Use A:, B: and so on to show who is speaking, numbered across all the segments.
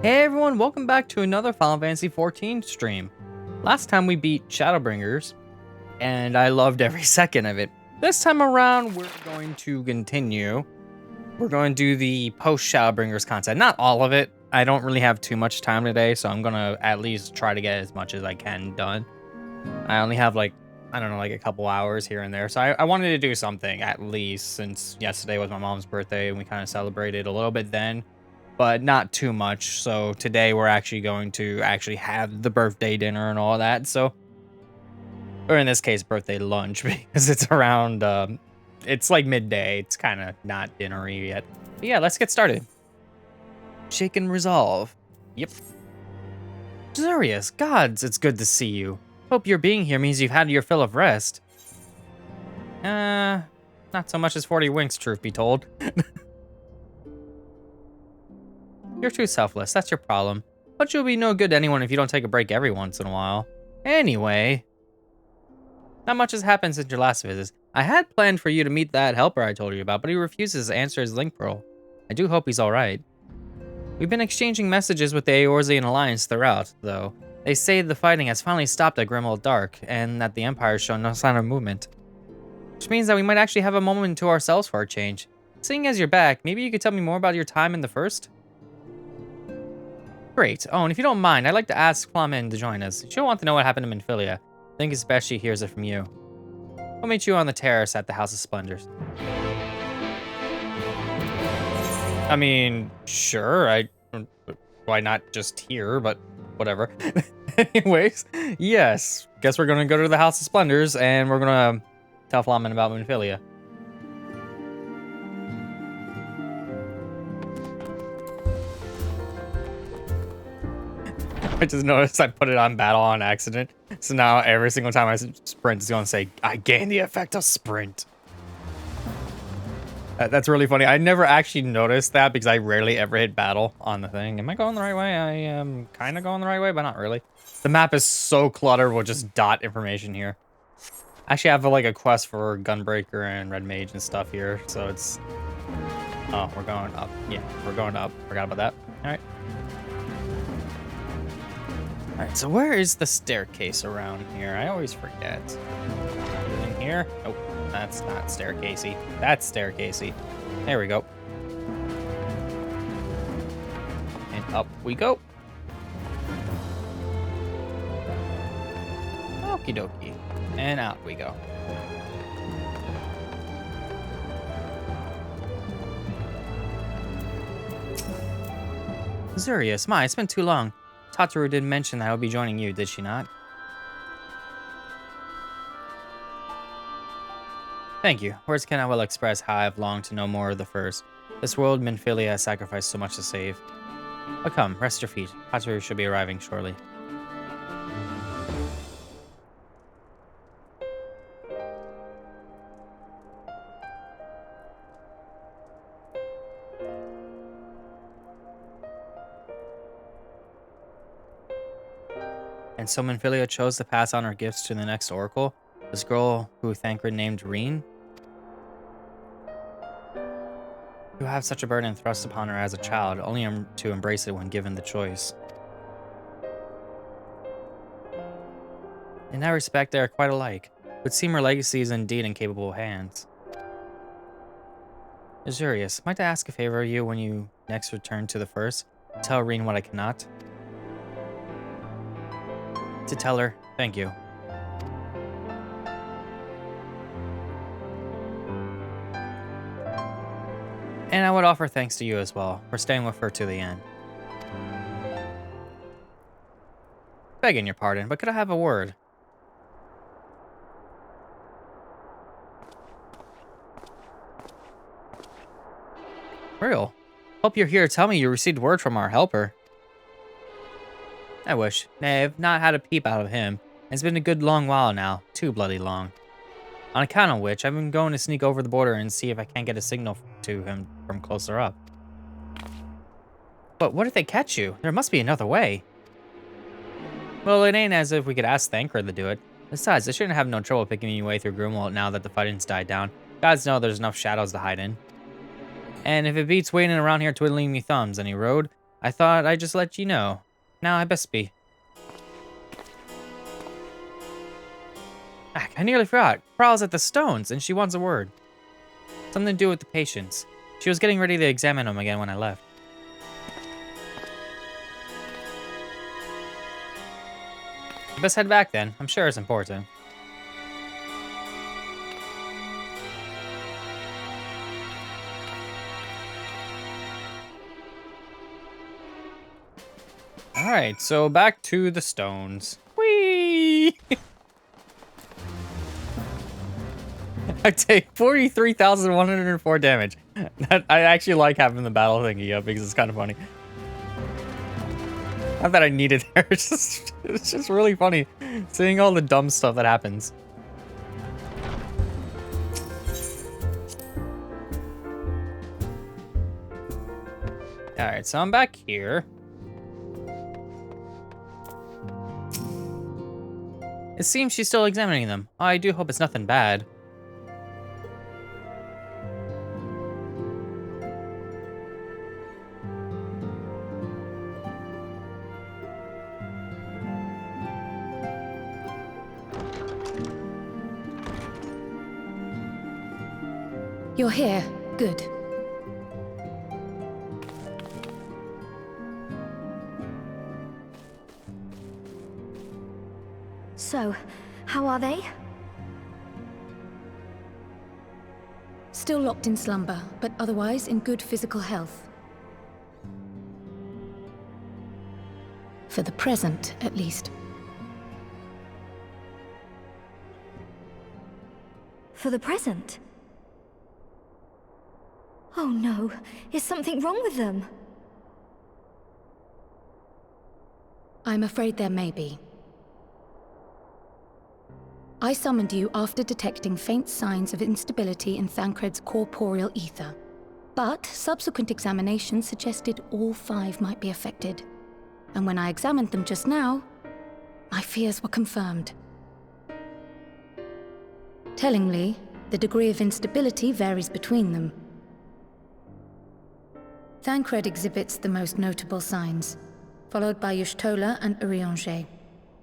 A: Hey everyone, welcome back to another Final Fantasy XIV stream. Last time we beat Shadowbringers, and I loved every second of it. This time around, we're going to continue. We're going to do the post-Shadowbringers content. Not all of it. I don't really have too much time today, so I'm going to at least try to get as much as I can done. I only have like a couple hours here and there, so I wanted to do something at least, since yesterday was my mom's birthday, and we kind of celebrated a little bit then. But not too much. So today we're actually going to have the birthday dinner and all that. So, or in this case, birthday lunch, because it's around, it's like midday. It's kind of not dinnery yet. But yeah, let's get started. Shake and resolve. Yep. Zurius, gods, it's good to see you. Hope your being here means you've had your fill of rest. Not so much as 40 winks, truth be told. You're too selfless, that's your problem. But you'll be no good to anyone if you don't take a break every once in a while. Anyway, not much has happened since your last visit. I had planned for you to meet that helper I told you about, but he refuses to answer his link pearl. I do hope he's alright. We've been exchanging messages with the Eorzean Alliance throughout, though. They say the fighting has finally stopped at Grimwald Dark, and that the Empire has shown no sign of movement. Which means that we might actually have a moment to ourselves for a change. Seeing as you're back, maybe you could tell me more about your time in the First? Great. Oh, and if you don't mind, I'd like to ask Flamen to join us. She'll want to know what happened to Minfilia. I think it's best she hears it from you. I'll meet you on the terrace at the House of Splendors. I mean, sure, why not just here, but whatever. Anyways, yes. Guess we're gonna go to the House of Splendors, and we're gonna tell Flamen about Minfilia. I just noticed I put it on battle on accident. So now every single time I sprint, it's going to say, I gain the effect of sprint. That's really funny. I never actually noticed that because I rarely ever hit battle on the thing. Am I going the right way? I am kind of going the right way, but not really. The map is so cluttered with just dot information here. I actually have like a quest for Gunbreaker and Red Mage and stuff here. So it's... Oh, we're going up. Yeah, we're going up. Forgot about that. All right. Alright, so where is the staircase around here? I always forget. In here? Nope, that's not staircasey. That's staircasey. There we go. And up we go. Okie dokie. And out we go. Zurius, my, it's been too long. Tataru did mention that I would be joining you, did she not? Thank you. Words cannot well express how I have longed to know more of the First. This world Minfilia has sacrificed so much to save. But come, rest your feet. Tataru should be arriving shortly. And so Minfilia chose to pass on her gifts to the next Oracle? This girl who Thancred named Reen? To have such a burden thrust upon her as a child, only to embrace it when given the choice. In that respect, they are quite alike. It would seem her legacy is indeed in capable hands. Azurius, might I ask a favor of you when you next return to the First? Tell Reen what I cannot. To tell her, thank you. And I would offer thanks to you as well, for staying with her to the end. Begging your pardon, but could I have a word? Real. Hope you're here to tell me you received word from our helper. I wish. Nay, I've not had a peep out of him. It's been a good long while now. Too bloody long. On account of which, I've been going to sneak over the border and see if I can't get a signal to him from closer up. But what if they catch you? There must be another way. Well, it ain't as if we could ask Thancred to do it. Besides, they shouldn't have no trouble picking your way through Grimwald now that the fighting's died down. Gods know there's enough shadows to hide in. And if it beats waiting around here twiddling me thumbs any road, I thought I'd just let you know. Now I best be. I nearly forgot. Prowl's at the stones, and she wants a word. Something to do with the patients. She was getting ready to examine them again when I left. I best head back then. I'm sure it's important. Alright, so back to the stones. Whee! I take 43,104 damage. I actually like having the battle thingy up because it's kind of funny. Not that I need it there, it's just really funny seeing all the dumb stuff that happens. Alright, so I'm back here. It seems she's still examining them. I do hope it's nothing bad.
B: You're here. Good.
C: So, how are they?
B: Still locked in slumber, but otherwise in good physical health. For the present, at least.
C: For the present? Oh no, is something wrong with them?
B: I'm afraid there may be. I summoned you after detecting faint signs of instability in Thancred's corporeal ether. But subsequent examination suggested all 5 might be affected. And when I examined them just now, my fears were confirmed. Tellingly, the degree of instability varies between them. Thancred exhibits the most notable signs, followed by Y'shtola and Urianger.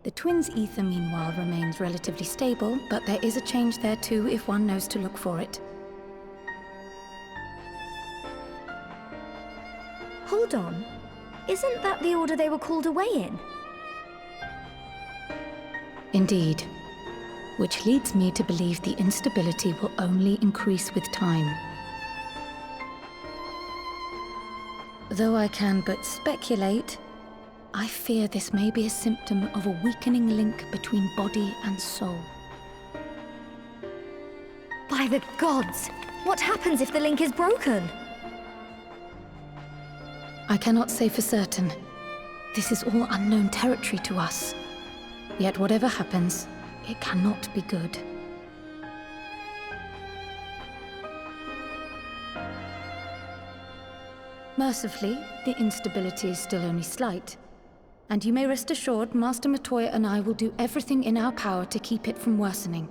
B: The twins' ether, meanwhile, remains relatively stable, but there is a change there too if one knows to look for it.
C: Hold on. Isn't that the order they were called away in?
B: Indeed. Which leads me to believe the instability will only increase with time. Though I can but speculate, I fear this may be a symptom of a weakening link between body and soul.
C: By the gods! What happens if the link is broken?
B: I cannot say for certain. This is all unknown territory to us. Yet whatever happens, it cannot be good. Mercifully, the instability is still only slight. And you may rest assured Master Matoya and I will do everything in our power to keep it from worsening.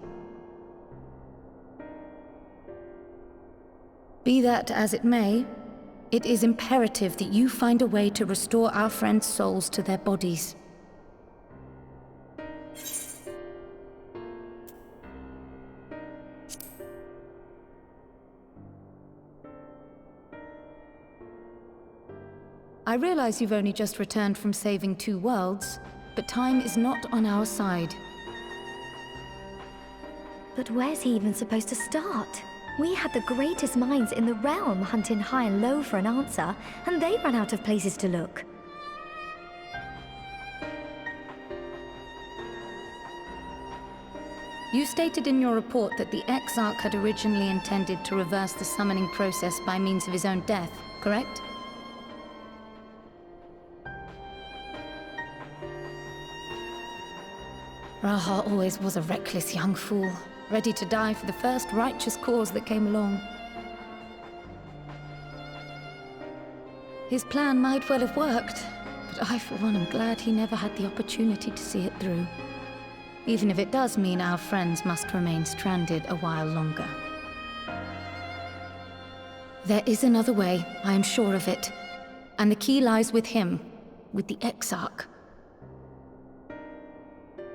B: Be that as it may, it is imperative that you find a way to restore our friends' souls to their bodies. I realize you've only just returned from saving 2 worlds, but time is not on our side.
C: But where's he even supposed to start? We had the greatest minds in the realm hunting high and low for an answer, and they ran out of places to look.
B: You stated in your report that the Exarch had originally intended to reverse the summoning process by means of his own death, correct? Raha always was a reckless young fool, ready to die for the first righteous cause that came along. His plan might well have worked, but I for one am glad he never had the opportunity to see it through. Even if it does mean our friends must remain stranded a while longer. There is another way, I am sure of it. And the key lies with him, with the Exarch.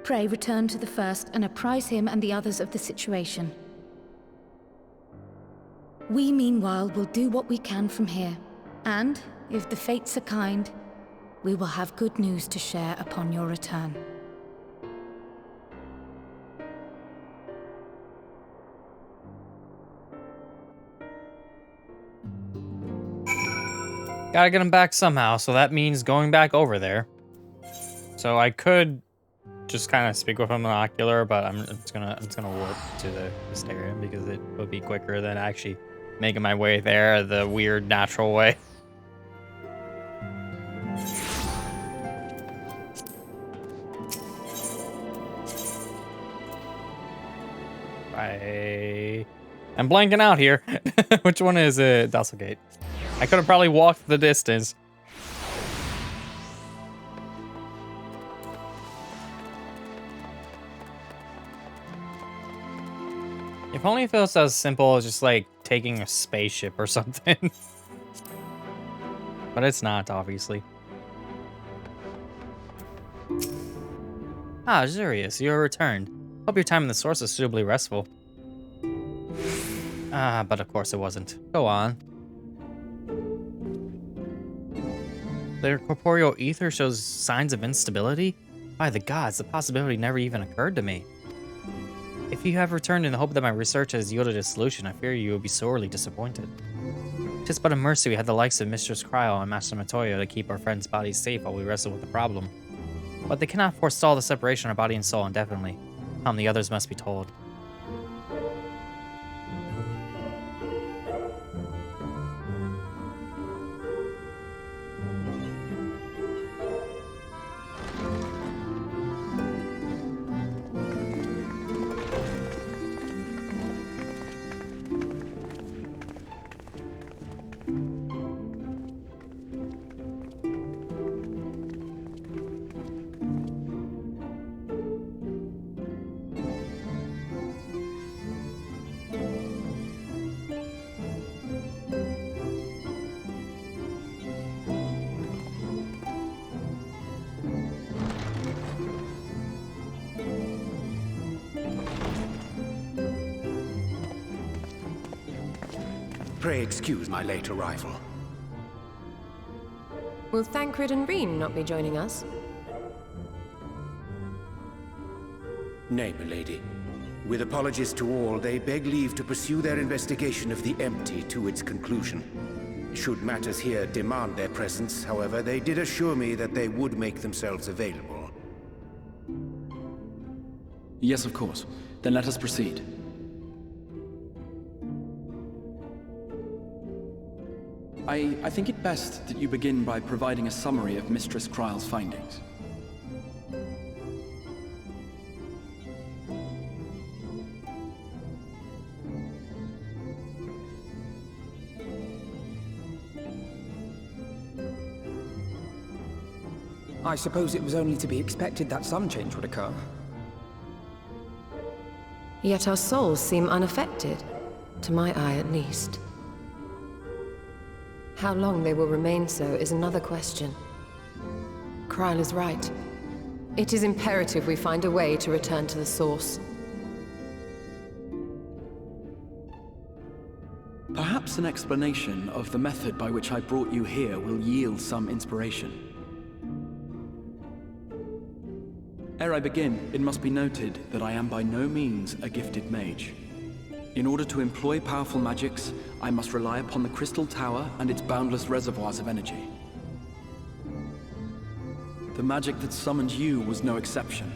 B: Pray return to the First and apprise him and the others of the situation. We, meanwhile, will do what we can from here. And, if the fates are kind, we will have good news to share upon your return.
A: Gotta get him back somehow, so that means going back over there. So I could just kind of speak with him monocular, but it's gonna warp to the Stellarium because it would be quicker than actually making my way there the weird natural way. I'm blanking out here. Which one is it? Dusselgate. I could have probably walked the distance. If only if it was as simple as just like taking a spaceship or something. But it's not, obviously. Ah, Azurius, you are returned. Hope your time in the source is suitably restful. Ah, but of course it wasn't. Go on. Their corporeal ether shows signs of instability? By the gods, the possibility never even occurred to me. If you have returned in the hope that my research has yielded a solution, I fear you will be sorely disappointed. 'Tis but a mercy we had the likes of Mistress Cryo and Master Matoyo to keep our friends' bodies safe while we wrestle with the problem. But they cannot forestall the separation of body and soul indefinitely. The others must be told.
D: Pray excuse my late arrival.
E: Will Thancred and Reen not be joining us?
D: Nay, milady. With apologies to all, they beg leave to pursue their investigation of the empty to its conclusion. Should matters here demand their presence, however, they did assure me that they would make themselves available.
F: Yes, of course. Then let us proceed. I think it best that you begin by providing a summary of Mistress Kryle's findings.
G: I suppose it was only to be expected that some change would occur.
E: Yet our souls seem unaffected, to my eye at least. How long they will remain so is another question. Kryle is right. It is imperative we find a way to return to the source.
F: Perhaps an explanation of the method by which I brought you here will yield some inspiration. Ere I begin, it must be noted that I am by no means a gifted mage. In order to employ powerful magics, I must rely upon the Crystal Tower and its boundless reservoirs of energy. The magic that summoned you was no exception.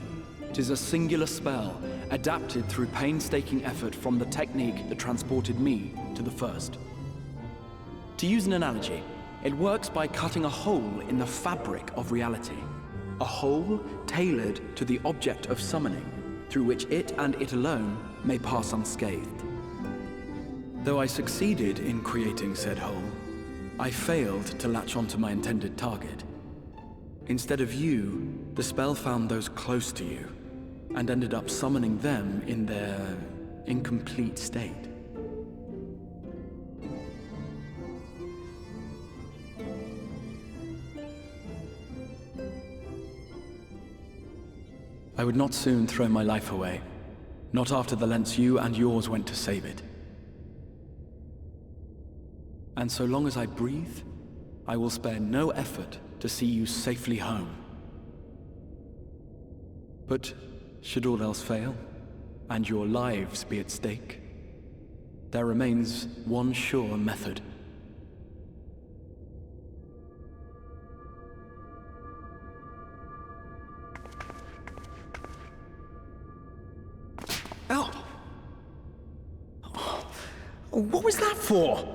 F: It is a singular spell, adapted through painstaking effort from the technique that transported me to the First. To use an analogy, it works by cutting a hole in the fabric of reality. A hole tailored to the object of summoning, through which it and it alone may pass unscathed. Though I succeeded in creating said hole, I failed to latch onto my intended target. Instead of you, the spell found those close to you, and ended up summoning them in their incomplete state. I would not soon throw my life away. Not after the lengths you and yours went to save it. And so long as I breathe, I will spare no effort to see you safely home. But should all else fail, and your lives be at stake, there remains one sure method.
G: Oh! What was that for?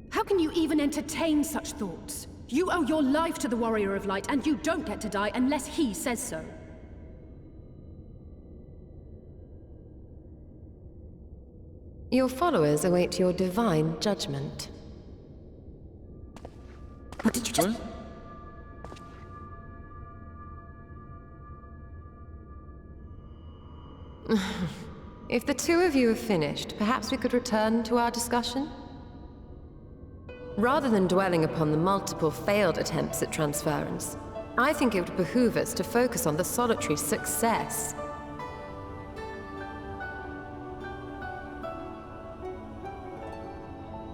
H: How can you even entertain such thoughts? You owe your life to the Warrior of Light, and you don't get to die unless he says so.
E: Your followers await your divine judgment.
H: What did you just...
E: If the two of you have finished, perhaps we could return to our discussion? Rather than dwelling upon the multiple failed attempts at transference, I think it would behoove us to focus on the solitary success.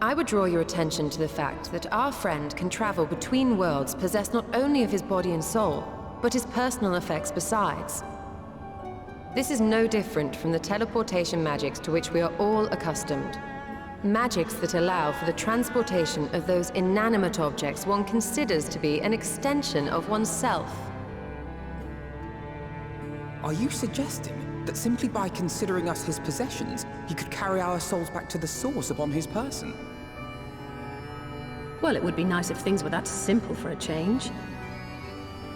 E: I would draw your attention to the fact that our friend can travel between worlds possessed not only of his body and soul, but his personal effects besides. This is no different from the teleportation magics to which we are all accustomed. Magics that allow for the transportation of those inanimate objects one considers to be an extension of oneself.
G: Are you suggesting that simply by considering us his possessions, he could carry our souls back to the source upon his person?
H: Well, it would be nice if things were that simple for a change.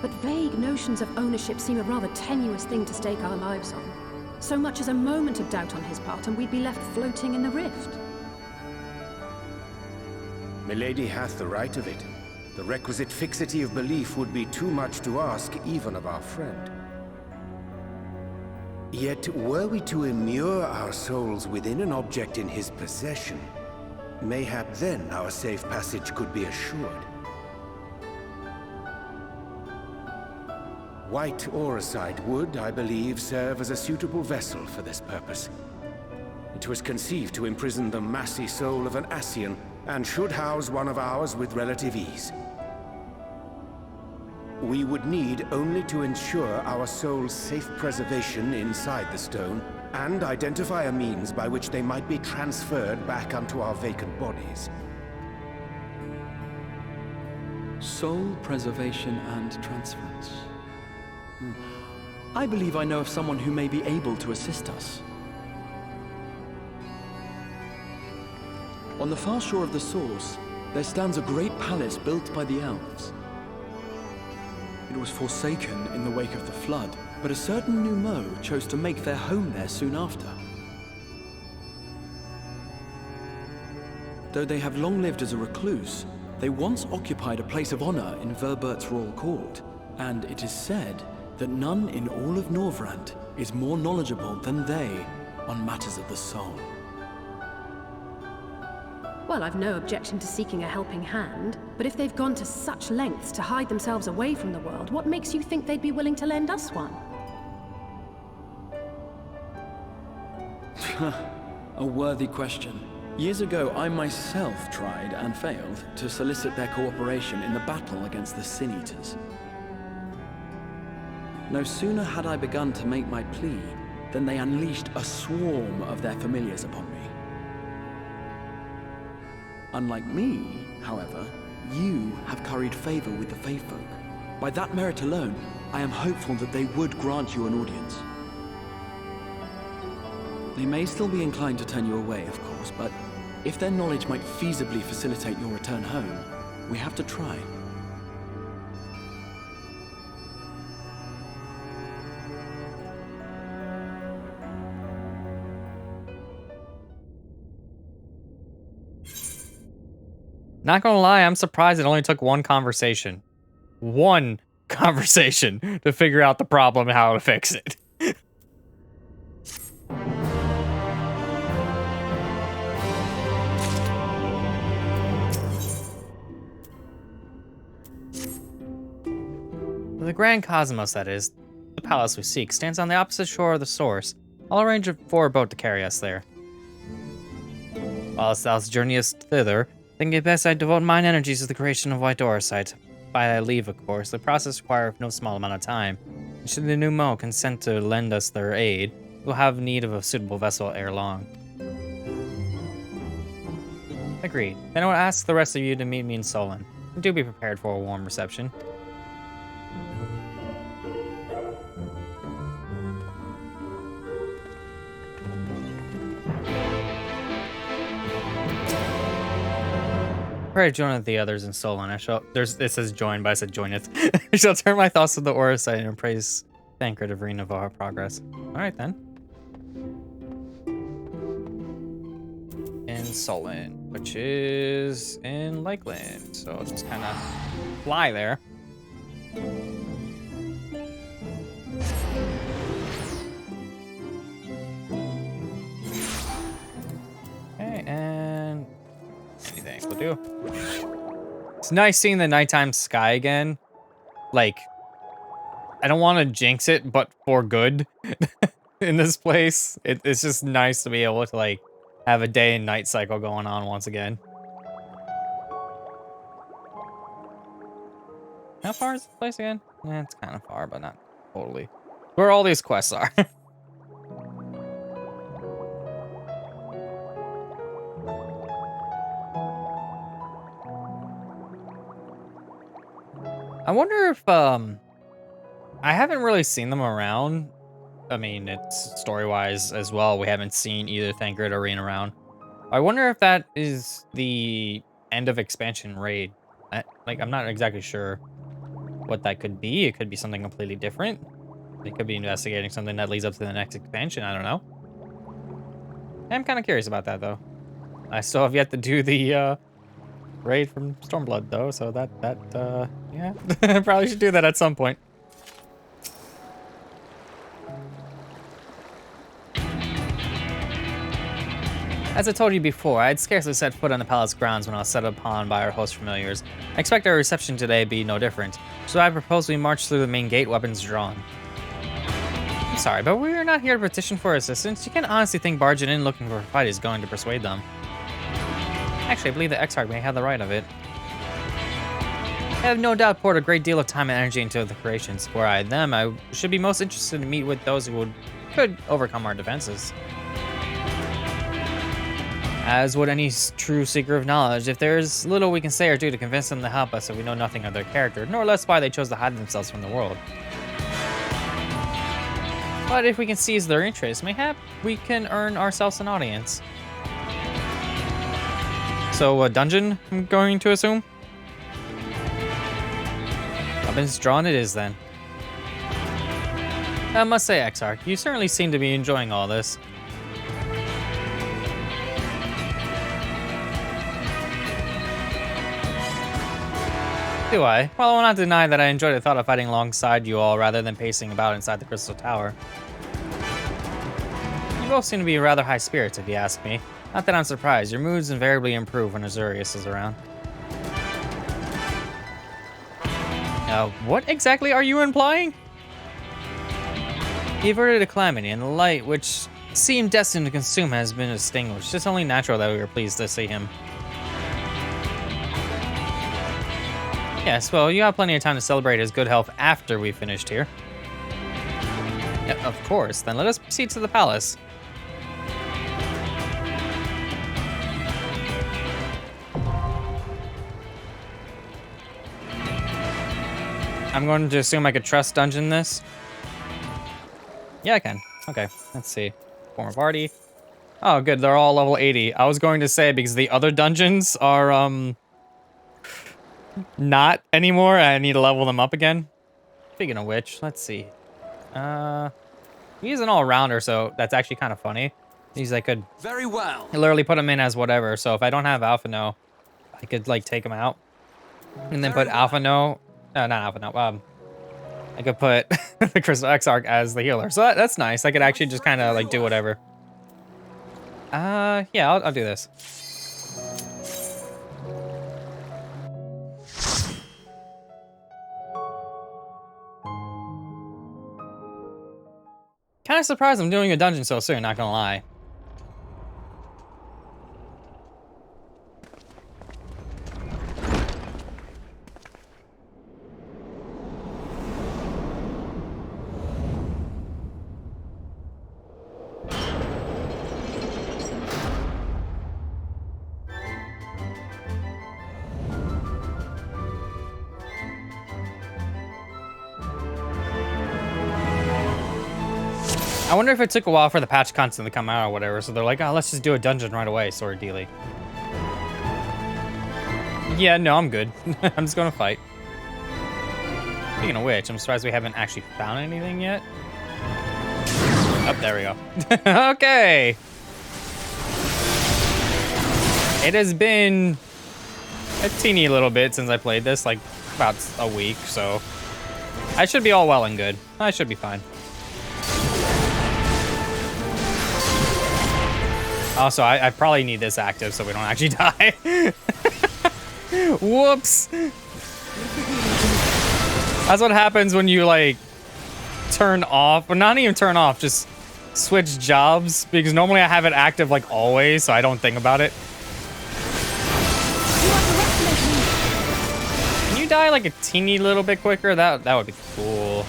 H: But vague notions of ownership seem a rather tenuous thing to stake our lives on. So much as a moment of doubt on his part, and we'd be left floating in the rift.
D: Milady hath the right of it. The requisite fixity of belief would be too much to ask even of our friend. Yet, were we to immure our souls within an object in his possession, mayhap then our safe passage could be assured. White Auracite would, I believe, serve as a suitable vessel for this purpose. It was conceived to imprison the massy soul of an Ascian, and should house one of ours with relative ease. We would need only to ensure our soul's safe preservation inside the stone, and identify a means by which they might be transferred back onto our vacant bodies.
F: Soul preservation and transference. I believe I know of someone who may be able to assist us. On the far shore of the source, there stands a great palace built by the elves. It was forsaken in the wake of the flood, but a certain Numo chose to make their home there soon after. Though they have long lived as a recluse, they once occupied a place of honor in Verbert's royal court, and it is said that none in all of Norvrant is more knowledgeable than they on matters of the soul.
H: Well, I've no objection to seeking a helping hand, but if they've gone to such lengths to hide themselves away from the world, what makes you think they'd be willing to lend us one?
F: A worthy question. Years ago, I myself tried and failed to solicit their cooperation in the battle against the Sin Eaters. No sooner had I begun to make my plea than they unleashed a swarm of their familiars upon me. Unlike me, however, you have curried favor with the Fae folk. By that merit alone, I am hopeful that they would grant you an audience. They may still be inclined to turn you away, of course, but if their knowledge might feasibly facilitate your return home, we have to try.
A: Not gonna lie, I'm surprised it only took one conversation. One conversation to figure out the problem and how to fix it. The Grand Cosmos, that is, the palace we seek, stands on the opposite shore of the source. I'll arrange for a boat to carry us there. Whilst thou journeyest thither, think it best I devote mine energies to the creation of White Orisite. By thy leave, of course, the process requires no small amount of time. And should the Numo consent to lend us their aid, we'll have need of a suitable vessel ere long. Agreed. Then I will ask the rest of you to meet me in Solon. Do be prepared for a warm reception. Pray join with the others in Solon. It says join, but I said joineth. I shall turn my thoughts to the Orisite and praise Thancred of Rene of our progress. Alright then. In Solon, which is in Lakeland. So I'll just kind of fly there. Okay, and anything will do. It's nice seeing the nighttime sky again. Like, I don't want to jinx it, but for good in this place. It's just nice to be able to, like, have a day and night cycle going on once again. How far is this place again? Yeah, it's kind of far, but not totally. Where all these quests are. I wonder if, I haven't really seen them around. I mean, it's story-wise as well. We haven't seen either Thancred or Rene around. I wonder if that is the end of expansion raid. I'm not exactly sure what that could be. It could be something completely different. They could be investigating something that leads up to the next expansion. I don't know. I'm kind of curious about that, though. I still have yet to do the, raid from Stormblood, though, so yeah. Probably should do that at some point. As I told you before, I had scarcely set foot on the palace grounds when I was set upon by our host familiars. I expect our reception today be no different, so I propose we march through the main gate, weapons drawn. I'm sorry, but we're not here to petition for assistance. You can't honestly think barging in looking for a fight is going to persuade them. Actually, I believe the Exarch may have the right of it. I have no doubt poured a great deal of time and energy into the creations. Were I them, I should be most interested to meet with those who could overcome our defenses. As would any true seeker of knowledge, if there's little we can say or do to convince them to help us if we know nothing of their character, nor less why they chose to hide themselves from the world. But if we can seize their interest, mayhap we can earn ourselves an audience. So a dungeon, I'm going to assume? Weapons drawn it is then. I must say, Exarch, you certainly seem to be enjoying all this. Do I? Well, I will not deny that I enjoy the thought of fighting alongside you all rather than pacing about inside the Crystal Tower. You both seem to be rather high spirits, if you ask me. Not that I'm surprised. Your moods invariably improve when Azurius is around. What exactly are you implying? He averted a calamity, and the light which seemed destined to consume has been extinguished. It's only natural that we were pleased to see him. Yes, well, you have plenty of time to celebrate his good health after we've finished here. Yeah, of course, then let us proceed to the palace. I'm going to assume I could trust dungeon this. Yeah, I can. Okay, let's see. Form of party. Oh, good, they're all level 80. I was going to say, because the other dungeons are, not anymore. I need to level them up again. Speaking of which, let's see. He's an all-rounder, so that's actually kind of funny. I could
F: very well.
A: literally put him in as whatever. So if I don't have Alpha No, I could like take him out and then put Alpha No. No, not Alpha No. I could put the Crystal Exarch as the healer. So that's nice. I could actually just kind of like do whatever. Yeah, I'll do this. kind of surprised I'm doing a dungeon so soon, not gonna lie. I wonder if it took a while for the patch content to come out or whatever, so they're like, oh, let's just do a dungeon right away, sort of dealy. Yeah, no, I'm good. I'm just gonna fight. Speaking of which, I'm surprised we haven't actually found anything yet. Oh, there we go. Okay. It has been a teeny little bit since I played this, like about a week, so I should be all well and good. I should be fine. Also, I probably need this active so we don't actually die. Whoops. That's what happens when you, like, turn off, or not even turn off, just switch jobs, because normally I have it active, like, always, so I don't think about it. Can you die, like, a teeny little bit quicker? That would be cool.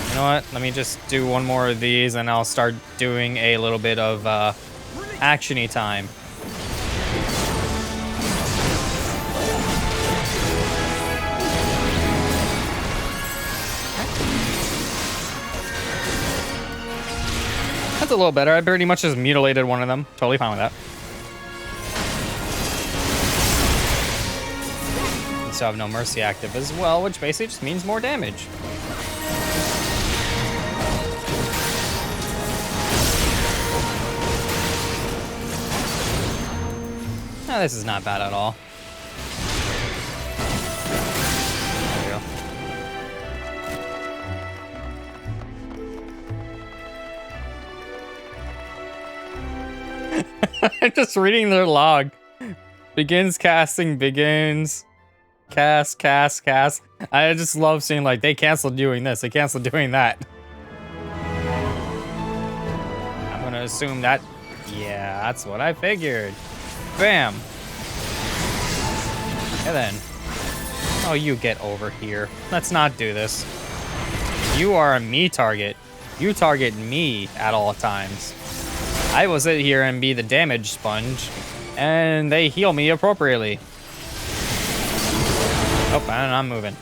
A: You know what? Let me just do one more of these, and I'll start doing a little bit of action-y time. That's a little better. I pretty much just mutilated one of them. Totally fine with that. So I have no mercy active as well, which basically just means more damage. Oh, this is not bad at all. There we go. I'm just reading their log. Begins casting, begins. Cast. I just love seeing, like, they canceled doing this, they canceled doing that. I'm gonna assume that. Yeah, that's what I figured. Bam. And then. Oh, you get over here. Let's not do this. You are a me target. You target me at all times. I will sit here and be the damage sponge, and they heal me appropriately. Oh, and I'm moving.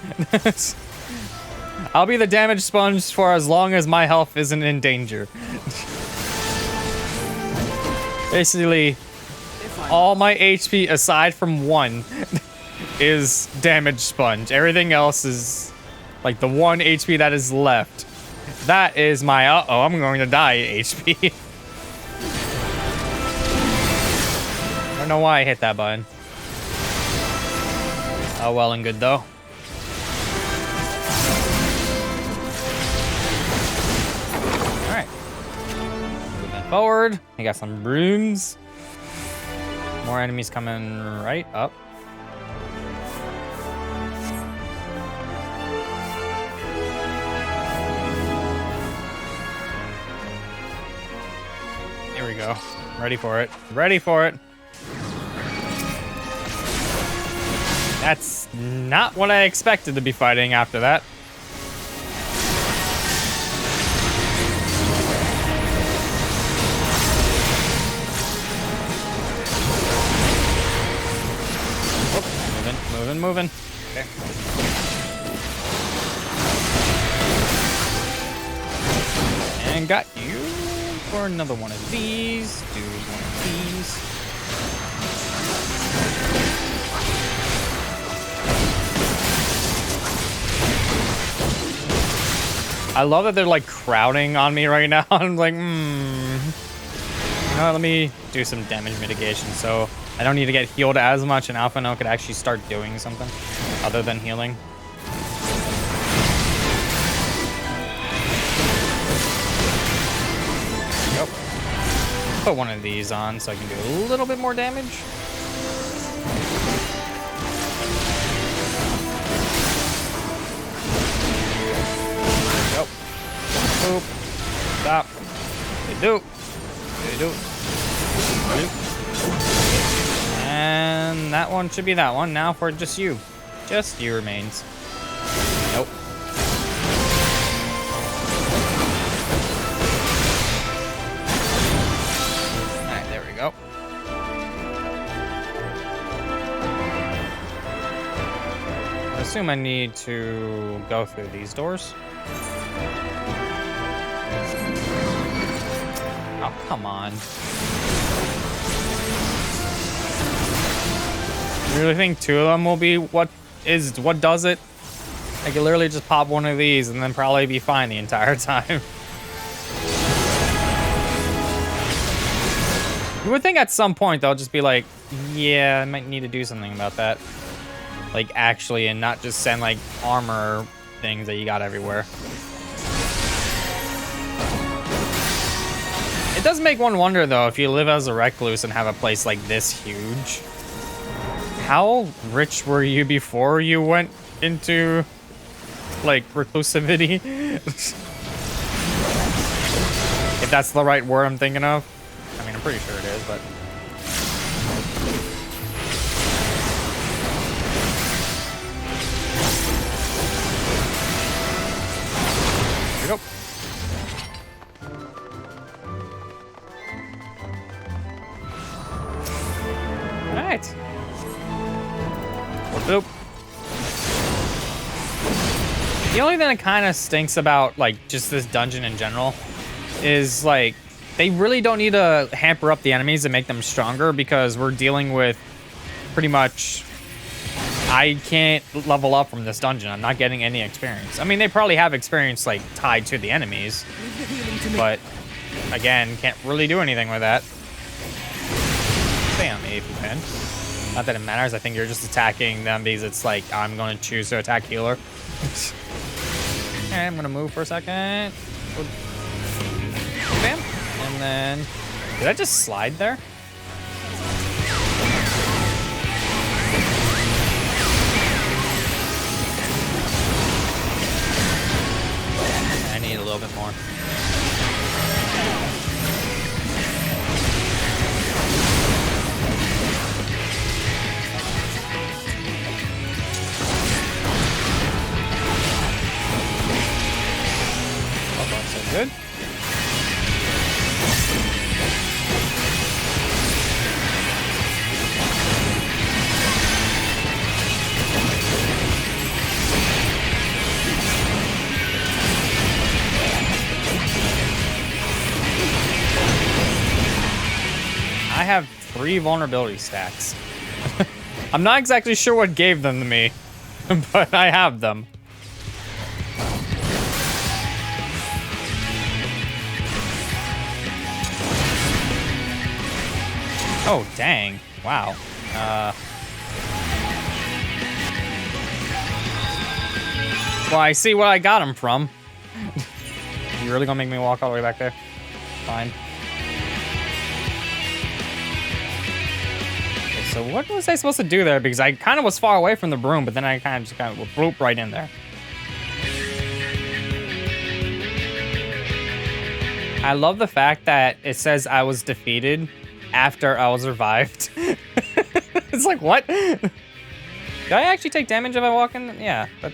A: I'll be the damage sponge for as long as my health isn't in danger. Basically, all my HP aside from 1 is damage sponge. Everything else is like the 1 HP that is left. That is my uh-oh, I'm going to die HP. I don't know why I hit that button. Oh, well and good though. Alright. Moving forward. I got some rooms. More enemies coming right up. Here we go. Ready for it. Ready for it. That's not what I expected to be fighting after that. Oh, moving. Okay. And got you for another one of these. Do one of these. I love that they're like crowding on me right now. I'm like, let me do some damage mitigation so I don't need to get healed as much, and Alpha No could actually start doing something other than healing. Yep. Put one of these on so I can do a little bit more damage. Yep. that one should be that one. Now for just you. Just you remains. Nope. Alright, there we go. I assume I need to go through these doors. Oh, come on. You really think two of them will be what does it? I could literally just pop one of these and then probably be fine the entire time. You would think at some point they'll just be like, yeah, I might need to do something about that. Like, actually, and not just send, like, armor things that you got everywhere. It does make one wonder, though, if you live as a recluse and have a place like this huge. How rich were you before you went into, like, reclusivity? If that's the right word I'm thinking of. I mean, I'm pretty sure it is, but... Here we go. Alright. Boop. The only thing that kind of stinks about, like, just this dungeon in general is, like, they really don't need to hamper up the enemies and make them stronger because we're dealing with pretty much... I can't level up from this dungeon. I'm not getting any experience. I mean, they probably have experience, like, tied to the enemies. But, again, can't really do anything with that. Stay on me if you can. Not that it matters. I think you're just attacking them because it's like, I'm going to choose to attack healer. Okay, I'm going to move for a second. Bam. And then... Did I just slide there? I need a little bit more. Good. I have 3 vulnerability stacks. I'm not exactly sure what gave them to me, but I have them. Oh, dang. Wow. Well, I see what I got him from. You really gonna make me walk all the way back there? Fine. Okay, so what was I supposed to do there? Because I kind of was far away from the broom, but then I kind of bloop right in there. I love the fact that it says I was defeated after I was revived. It's like, what? Do I actually take damage if I walk in? Yeah, but...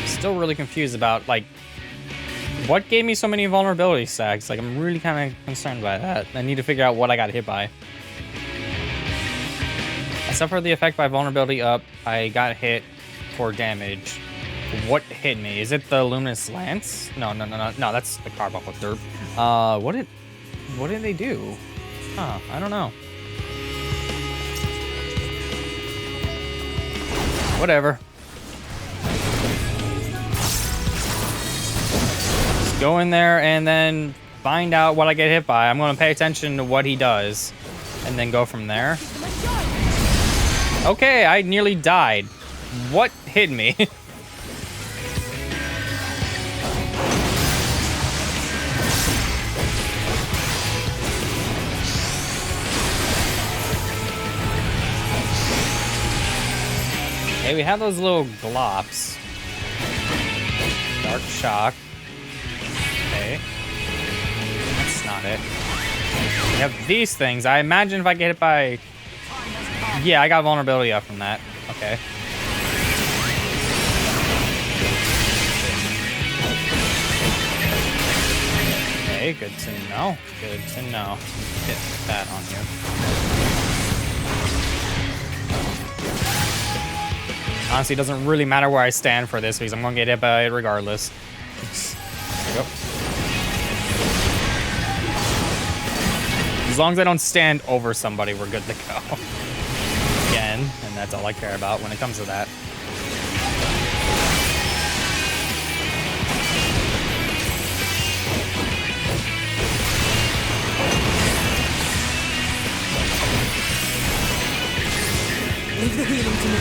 A: Still really confused about, like, what gave me so many vulnerability stacks? Like, I'm really kind of concerned by that. I need to figure out what I got hit by. Except for the effect by vulnerability up, I got hit for damage. What hit me? Is it the Luminous Lance? No, that's the Carbuncle Derp. What did they do? Huh, I don't know. Whatever. Just go in there and then find out what I get hit by. I'm gonna pay attention to what he does and then go from there. Okay, I nearly died. What hit me? Okay, we have those little glops. Dark shock. Okay. That's not it. We have these things. I imagine if I get hit by... Yeah, I got vulnerability up from that. Okay. Okay, good to know. Good to know. Get that on you. Honestly, it doesn't really matter where I stand for this because I'm going to get hit by it regardless. There we go. As long as I don't stand over somebody, we're good to go. Again, and that's all I care about when it comes to that.
G: Leave the healing to me.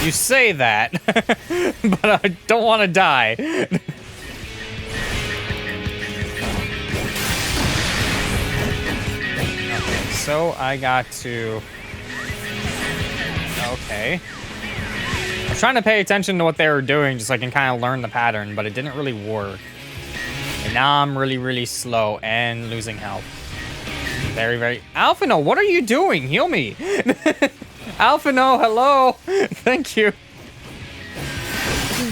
A: You say that, but I don't want to die. Okay, so I got to... Okay. I was trying to pay attention to what they were doing just so I can kind of learn the pattern, but it didn't really work. And now I'm really, really slow and losing health. Very, very... Alphino, what are you doing? Heal me. Alphino, hello. Thank you.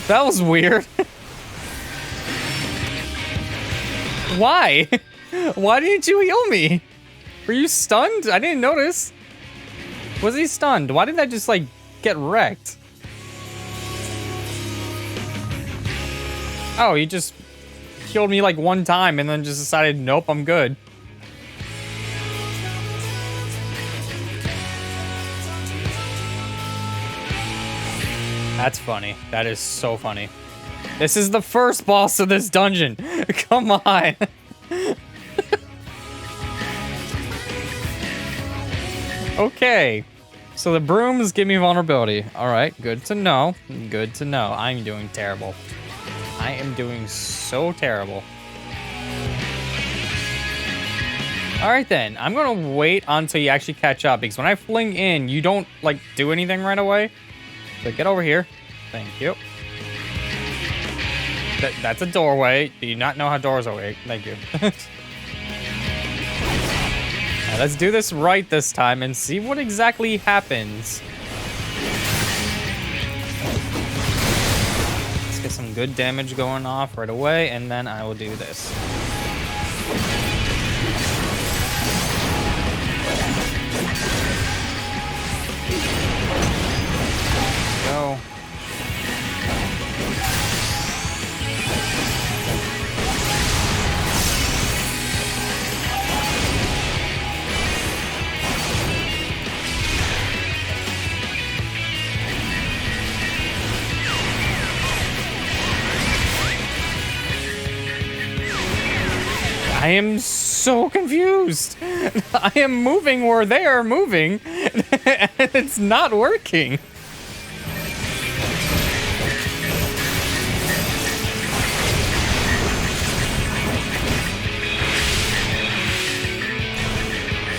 A: That was weird. Why? Why didn't you heal me? Were you stunned? I didn't notice. Was he stunned? Why did I just, like, get wrecked? Oh, he just killed me, like, one time and then just decided, nope, I'm good. That's funny. That is so funny. This is the first boss of this dungeon. Come on. Okay. So the brooms give me vulnerability. All right. Good to know. Good to know. I'm doing terrible. I am doing so terrible. All right, then. I'm going to wait until you actually catch up because when I fling in, you don't, like, do anything right away. So get over here. Thank you. That's a doorway. Do you not know how doors work? Thank you. Right, let's do this right this time and see what exactly happens. Let's get some good damage going off right away, and then I will do this. Go. I am so confused. I am moving where they are moving, and it's not working.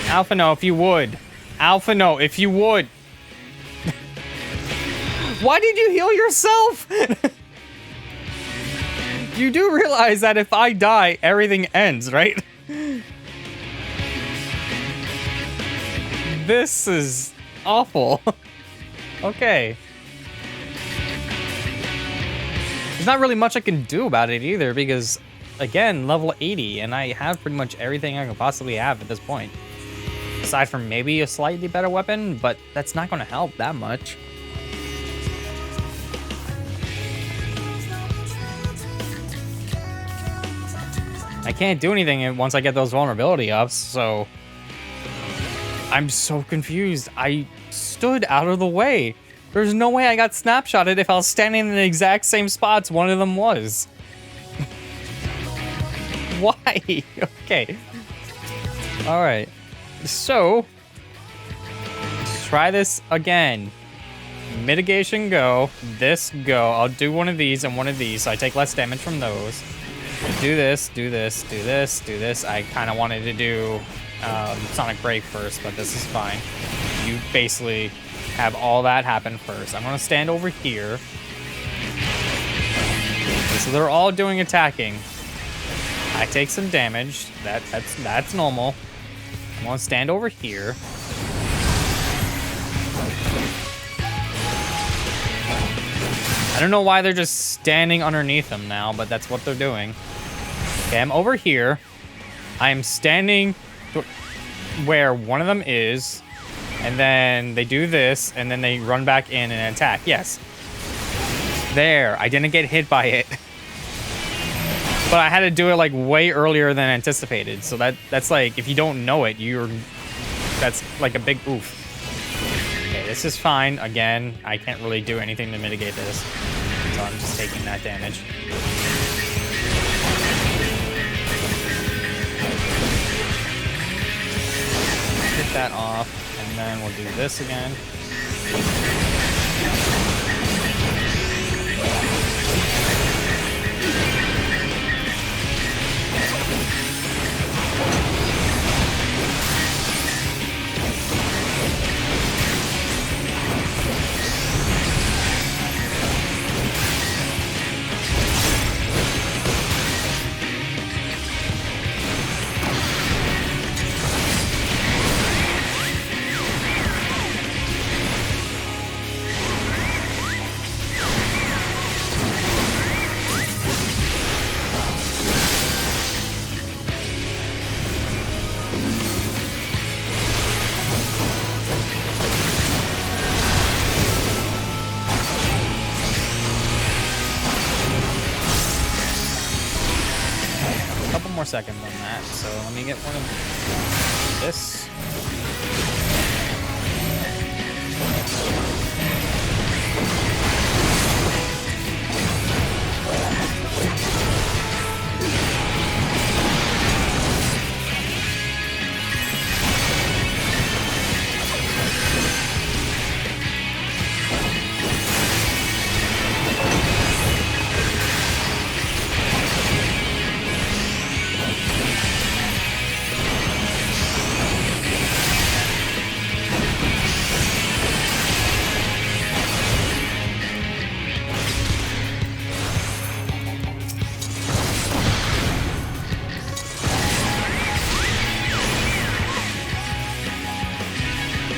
A: Alphino, if you would. Alphino, if you would. Why did you heal yourself? You do realize that if I die, everything ends, right? This is awful. Okay. There's not really much I can do about it either because, again, level 80, and I have pretty much everything I could possibly have at this point. Aside from maybe a slightly better weapon, but that's not going to help that much. I can't do anything once I get those vulnerability ups, so... I'm so confused. I stood out of the way. There's no way I got snapshotted if I was standing in the exact same spots one of them was. Why? Okay. Alright. So... let's try this again. Mitigation go. This go. I'll do one of these and one of these so I take less damage from those. Do this, do this, do this, do this. I kind of wanted to do Sonic Break first, but this is fine. You basically have all that happen first. I'm gonna stand over here. So they're all doing attacking. I take some damage. That's normal. I'm gonna stand over here. I don't know why they're just standing underneath them now, but that's what they're doing. Okay, I'm over here. I'm standing where one of them is, and then they do this, and then they run back in and attack. Yes. There, I didn't get hit by it. But I had to do it like way earlier than anticipated. So that's like, if you don't know it, that's like a big oof. Okay, this is fine. Again, I can't really do anything to mitigate this. So I'm just taking that damage. Get that off, and then we'll do this again. More seconds on that, so let me get one of this.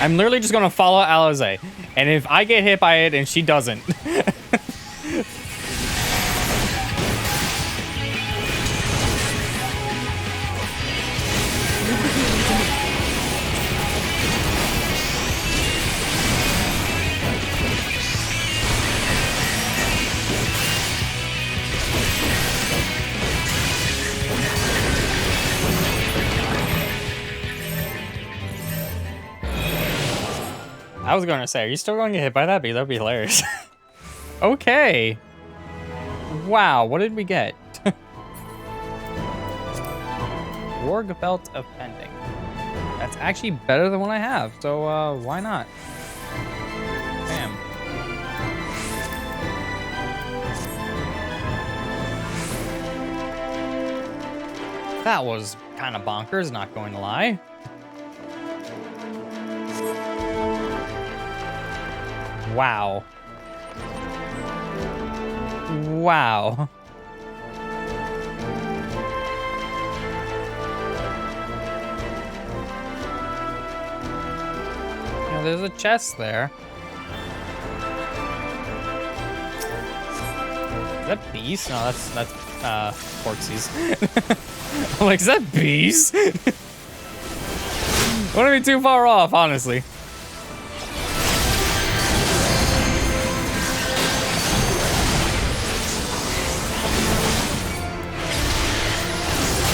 A: I'm literally just gonna follow Alize, and if I get hit by it and she doesn't. I was going to say, are you still going to get hit by that? That'd be hilarious. Okay. Wow, what did we get? Warg Belt of Pending. That's actually better than what I have, so why not? Bam. That was kind of bonkers, not going to lie. Wow. Wow. Now, there's a chest there. Is that bees? No, that's Portsies. I'm like, is that bees? Wouldn't be too far off, honestly.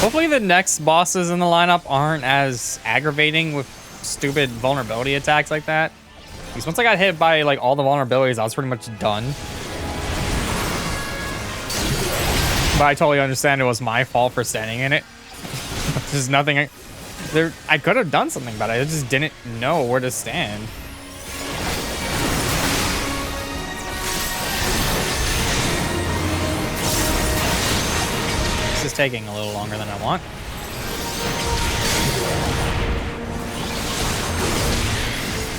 A: Hopefully the next bosses in the lineup aren't as aggravating with stupid vulnerability attacks like that. Because once I got hit by like all the vulnerabilities, I was pretty much done. But I totally understand it was my fault for standing in it. There's nothing I could have done something about it. I just didn't know where to stand. This is taking a little longer than I want.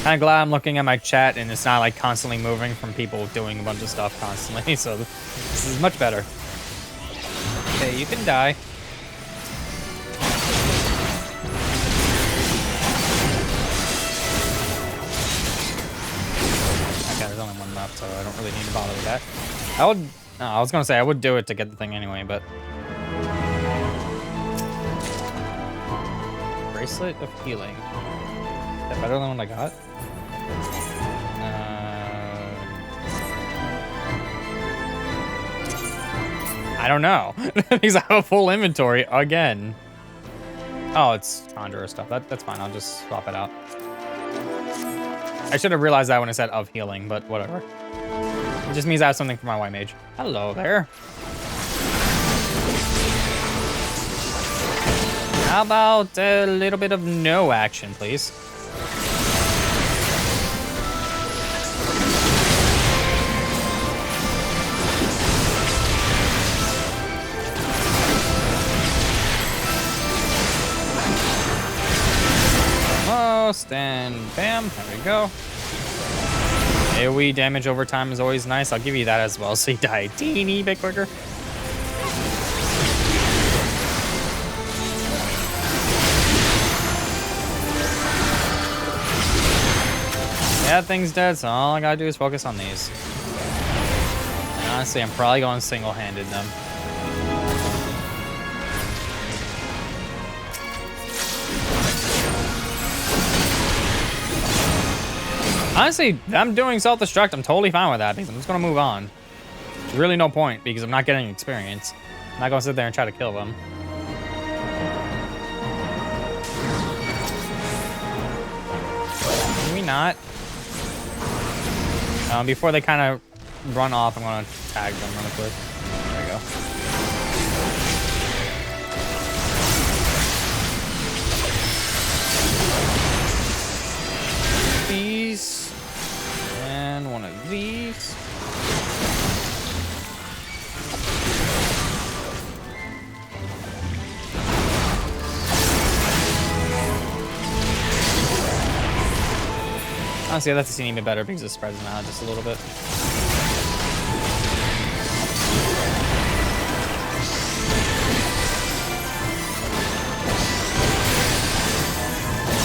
A: Kind of glad I'm looking at my chat and it's not like constantly moving from people doing a bunch of stuff constantly. So this is much better. Okay, you can die. Okay, there's only one left, so I don't really need to bother with that. I was gonna say I would do it to get the thing anyway, but. Bracelet of Healing. Is that better than what I got? I don't know. Because I have a full inventory again. Oh, it's Conjurer stuff. That's fine. I'll just swap it out. I should have realized that when I said of healing, but whatever. It just means I have something for my white mage. Hello there. How about a little bit of no action, please? Almost, and bam, there we go. AoE damage over time is always nice. I'll give you that as well, so you die a teeny bit quicker. Yeah, that thing's dead, so all I gotta do is focus on these. And honestly, I'm probably going single-handed them. Honestly, I'm doing self-destruct. I'm totally fine with that because I'm just gonna move on. There's really no point because I'm not getting experience. I'm not gonna sit there and try to kill them. Maybe not. Before they kind of run off, I'm gonna tag them really quick. There we go. These and one of these. Honestly, that's a even better because it spreads them out just a little bit.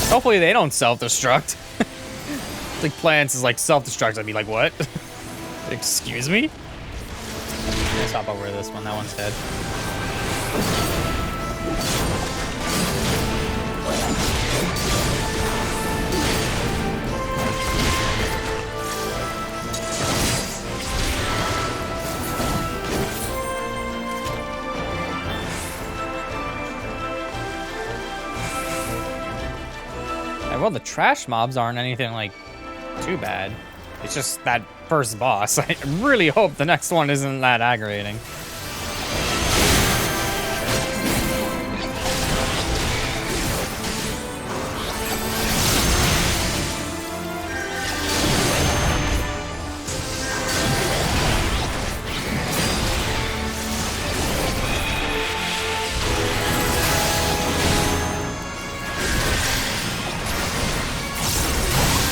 A: Hopefully they don't self-destruct. Like plants is like self-destruct. I'd be like, what? Excuse me? Let's hop over to this one. That one's dead. Well, the trash mobs aren't anything like too bad. It's just that first boss. I really hope the next one isn't that aggravating.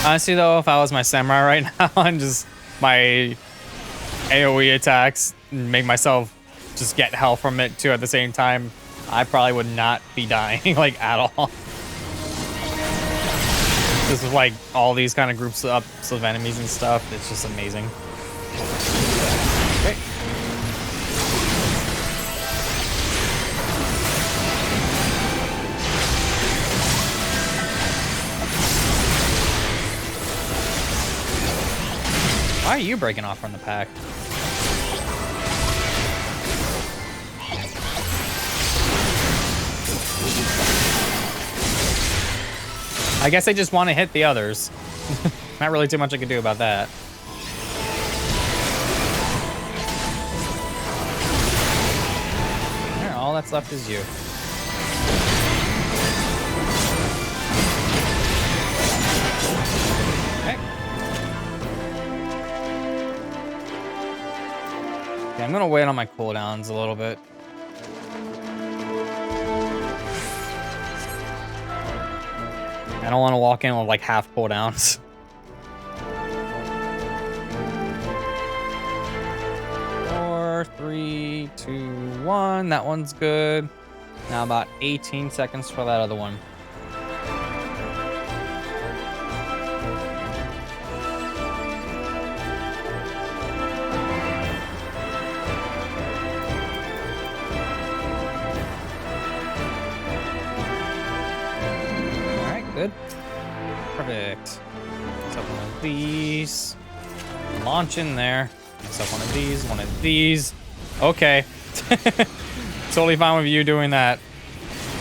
A: Honestly, though, if I was my samurai right now and just my AoE attacks make myself just get health from it too at the same time, I probably would not be dying like at all. This is like all these kind of groups ups of enemies and stuff. It's just amazing. Okay. Why are you breaking off from the pack? I guess I just want to hit the others. Not really too much I can do about that. There, all that's left is you. I'm gonna wait on my cooldowns a little bit. I don't want to walk in with like half cooldowns. one. That one's good. Now about 18 seconds for that other one. All right, good. Perfect. Let's have one of these. Launch in there. Let's have one of these. Okay. Totally fine with you doing that.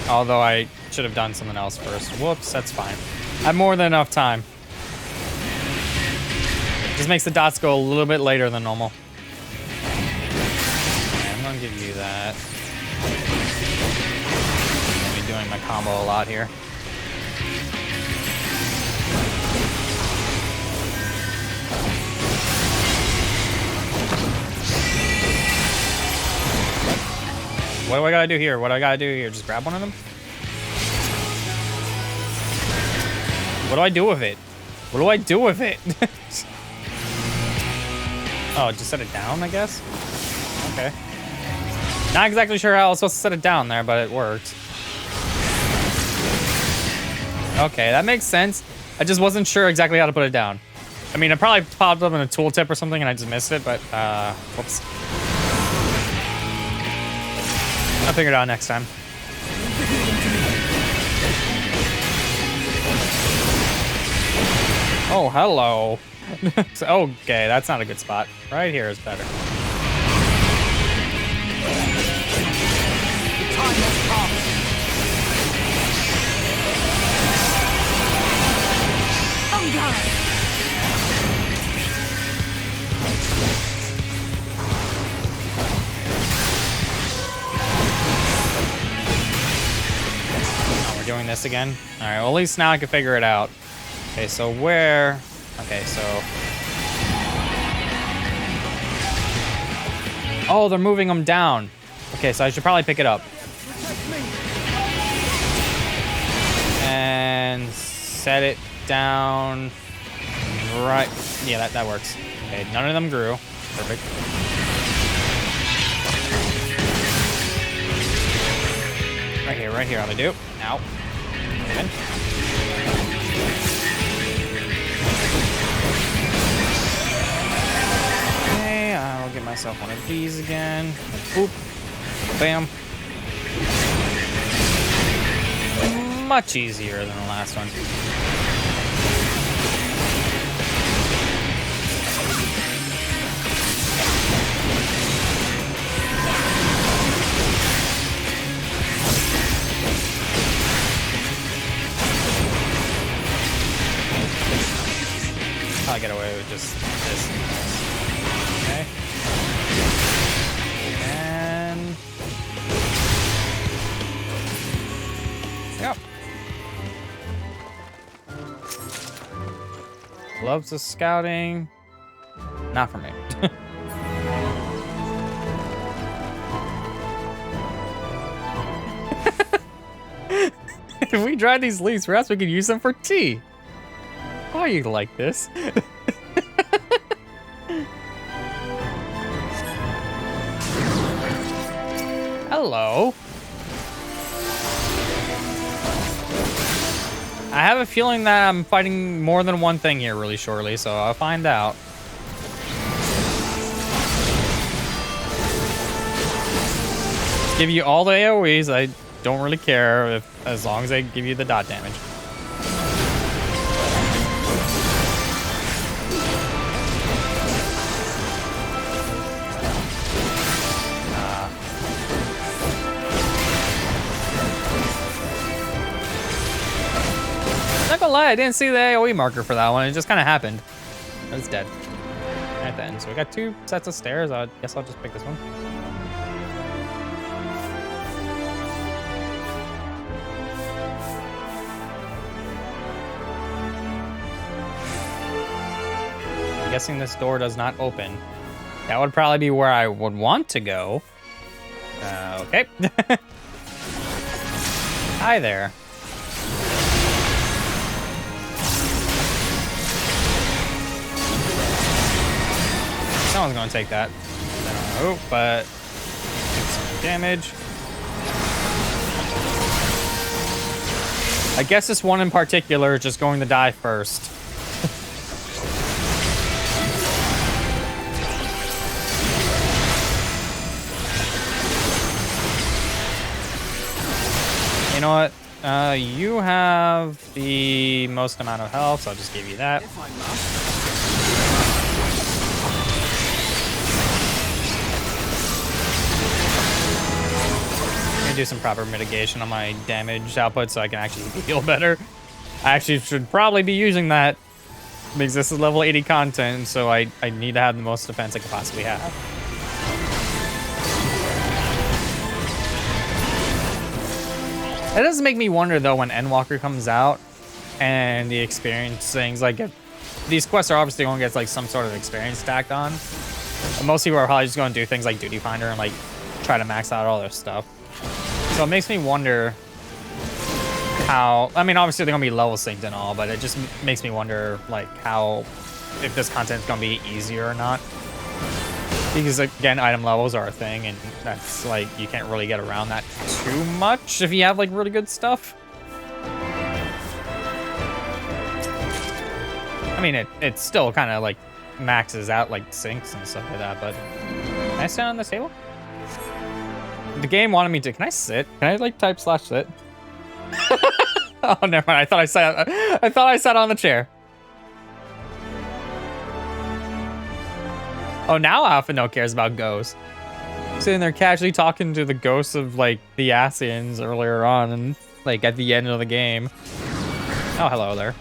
A: Although I should have done something else first. Whoops, that's fine. I have more than enough time. Just makes the dots go a little bit later than normal. Okay, I'm gonna give you that. I'm gonna be doing my combo a lot here. What do I gotta do here? What do I gotta do here? Just grab one of them? What do I do with it? What do I do with it? Oh, just set it down, I guess? Okay. Not exactly sure how I was supposed to set it down there, but it worked. Okay, that makes sense. I just wasn't sure exactly how to put it down. I mean, it probably popped up in a tooltip or something and I just missed it, but, whoops. I'll figure it out next time. Oh, hello. Okay, that's not a good spot. Right here is better.
B: Oh, God.
A: Doing this again. All right, well, at least now I can figure it out. Okay, so where? Okay, so. Oh, they're moving them down. Okay, so I should probably pick it up. And set it down. Right. Yeah, that works. Okay, none of them grew. Perfect. Right here, ought to do. Ow. Good. Okay, I'll get myself one of these again. Boop. Bam. Much easier than the last one. I'll get away with just this. Okay. And yep. Gloves of scouting. Not for me. If we dry these leaves, perhaps we could use them for tea. Why are you like this? Hello. I have a feeling that I'm fighting more than one thing here really shortly, so I'll find out. Give you all the AoEs. I don't really care as long as they give you the dot damage. Not gonna lie, I didn't see the AoE marker for that one. It just kind of happened. It's dead at the end. So we got two sets of stairs. I guess I'll just pick this one. I'm guessing this door does not open. That would probably be where I would want to go. Okay. Hi there. Someone's gonna take that. I don't know, but it's damage. I guess this one in particular is just going to die first. You know what? You have the most amount of health, so I'll just give you that. Do some proper mitigation on my damage output so I can actually heal better. I actually should probably be using that because this is level 80 content, so I need to have the most defense I could possibly have. That does make me wonder though when Endwalker comes out and the experience things, like if these quests are obviously going to get like some sort of experience stacked on. But most people are probably just going to do things like Duty Finder and like try to max out all their stuff. So it makes me wonder how, I mean, obviously they're gonna be level synced and all, but it just makes me wonder like how, if this content's gonna be easier or not. Because again, item levels are a thing and that's like, you can't really get around that too much if you have like really good stuff. I mean, it still kind of like maxes out like sinks and stuff like that, but can I stand on this table? The game wanted me to. Can I sit? Can I like type /sit? Oh, never mind. I thought I sat on the chair. Oh, now Alphino cares about ghosts. Sitting there casually talking to the ghosts of like the Asians earlier on, and like at the end of the game. Oh, hello there.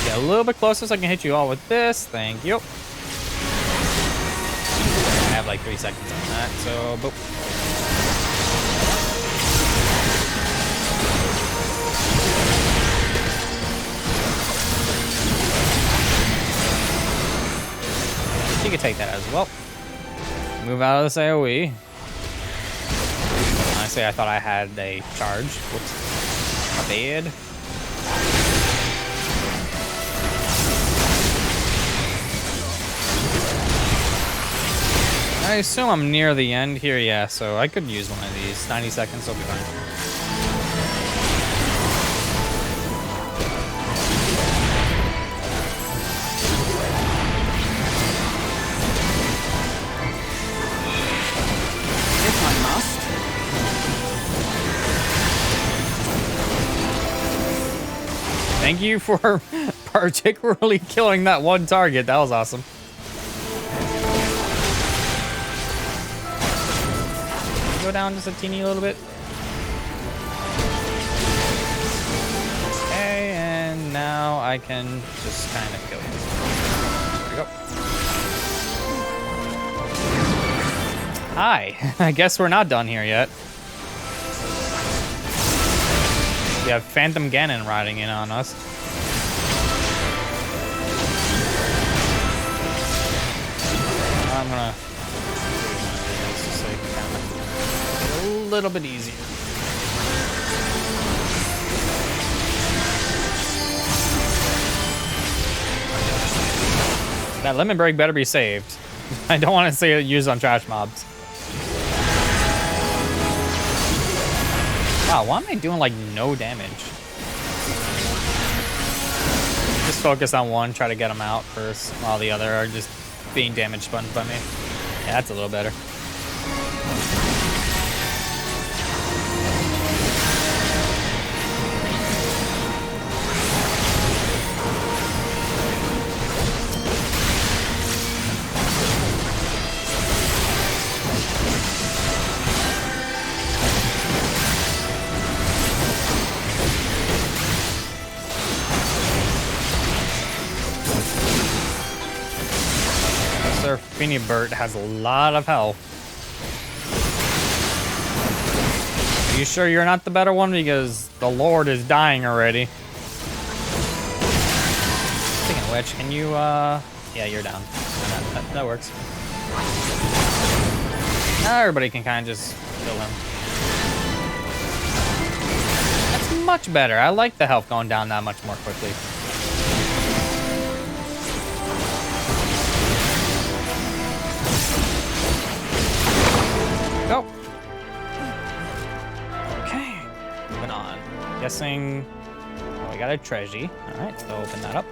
A: Get a little bit closer so I can hit you all with this. Thank you. I have like 3 seconds on that, so boop. You can take that as well. Move out of this AoE. Honestly, I thought I had a charge. Whoops. My bad. I assume I'm near the end here, yeah, so I could use one of these. 90 seconds, will be fine.
G: If I must.
A: Thank you for particularly killing that one target. That was awesome. Go down just a teeny little bit. Okay, and now I can just kind of kill you. There we go. Hi. I guess we're not done here yet. We have Phantom Ganon riding in on us. I'm gonna a little bit easier. That lemon break better be saved. I don't want to see it used on trash mobs. Wow, why am I doing like no damage? Just focus on one, try to get them out first, while the other are just being damage sponged by me. Yeah, that's a little better. Sir Finibert has a lot of health. Are you sure you're not the better one? Because the Lord is dying already. Speaking of which, can you, yeah, you're down. That works. Now everybody can kind of just kill him. That's much better. I like the health going down that much more quickly. guessing... Oh, we got a treasure. Alright, so open that up.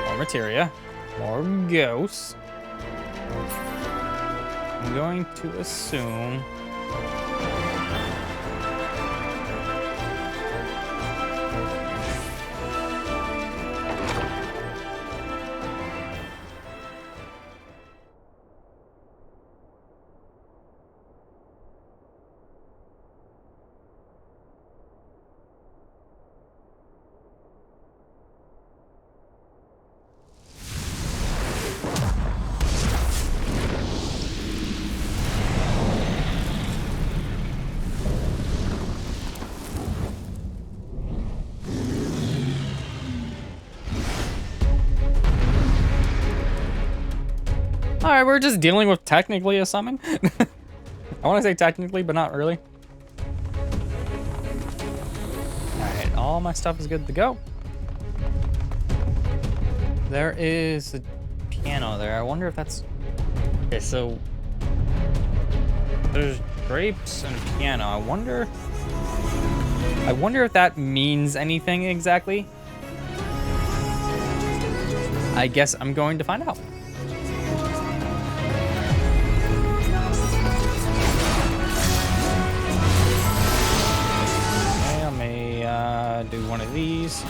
A: More materia. More ghosts. I'm going to assume... Alright, we're just dealing with technically a summon. I want to say technically, but not really. Alright, all my stuff is good to go. There is a piano there. I wonder if that's... Okay, so... There's grapes and piano. I wonder if that means anything exactly. I guess I'm going to find out. Do one of these.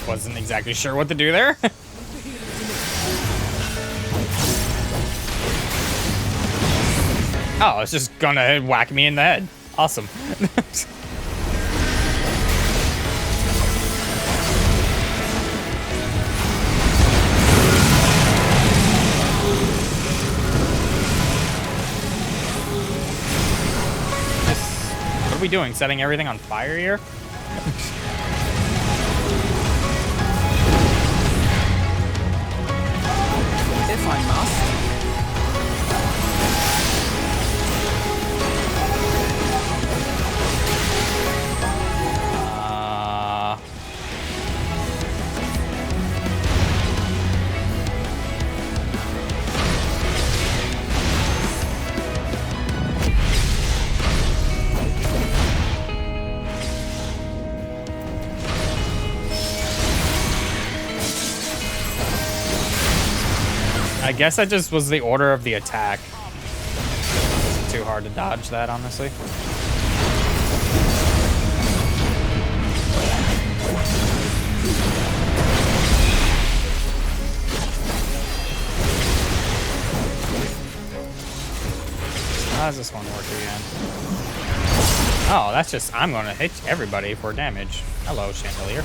A: Wasn't exactly sure what to do there. Oh, it's just gonna whack me in the head. Awesome. What are we doing? Setting everything on fire here?
G: If I must.
A: I guess that just was the order of the attack. It's too hard to dodge that, honestly. How does this one work again? Oh, that's just, I'm gonna hit everybody for damage. Hello, Chandelier.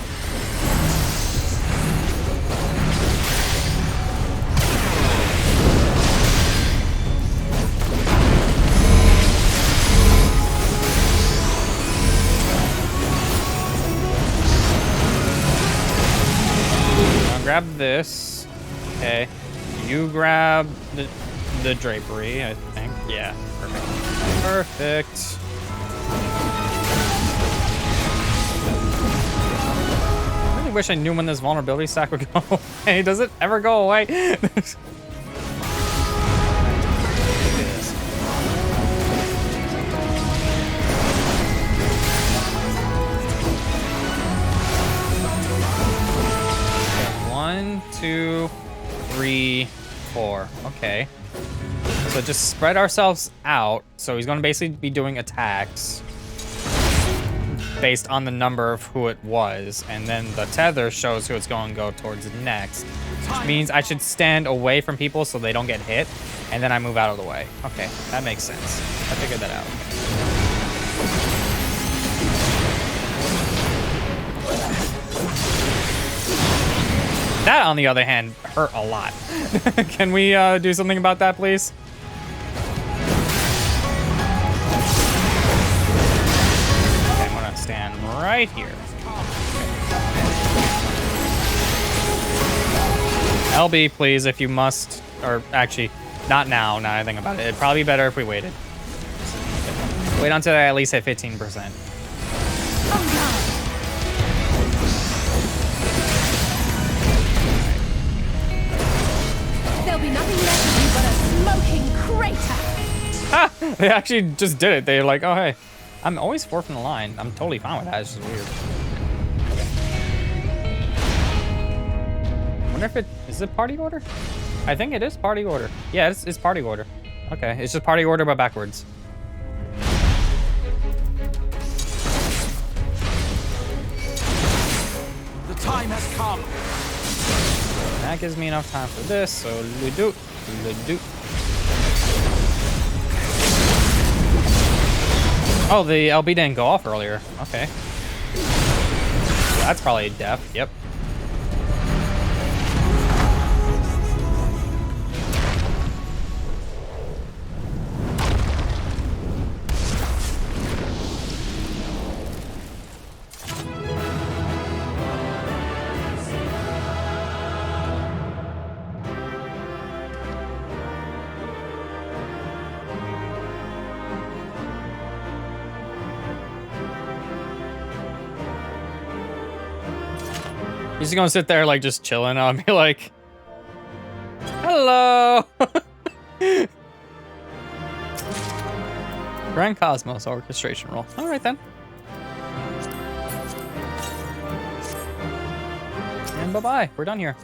A: Grab this. Okay. You grab the drapery, I think. Yeah, perfect. Perfect. I really wish I knew when this vulnerability stack would go away. Does it ever go away? One, two, three, four. Okay. So just spread ourselves out. So he's going to basically be doing attacks based on the number of who it was. And then the tether shows who it's going to go towards next. Which means I should stand away from people so they don't get hit. And then I move out of the way. Okay, that makes sense. I figured that out. That, on the other hand, hurt a lot. Can we do something about that, please? Okay, I'm gonna stand right here. LB, please, if you must. Or actually, not now, now I think about it. It'd probably be better if we waited. Wait until I at least hit 15%.
H: There'll be nothing left of you but a smoking crater.
A: Ah, they actually just did it. They're like, oh, hey. I'm always fourth in the line. I'm totally fine with that. It's just weird. I wonder if it... Is it party order? I think it is party order. Yeah, it's party order. Okay, it's just party order but backwards.
F: The time has come.
A: That gives me enough time for this, so le-do. Oh, the LB didn't go off earlier. Okay. That's probably deaf. Yep. He's just gonna sit there like just chilling. I'll be like, hello. Grand Cosmos orchestration roll. All right then. And bye-bye. We're done here.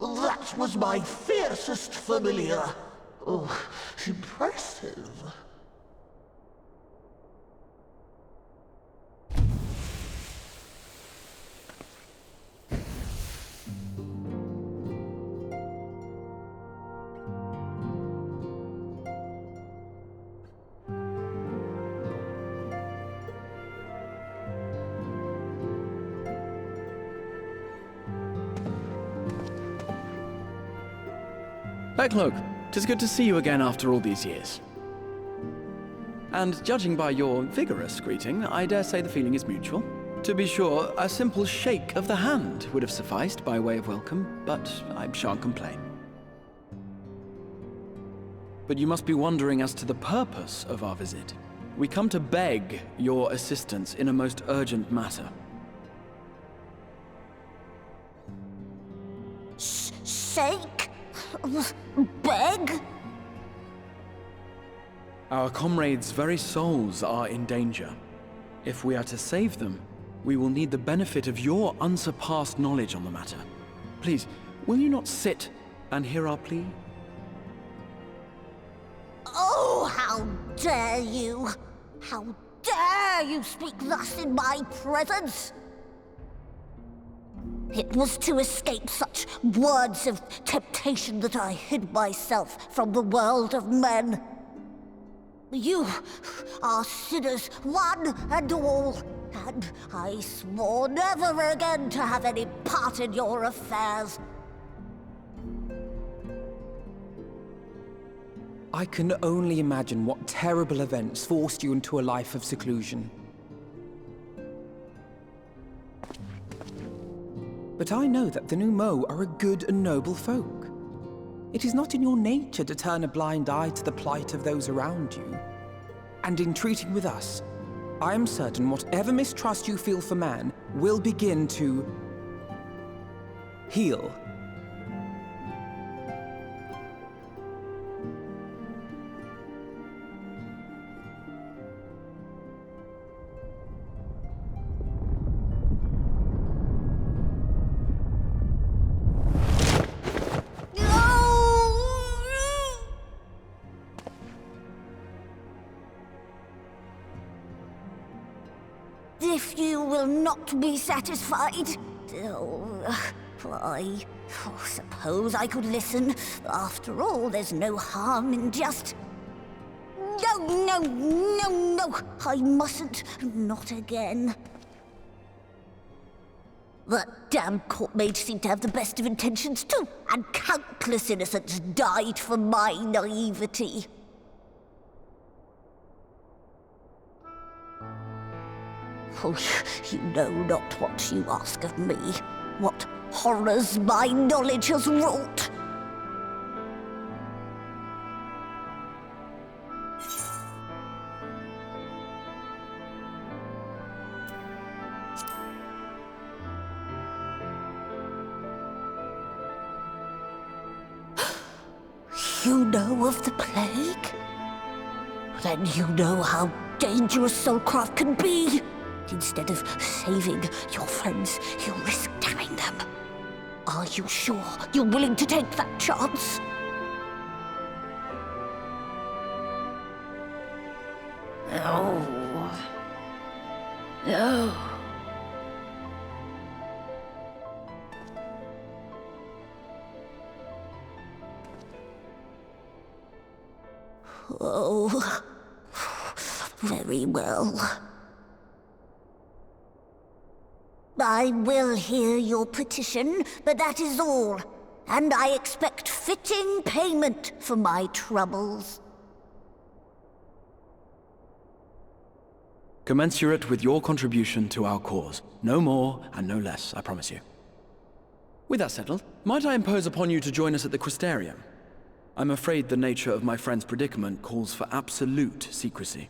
I: That was my fiercest familiar. Oh, impressive.
F: Backlook, 'tis good to see you again after all these years. And judging by your vigorous greeting, I dare say the feeling is mutual. To be sure, a simple shake of the hand would have sufficed by way of welcome, but I shan't complain. But you must be wondering as to the purpose of our visit. We come to beg your assistance in a most urgent matter.
I: Shake? Beg?
F: Our comrades' very souls are in danger. If we are to save them, we will need the benefit of your unsurpassed knowledge on the matter. Please, will you not sit and hear our plea?
I: Oh, how dare you! How dare you speak thus in my presence! It was to escape such words of temptation that I hid myself from the world of men. You are sinners, one and all, and I swore never again to have any part in your affairs.
G: I can only imagine what terrible events forced you into a life of seclusion. But I know that the Numo are a good and noble folk. It is not in your nature to turn a blind eye to the plight of those around you. And in treating with us, I am certain whatever mistrust you feel for man will begin to heal.
I: If you will not be satisfied, I suppose I could listen. After all, there's no harm in just... No, I mustn't. Not again. That damn court mage seemed to have the best of intentions too, and countless innocents died for my naivety. Oh, you know not what you ask of me, what horrors my knowledge has wrought. You know of the plague? Then you know how dangerous soulcraft can be. Instead of saving your friends, you risk damning them. Are you sure you're willing to take that chance?
B: No. No.
I: Oh, very well. I will hear your petition, but that is all. And I expect fitting payment for my troubles.
F: Commensurate with your contribution to our cause. No more and no less, I promise you. With that settled, might I impose upon you to join us at the Crystarium? I'm afraid the nature of my friend's predicament calls for absolute secrecy.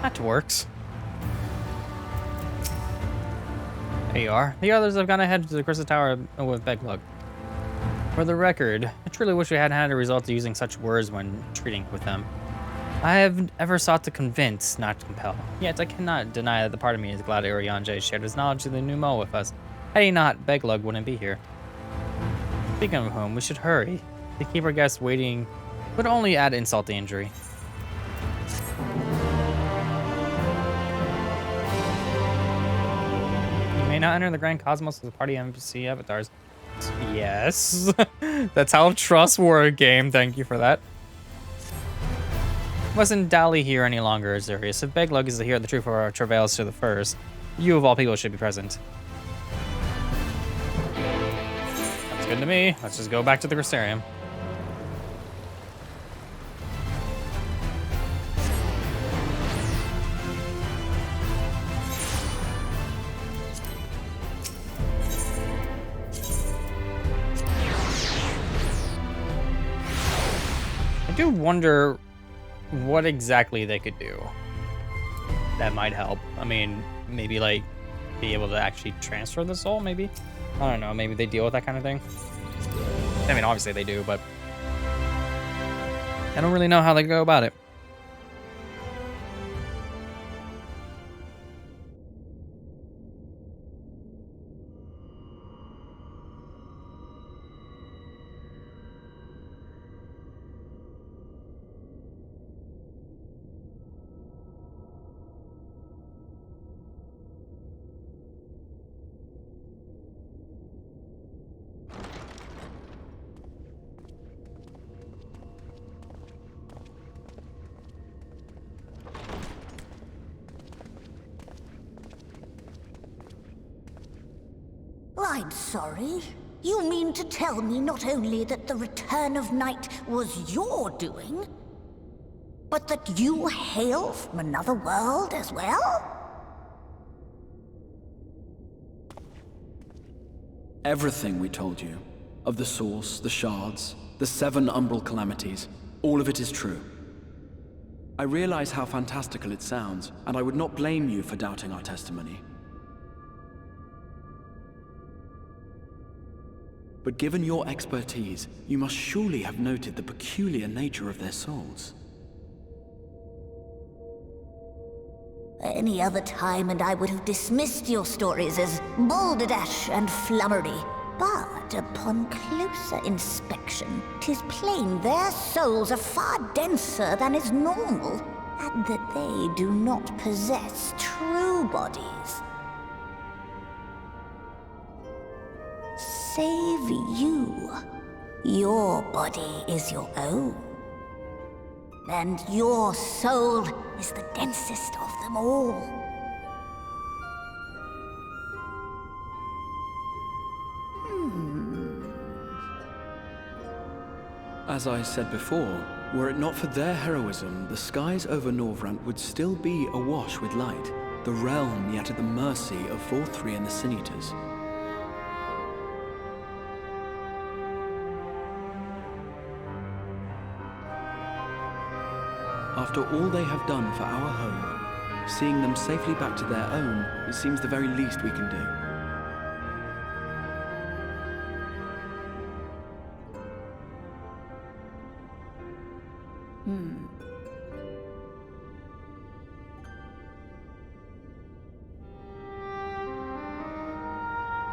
A: That works. There you are. The others have gone ahead to the Crystal Tower with Beglug. For the record, I truly wish we hadn't had a result to using such words when treating with them. I have ever sought to convince, not to compel. Yet I cannot deny that the part of me is glad Urianger shared his knowledge of the new Mo with us. Had he not, Beglug wouldn't be here. Speaking of whom, we should hurry. To keep our guests waiting would only add insult to injury. You may not enter the Grand Cosmos with the party NPC avatars. Yes. That's how trust word game. Thank you for that. Mustn't dally here any longer, Azurius. If Beglug is to hear the truth of our travails to the first, you of all people should be present. Sounds good to me. Let's just go back to the Crystarium. I do wonder what exactly they could do that might help. I mean, maybe like be able to actually transfer the soul, maybe? I don't know, maybe they deal with that kind of thing. I mean, obviously they do, but I don't really know how they go about it.
I: I'm sorry. You mean to tell me not only that the return of night was your doing, but that you hail from another world as well?
F: Everything we told you, of the source, the shards, the 7 umbral calamities, all of it is true. I realize how fantastical it sounds, and I would not blame you for doubting our testimony. But given your expertise, you must surely have noted the peculiar nature of their souls.
I: Any other time and I would have dismissed your stories as balderdash and flummery. But upon closer inspection, 'tis plain their souls are far denser than is normal, and that they do not possess true bodies. save you. Your body is your own. And your soul is the densest of them all.
F: As I said before, were it not for their heroism, the skies over Norvrant would still be awash with light, the realm yet at the mercy of Vorthri and the Sin Eaters. After all they have done for our home, seeing them safely back to their own, it seems the very least we can do.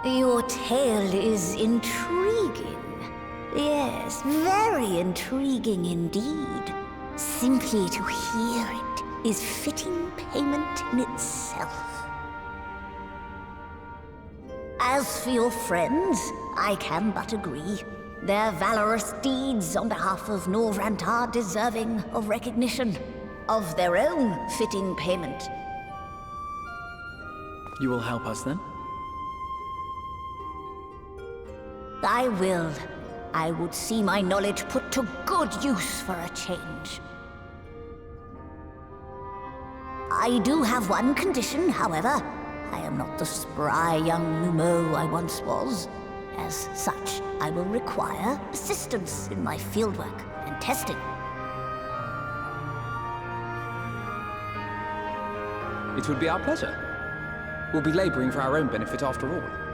I: Your tale is intriguing. Yes, very intriguing indeed. Simply to hear it is fitting payment in itself. As for your friends, I can but agree. Their valorous deeds on behalf of Norvrant are deserving of recognition, of their own fitting payment.
F: You will help us then?
I: I will. I would see my knowledge put to good use for a change. I do have one condition, however. I am not the spry young Numo I once was. As such, I will require assistance in my fieldwork and testing.
G: It would be our pleasure. We'll be laboring for our own benefit after all.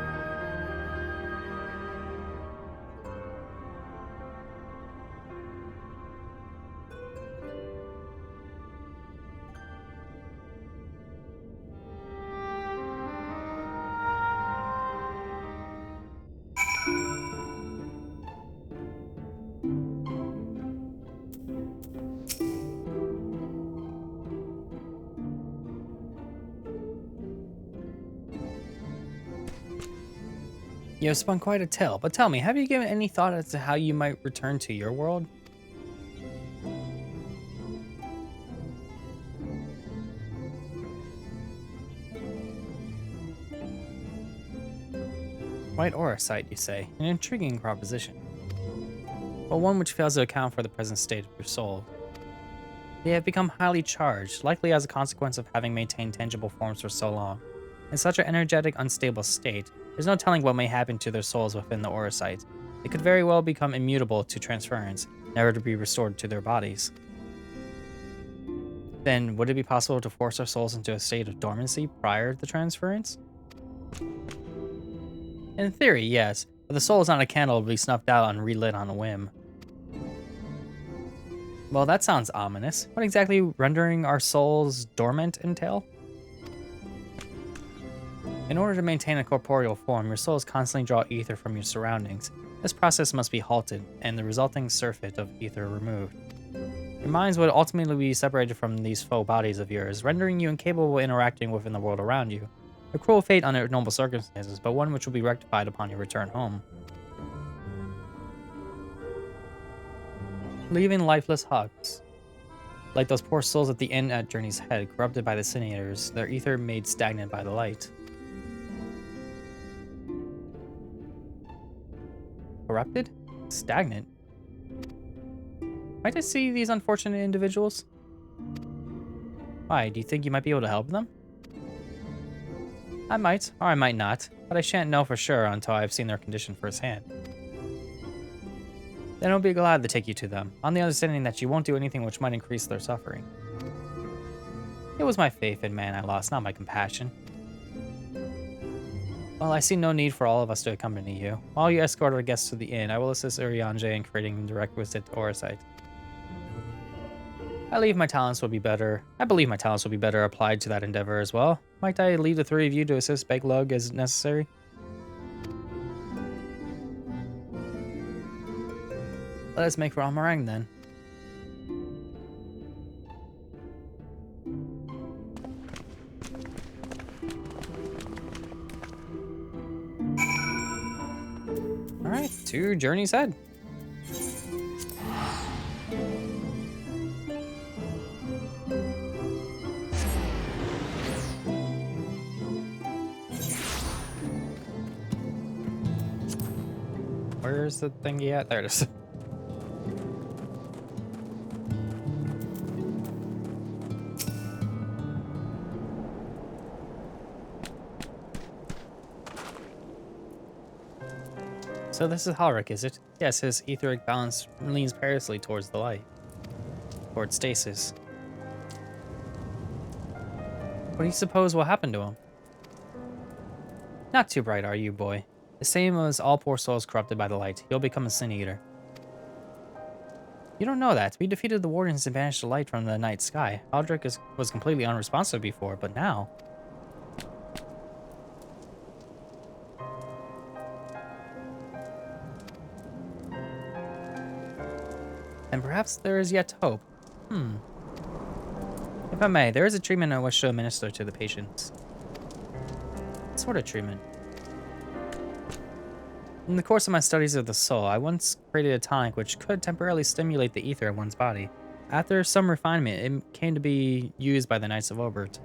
A: You have spun quite a tale, but tell me, have you given any thought as to how you might return to your world? White aura site, you say? An intriguing proposition. But one which fails to account for the present state of your soul. They have become highly charged, likely as a consequence of having maintained tangible forms for so long. In such an energetic, unstable state, there's no telling what may happen to their souls within the aura site. They could very well become immutable to transference, never to be restored to their bodies. Then, would it be possible to force our souls into a state of dormancy prior to the transference? In theory, yes, but the soul is not a candle to be snuffed out and relit on a whim. Well, that sounds ominous. What exactly rendering our souls dormant entail? In order to maintain a corporeal form, your souls constantly draw ether from your surroundings. This process must be halted, and the resulting surfeit of ether removed. Your minds would ultimately be separated from these faux bodies of yours, rendering you incapable of interacting within the world around you. A cruel fate under noble circumstances, but one which will be rectified upon your return home. Leaving lifeless huts. Like those poor souls at the inn at Journey's Head, corrupted by the Sin Eaters, their ether made stagnant by the light. Corrupted? Stagnant? Might I see these unfortunate individuals? Why, do you think you might be able to help them? I might, or I might not, but I shan't know for sure until I've seen their condition firsthand. Then I'll be glad to take you to them, on the understanding that you won't do anything which might increase their suffering. It was my faith in man I lost, not my compassion. Well, I see no need for all of us to accompany you. While you escort our guests to the inn, I will assist Urianger in creating the requisite aura site. I believe my talents will be better applied to that endeavor as well. Might I leave the three of you to assist Beglug as necessary? Let us make for Amarang then. to Journey's Head. Where's the thingy at? There it is. So this is Halric, is it? Yes, his etheric balance leans perilously towards the light. Towards stasis. What do you suppose will happen to him? Not too bright, are you, boy? The same as all poor souls corrupted by the light. You'll become a sin eater. You don't know that. We defeated the Wardens and banished the light from the night sky. Halric was completely unresponsive before, but now... And perhaps there is yet hope. If I may, there is a treatment I wish to administer to the patients. What sort of treatment? In the course of my studies of the soul, I once created a tonic which could temporarily stimulate the ether in one's body. After some refinement, it came to be used by the Knights of Obert.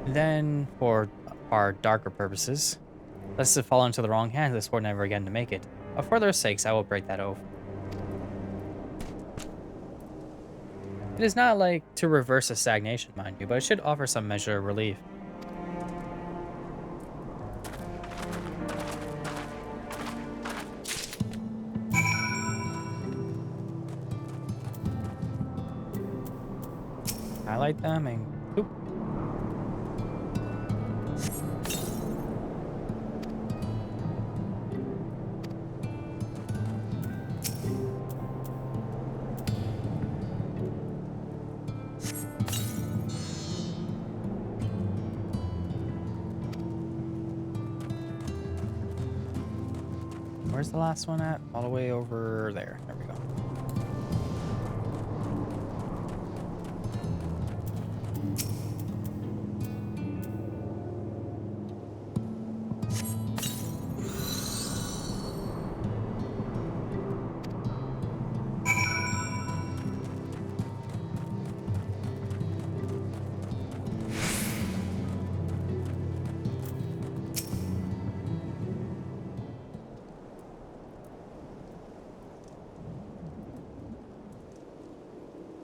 A: Then, for our darker purposes, lest it fall into the wrong hands, I swore never again to make it. But for their sakes, I will break that oath. It is not like to reverse a stagnation, mind you, but it should offer some measure of relief. Highlight them and boop. Where's the last one at? All the way over there. There we go.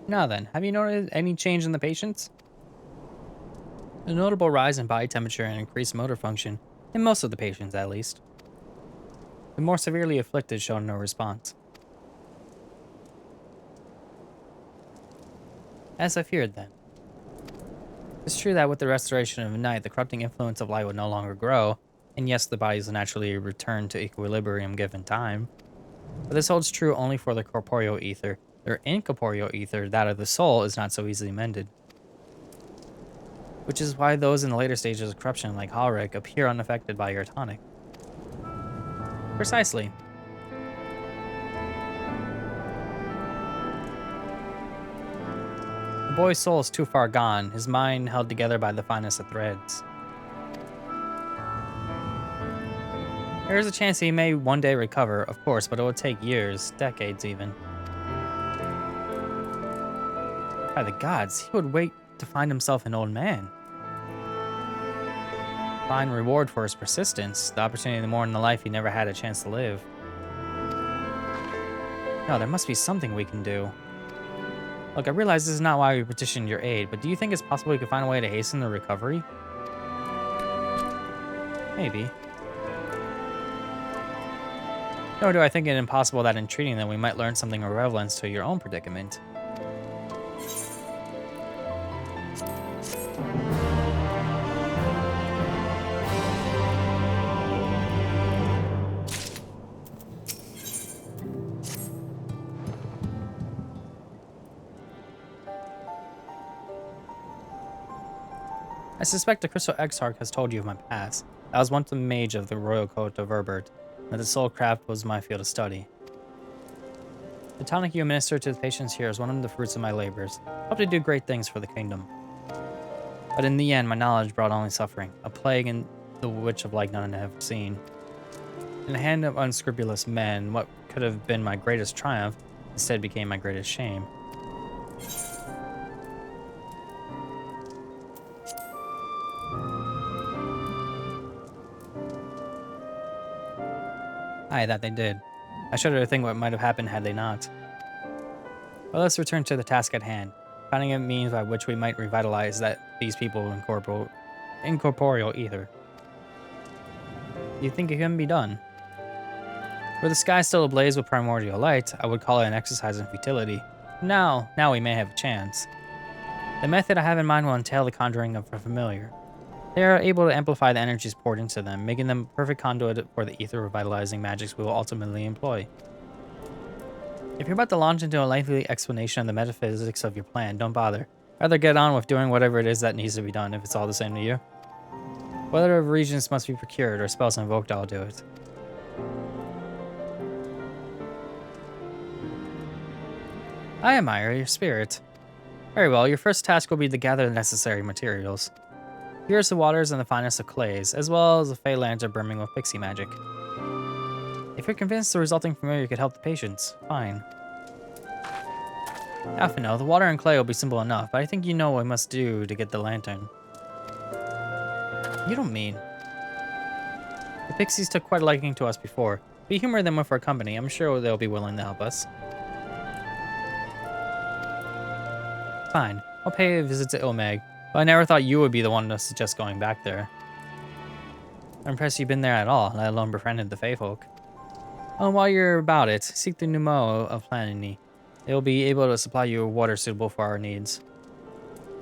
A: Now then, have you noticed any change in the patients? A notable rise in body temperature and increased motor function, in most of the patients at least. The more severely afflicted showed no response. As I feared then. It's true that with the restoration of night, the corrupting influence of light would no longer grow, and yes, the bodies will naturally return to equilibrium given time. But this holds true only for the corporeal ether. Their incorporeal ether, that of the soul, is not so easily mended. Which is why those in the later stages of corruption, like Halric, appear unaffected by your tonic. Precisely. The boy's soul is too far gone, his mind held together by the finest of threads. There is a chance he may one day recover, of course, but it will take years, decades even. By the gods, he would wait to find himself an old man. Fine reward for his persistence, the opportunity to mourn the life he never had a chance to live. No, there must be something we can do. Look, I realize this is not why we petitioned your aid, but do you think it's possible we could find a way to hasten the recovery? Maybe. Nor do I think it impossible that in treating them we might learn something of relevance to your own predicament. I suspect the Crystal Exarch has told you of my past. I was once a mage of the Royal Court of Herbert, and the soul craft was my field of study. The tonic you administer to the patients here is one of the fruits of my labors. I hope to do great things for the kingdom. But in the end, my knowledge brought only suffering, a plague and the which of like none I have seen. In the hand of unscrupulous men, what could have been my greatest triumph instead became my greatest shame. Aye, that they did. I shudder to think what might have happened had they not. But let's return to the task at hand, finding a means by which we might revitalize these people incorporeal ether. Do you think it can be done? Were the sky still ablaze with primordial light, I would call it an exercise in futility. Now we may have a chance. The method I have in mind will entail the conjuring of a familiar. They are able to amplify the energies poured into them, making them a perfect conduit for the ether revitalizing magics we will ultimately employ. If you're about to launch into a lengthy explanation of the metaphysics of your plan, don't bother. Rather get on with doing whatever it is that needs to be done if it's all the same to you. Whether regions must be procured or spells invoked, I'll do it. I admire your spirit. Very well, your first task will be to gather the necessary materials. Here's the waters and the finest of clays, as well as the fey lands are brimming with pixie magic. If you're convinced the resulting familiar could help the patients, fine. Alphino, the water and clay will be simple enough, but I think you know what we must do to get the lantern. You don't mean... The pixies took quite a liking to us before. If we humor them with our company, I'm sure they'll be willing to help us. Fine, I'll pay a visit to Ilmeg, but I never thought you would be the one to suggest going back there. I'm impressed you've been there at all, let alone befriended the Fey folk. Oh, and while you're about it, seek the Numo of Planini. They will be able to supply you with water suitable for our needs.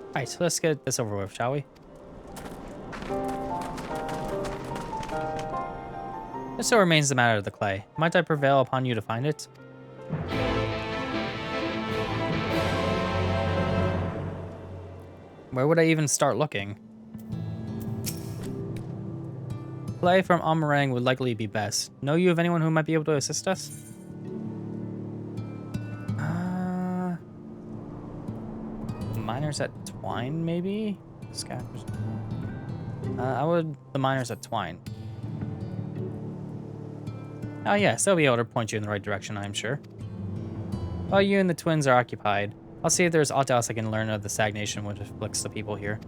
A: Alright, so let's get this over with, shall we? This still remains the matter of the clay. Might I prevail upon you to find it? Where would I even start looking? Clay from Amarang would likely be best. Know you of anyone who might be able to assist us? Miners at Twine, maybe? The miners at Twine. Oh yes, they'll be able to point you in the right direction, I'm sure. While you and the twins are occupied, I'll see if there's aught else I can learn of the stagnation which afflicts the people here.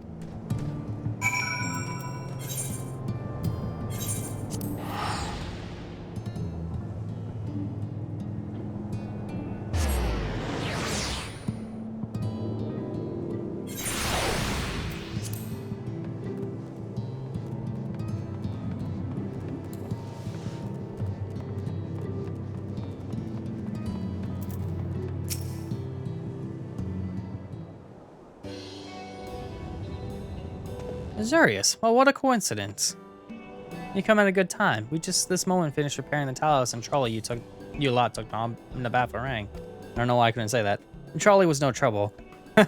A: Azurius, well, what a coincidence. You come at a good time. We just this moment finished repairing the Talos and trolley you lot took on in the Bafarang. I don't know why I couldn't say that. The trolley was no trouble. But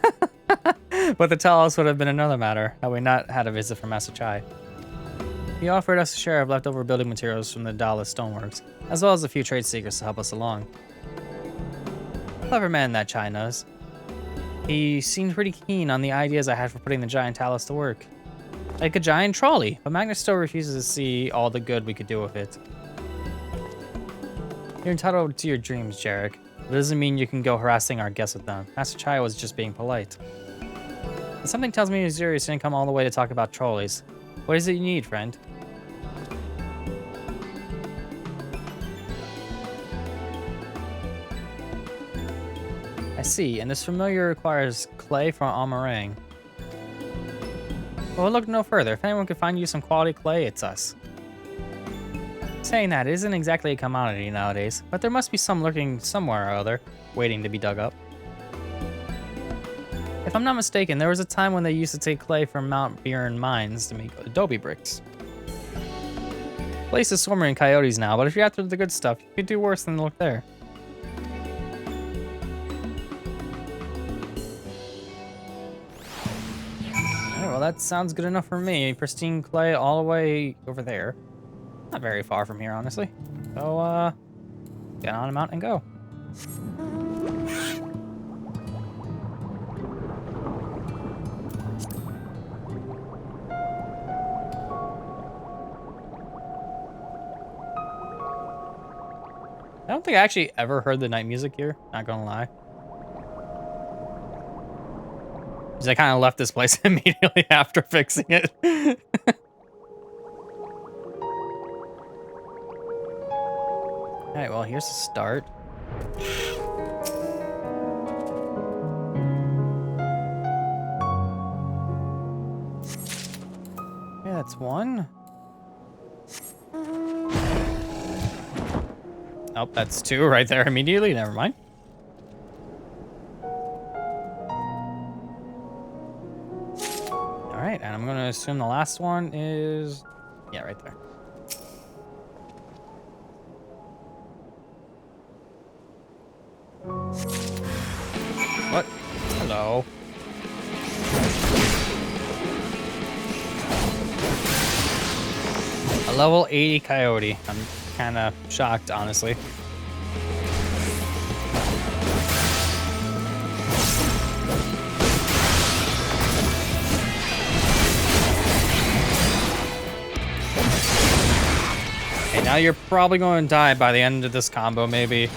A: the Talos would have been another matter, had we not had a visit from Master Chai. He offered us a share of leftover building materials from the Dallas Stoneworks, as well as a few trade secrets to help us along. Clever man that Chai knows. He seemed pretty keen on the ideas I had for putting the giant Talos to work. Like a giant trolley, but Magnus still refuses to see all the good we could do with it. You're entitled to your dreams, Jarek, but it doesn't mean you can go harassing our guests with them. Master Chai was just being polite. But something tells me Azurius didn't come all the way to talk about trolleys. What is it you need, friend? I see, and this familiar requires clay from Amarang. Well, look no further. If anyone could find you some quality clay, it's us. Saying that, it isn't exactly a commodity nowadays, but there must be some lurking somewhere or other, waiting to be dug up. If I'm not mistaken, there was a time when they used to take clay from Mount Buren mines to make adobe bricks. The place is swarming in coyotes now, but if you're after the good stuff, you could do worse than look there. Well, that sounds good enough for me. Pristine clay all the way over there. Not very far from here, honestly. So, get on a mount and go. I don't think I actually ever heard the night music here, not gonna lie. Because I kind of left this place immediately after fixing it. Alright, well, here's the start. Okay, that's one. Oh, that's two right there immediately. Never mind. All right, and I'm going to assume the last one is... Yeah, right there. What? Hello. A level 80 coyote. I'm kind of shocked, honestly. Okay, now you're probably going to die by the end of this combo, maybe. There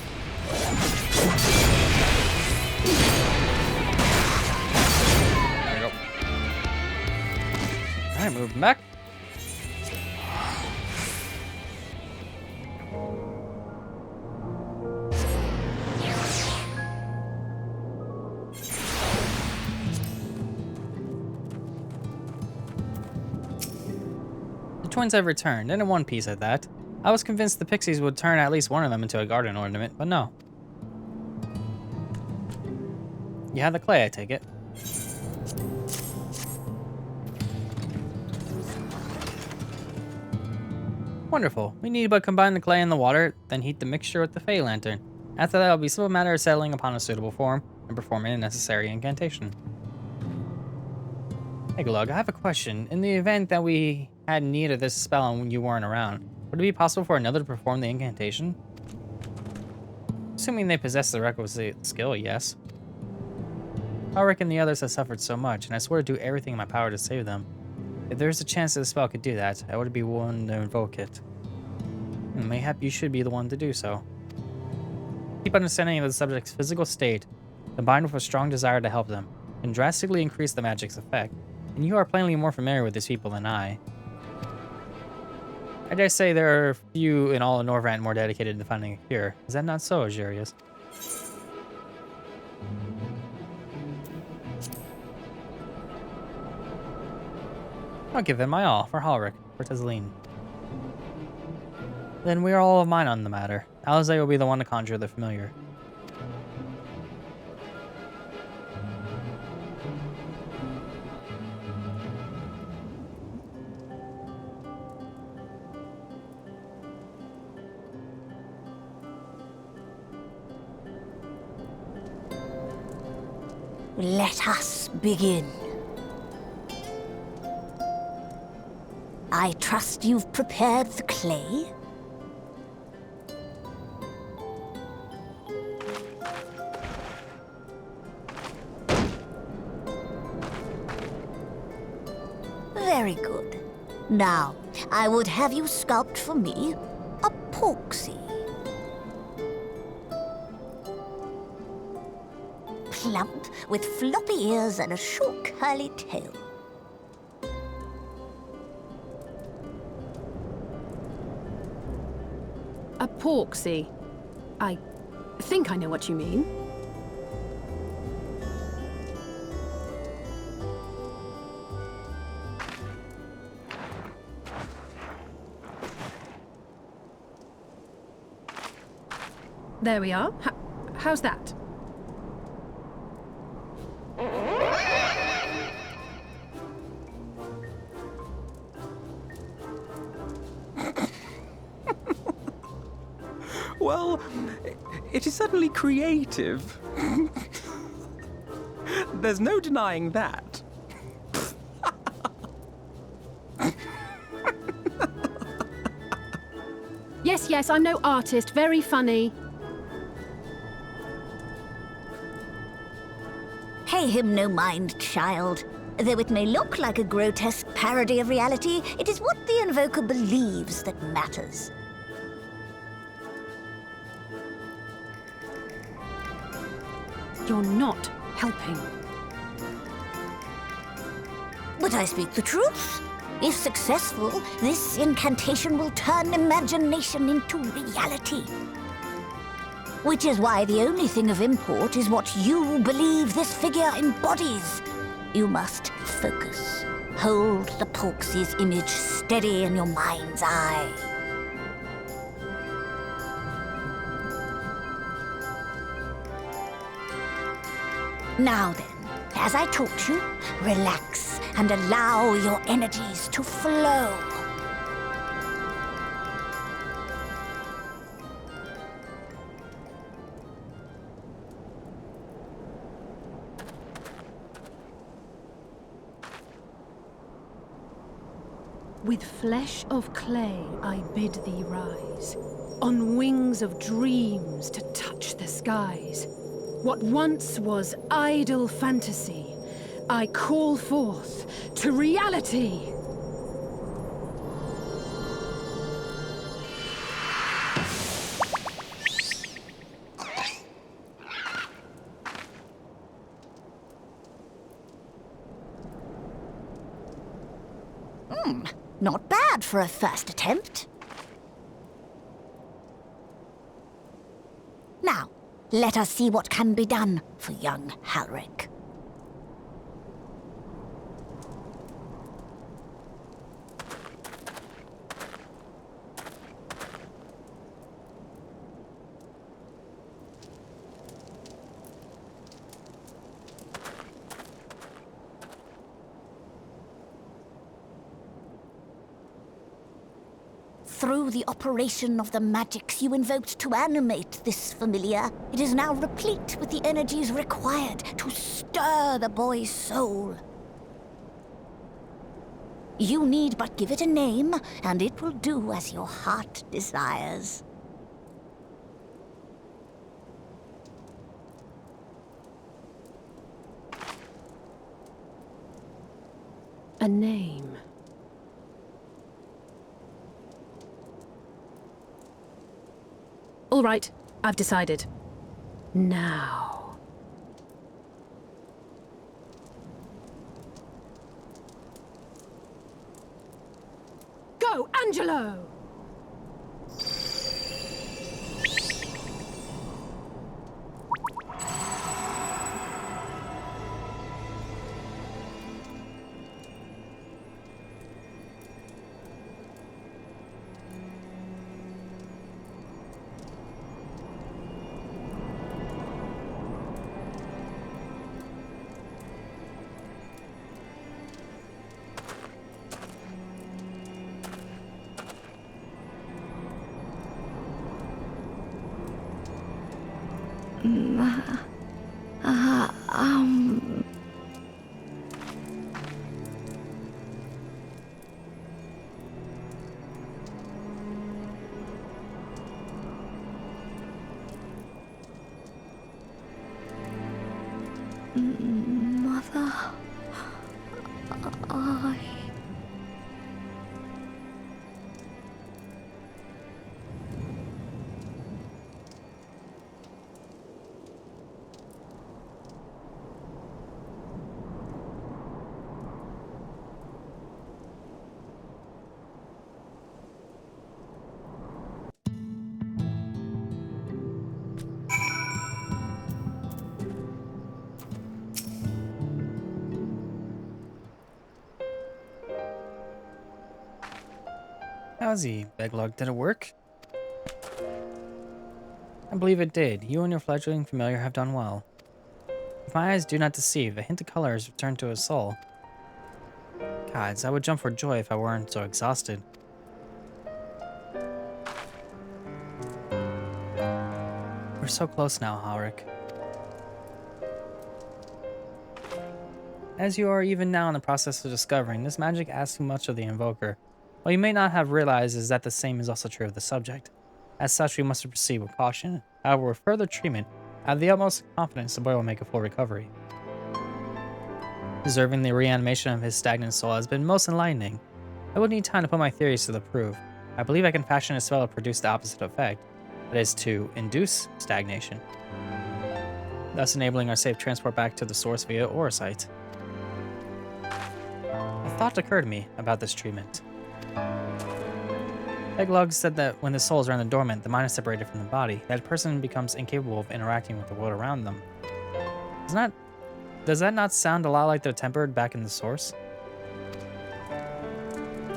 A: we go. All right, moving back. The twins have returned, and in one piece at that. I was convinced the pixies would turn at least one of them into a garden ornament, but no. You have the clay, I take it. Wonderful. We need but combine the clay and the water, then heat the mixture with the Fey lantern. After that, it'll be a simple matter of settling upon a suitable form and performing a necessary incantation. Hey Glug, I have a question. In the event that we had need of this spell and you weren't around, would it be possible for another to perform the incantation? Assuming they possess the requisite skill, yes. Ulrich and the others have suffered so much, and I swear to do everything in my power to save them. If there's a chance that the spell could do that, I would be one to invoke it. And mayhap you should be the one to do so. Deep understanding of the subject's physical state, combined with a strong desire to help them, can drastically increase the magic's effect, and you are plainly more familiar with these people than I. I dare say there are few in all of Norvrant more dedicated to finding a cure. Is that not so, Azurius? I'll give it my all, for Halric, for Tezleen. Then we are all of mine on the matter. Alize will be the one to conjure the familiar.
I: Let us begin. I trust you've prepared the clay? Very good. Now, I would have you sculpt for me a porksy. Plump, with floppy ears and a short curly tail.
H: A porksy. I think I know what you mean. There we are. How's that?
G: Well, it is certainly creative. There's no denying that.
H: Yes, I'm no artist. Very funny.
I: Pay him no mind, child. Though it may look like a grotesque parody of reality, it is what the invoker believes that matters.
H: You're not helping.
I: But I speak the truth. If successful, this incantation will turn imagination into reality. Which is why the only thing of import is what you believe this figure embodies. You must focus. Hold the Polx's image steady in your mind's eye. Now then, as I taught you, relax and allow your energies to flow.
H: With flesh of clay I bid thee rise, on wings of dreams to touch the skies. What once was idle fantasy, I call forth to reality.
I: Not bad for a first attempt. Now, let us see what can be done for young Halric. Through the operation of the magics you invoked to animate this familiar, it is now replete with the energies required to stir the boy's soul. You need but give it a name, and it will do as your heart desires.
H: A name. All right, I've decided. Now. Go, Angelo!
B: Mother, I...
A: How's he, Beglog? Did it work? I believe it did. You and your fledgling familiar have done well. If my eyes do not deceive, a hint of color has returned to his soul. Gods, I would jump for joy if I weren't so exhausted. We're so close now, Halric. As you are even now in the process of discovering, this magic asks too much of the invoker. What you may not have realized is that the same is also true of the subject. As such, we must proceed with caution. However, with further treatment, I have the utmost confidence the boy will make a full recovery. Observing the reanimation of his stagnant soul has been most enlightening. I would need time to put my theories to the proof. I believe I can fashion a spell to produce the opposite effect, that is, to induce stagnation. thus enabling our safe transport back to the source via Orosite. A thought occurred to me about this treatment. Eglog said that when the soul is rendered dormant, the mind is separated from the body, that a person becomes incapable of interacting with the world around them. Does that not sound a lot like they're tempered back in the source?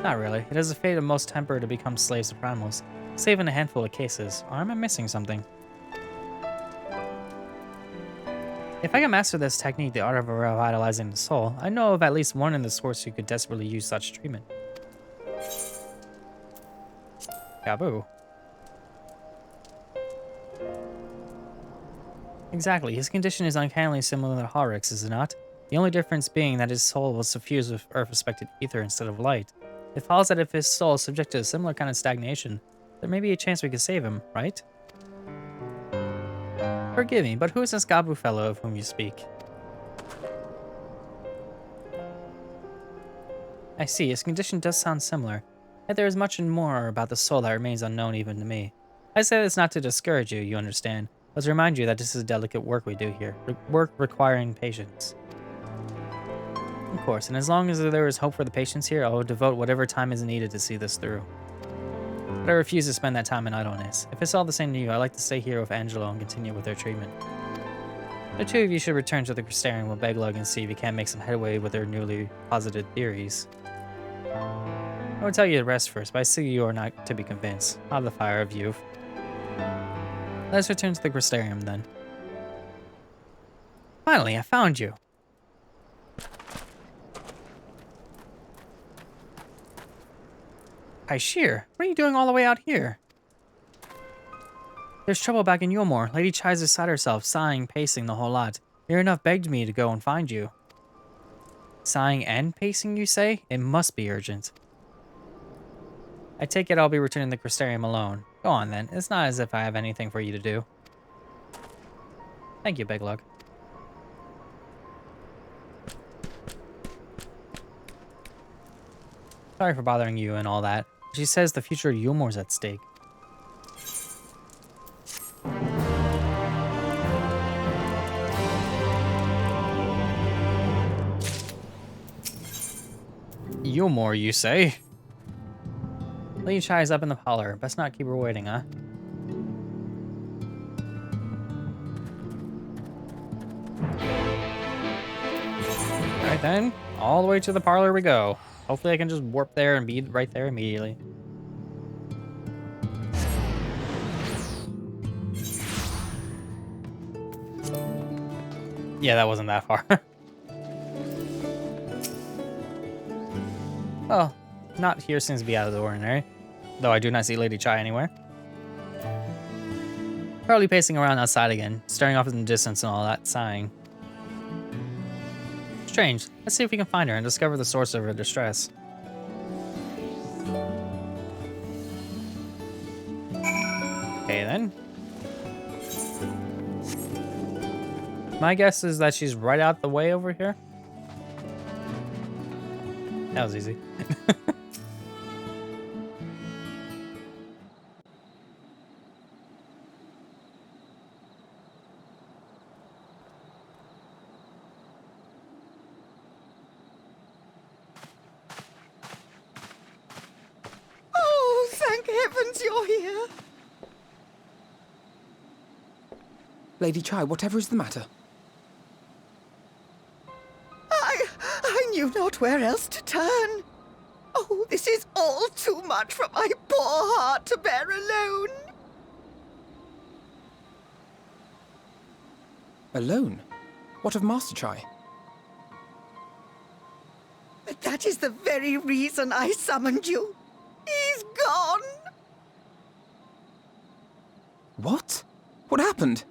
A: Not really. It is the fate of most tempered to become slaves to primals, save in a handful of cases. Or am I missing something? If I can master this technique, the art of revitalizing the soul, I know of at least one in the source who could desperately use such treatment. Gaboo. Exactly, his condition is uncannily similar to Horrocks, is it not? The only difference being that his soul was suffused with earth-respected ether instead of light. It follows that if his soul is subject to a similar kind of stagnation, there may be a chance we could save him, right? Forgive me, but who is this Gabu fellow of whom you speak? I see, his condition does sound similar, yet there is much more about the soul that remains unknown even to me. I say this not to discourage you, you understand, but to remind you that this is delicate work we do here, work requiring patience. Of course, and as long as there is hope for the patients here, I will devote whatever time is needed to see this through. But I refuse to spend that time in idleness. If it's all the same to you, I'd like to stay here with Angelo and continue with their treatment. The two of you should return to the Crystarium with Beglug and see if you can make some headway with their newly posited theories. I will tell you the rest first, but I see you are not to be convinced. Out of the fire of youth. Let's return to the Crystarium then. Finally, I found you. Aishir, what are you doing all the way out here? There's trouble back in Yulmore. Lady Chai's beside herself, sighing, pacing the whole lot. Near enough begged me to go and find you. Sighing and pacing, you say? It must be urgent. I take it I'll be returning the Crystarium alone. Go on then. It's not as if I have anything for you to do. Thank you, Beglug. Sorry for bothering you and all that. She says the future of Yulmore's at stake. Yulmore, you say? Lady Chai is up in the parlor. Best not keep her waiting, huh? Alright then, all the way to the parlor we go. Hopefully I can just warp there and be right there immediately. Yeah, that wasn't that far. Well, not here seems to be out of the ordinary, though I do not see Lady Chai anywhere. Probably pacing around outside again, staring off in the distance and all that, sighing. Strange. Let's see if we can find her and discover the source of her distress. Okay then. My guess is that she's right out the way over here. That was easy.
I: Oh, thank heavens you're here.
G: Lady Chai, whatever is the matter?
I: I knew not where else to turn. Oh, this is all too much for my poor heart to bear alone.
G: Alone? What of Master Chai?
I: But that is the very reason I summoned you. He's gone.
G: What? What happened?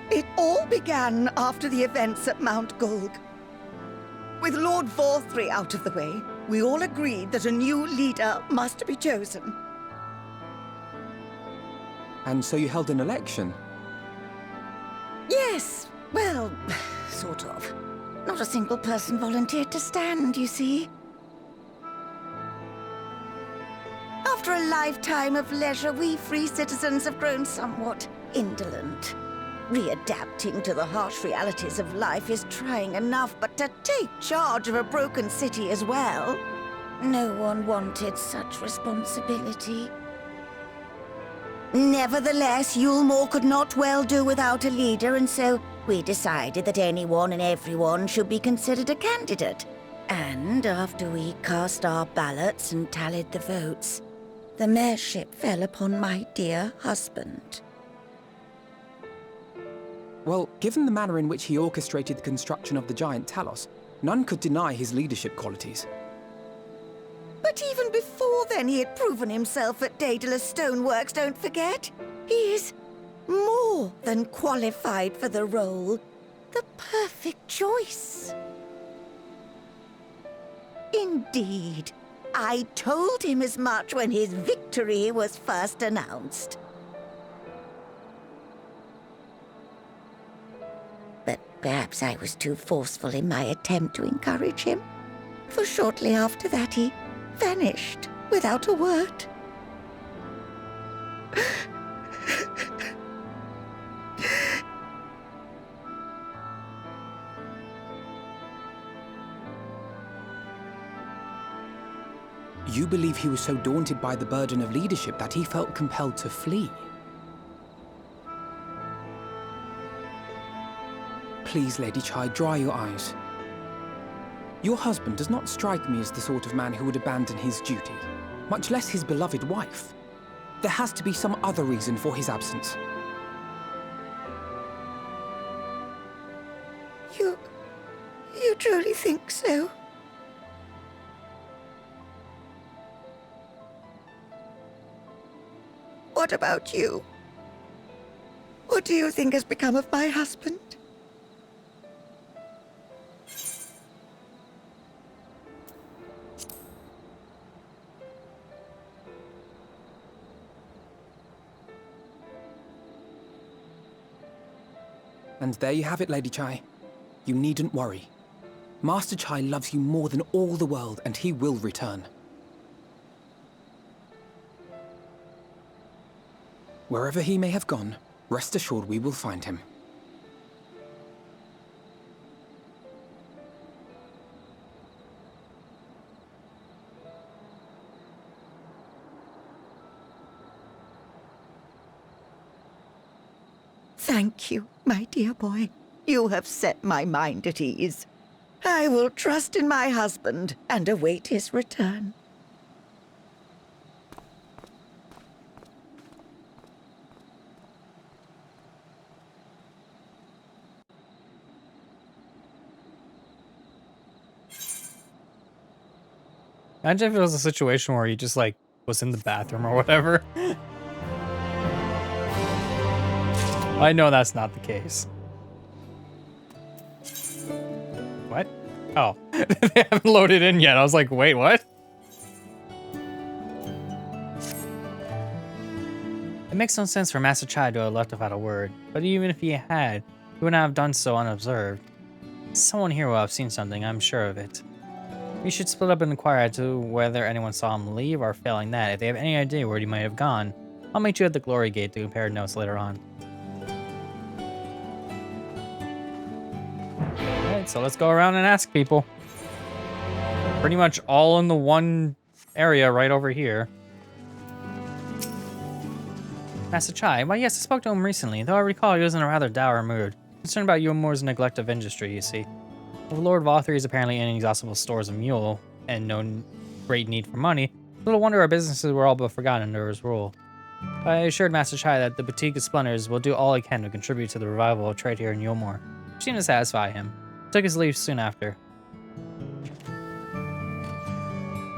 I: It all began after the events at Mount Gulg. With Lord Vorthry out of the way, we all agreed that a new leader must be chosen.
G: And so you held an election?
I: Yes, well, sort of. Not a single person volunteered to stand, you see. After After a lifetime of leisure, we free citizens have grown somewhat indolent. Readapting to the harsh realities of life is trying enough, but to take charge of a broken city as well? No one wanted such responsibility. Nevertheless, Yulmore could not well do without a leader, and so we decided that anyone and everyone should be considered a candidate. And after we cast our ballots and tallied the votes, the mayorship fell upon my dear husband.
G: Well, given the manner in which he orchestrated the construction of the giant Talos, none could deny his leadership qualities.
I: But even before then, he had proven himself at Daedalus Stoneworks, don't forget. He is more than qualified for the role. The perfect choice. Indeed. I told him as much when his victory was first announced. But perhaps I was too forceful in my attempt to encourage him. For shortly after that, he vanished without a word.
G: You believe he was so daunted by the burden of leadership that he felt compelled to flee? Please, Lady Chai, dry your eyes. Your husband does not strike me as the sort of man who would abandon his duty, much less his beloved wife. There has to be some other reason for his absence.
I: You truly think so? What about you? What do you think has become of my husband?
G: And there you have it, Lady Chai. You needn't worry. Master Chai loves you more than all the world, and he will return. Wherever he may have gone, rest assured we will find him.
I: Thank you, my dear boy. You have set my mind at ease. I will trust in my husband and await his return.
A: Imagine if it was a situation where he just like was in the bathroom or whatever. I know that's not the case. What? Oh, they haven't loaded in yet. I was like, wait, what? It makes no sense for Master Chai to have left without a word, but even if he had, he would not have done so unobserved. Someone here will have seen something, I'm sure of it. We should split up and inquire as to whether anyone saw him leave, or failing that, if they have any idea where he might have gone, I'll meet you at the Glory Gate to compare notes later on. Alright, so let's go around and ask people. Pretty much all in the one area right over here. Master Chai, why yes, I spoke to him recently, though I recall he was in a rather dour mood. Concerned about Yulmore's neglect of industry, you see. Lord Vothri is apparently inexhaustible stores of mule, and no great need for money. Little wonder our businesses were all but forgotten under his rule. I assured Master Chai that the Boutique of Splendors will do all it can to contribute to the revival of trade here in Yulmore, which seemed to satisfy him. He took his leave soon after.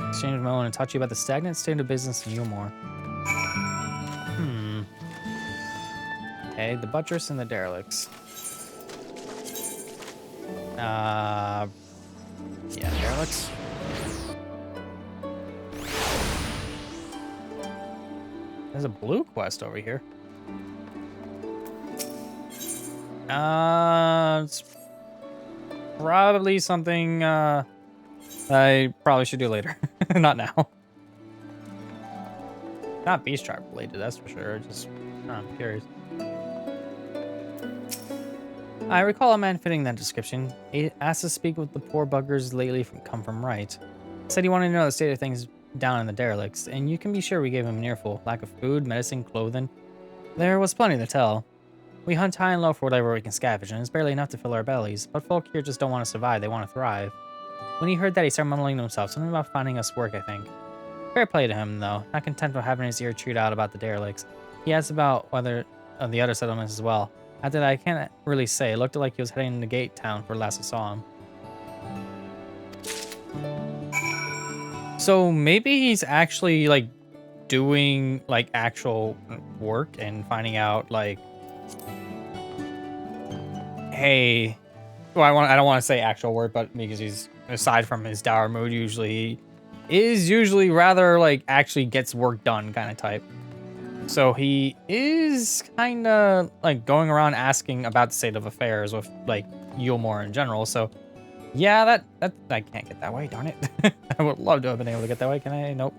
A: Exchange of Mo and touchy about the stagnant state of business in Yulmore. Okay, the buttress and the derelicts. Yeah, derelicts. There's a blue quest over here. It's probably something I probably should do later. Not now. Not beast tribe related, that's for sure. Just, I'm curious. I recall a man fitting that description. He asked to speak with the poor buggers lately come from right. Said he wanted to know the state of things down in the derelicts, and you can be sure we gave him an earful. Lack of food, medicine, clothing. There was plenty to tell. We hunt high and low for whatever we can scavenge, and it's barely enough to fill our bellies. But folk here just don't want to survive, they want to thrive. When he heard that, he started mumbling to himself, something about finding us work, I think. Fair play to him, though. Not content with having his ear chewed out about the derelicts. He asked about whether of the other settlements as well. After that, I can't really say. It looked like he was heading to Gate Town for last I saw him. So maybe he's actually, like, doing, like, actual work and finding out, like, hey, well, I don't want to say actual work, but because he's, aside from his dour mood, usually is usually rather, like, actually gets work done kind of type. So he is kind of, like, going around asking about the state of affairs with, like, Yulmore in general. So, yeah, that I can't get that way, darn it. I would love to have been able to get that way. Can I? Nope.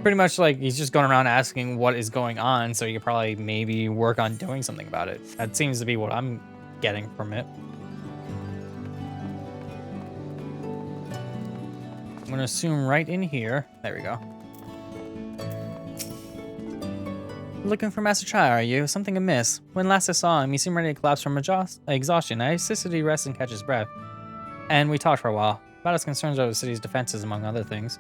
A: Pretty much, like, he's just going around asking what is going on, so you could probably maybe work on doing something about it. That seems to be what I'm getting from it. I'm going to assume right in here. There we go. Looking for Master Chai, are you? Something amiss. When last I saw him, he seemed ready to collapse from exhaustion. I assisted he rest and catch his breath. And we talked for a while, about his concerns over the city's defenses, among other things.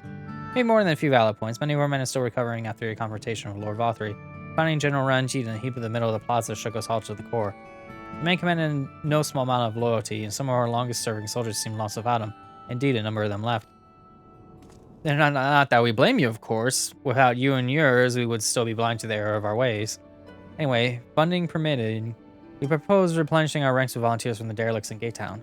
A: Maybe more than a few valid points. Many of our men are still recovering after a confrontation with Lord Vothry. Finding General Ranjit in a heap in the middle of the plaza shook us all to the core. The man commanded in no small amount of loyalty, and some of our longest-serving soldiers seemed lost without him. Indeed, a number of them left. And not that we blame you, of course. Without you and yours, we would still be blind to the error of our ways. Anyway, funding permitted, we propose replenishing our ranks with volunteers from the derelicts in Gate Town.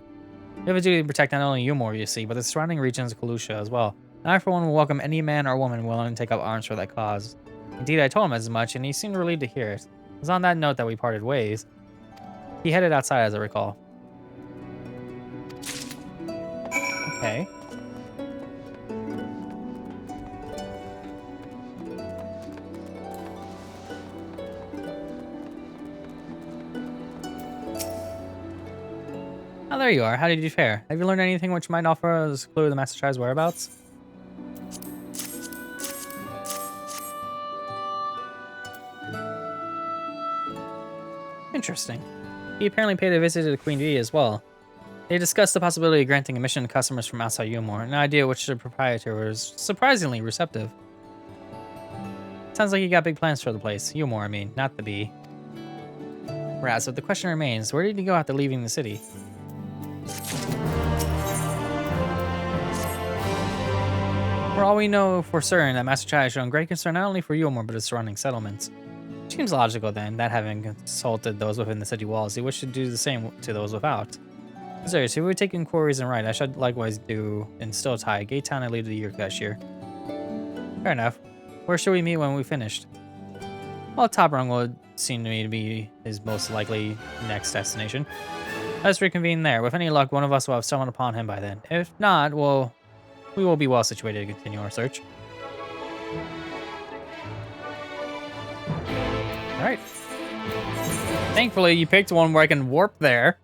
A: We have a duty to protect not only Yulmore, you see, but the surrounding regions of Kalusha as well. And I, for one, will welcome any man or woman willing to take up arms for that cause. Indeed, I told him as much, and he seemed relieved to hear it. It was on that note that we parted ways. He headed outside, as I recall. Okay. Oh, there you are. How did you fare? Have you learned anything which might offer us a clue of the Master Chai's whereabouts? Interesting. He apparently paid a visit to the Queen Bee as well. They discussed the possibility of granting admission to customers from outside Yulmore, an idea which the proprietor was surprisingly receptive. Sounds like you got big plans for the place. Yulmore, I mean, not the Bee. Whereas, if the question remains, where did he go after leaving the city? For all we know for certain, that Master Chai has shown great concern not only for Yulmore, but its surrounding settlements. Seems logical then, that having consulted those within the city walls, he wished to do the same to those without. Seriously, if we take inquiries and right, I should likewise do in Stilltie, Gate Town, and leave the year cashier. Fair enough. Where should we meet when we finished? Well, Top Rung would seem to me to be his most likely next destination. Let's reconvene there. With any luck, one of us will have someone upon him by then. If not, well, we will be well situated to continue our search. Alright. Thankfully, you picked one where I can warp there.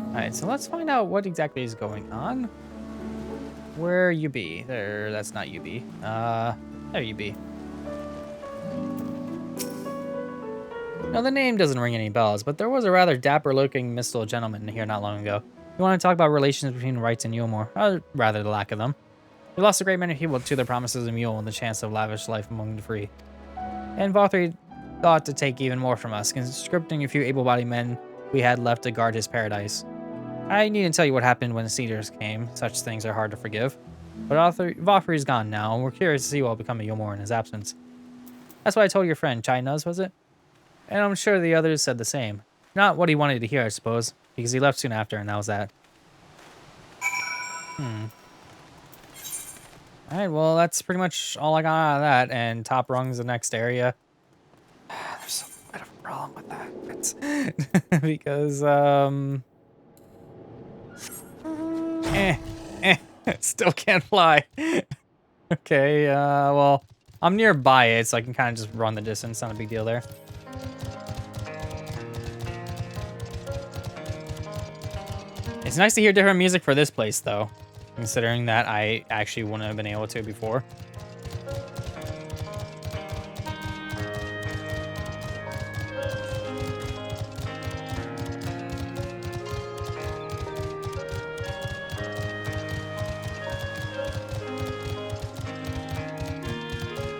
A: Alright, so let's find out what exactly is going on. Where you be? There, that's not you be. There you be. Now, the name doesn't ring any bells, but there was a rather dapper-looking Mistle gentleman here not long ago. You want to talk about relations between Wrights and Yulmore, or rather the lack of them. We lost a great many people to their promises of Yule and the chance of lavish life among the free. And Vothry thought to take even more from us, conscripting a few able-bodied men we had left to guard his paradise. I needn't tell you what happened when the Cedars came. Such things are hard to forgive. But Vothry's gone now, and we're curious to see what will become of Yulmore in his absence. That's what I told your friend, Chai Nuz, was it? And I'm sure the others said the same. Not what he wanted to hear, I suppose, because he left soon after, and that was that. Alright, well, that's pretty much all I got out of that, and Top Rung's the next area. There's a bit of a problem done with that. That's because, still can't fly. Okay, well, I'm nearby it, so I can kind of just run the distance. Not a big deal there. It's nice to hear different music for this place, though, considering that I actually wouldn't have been able to before.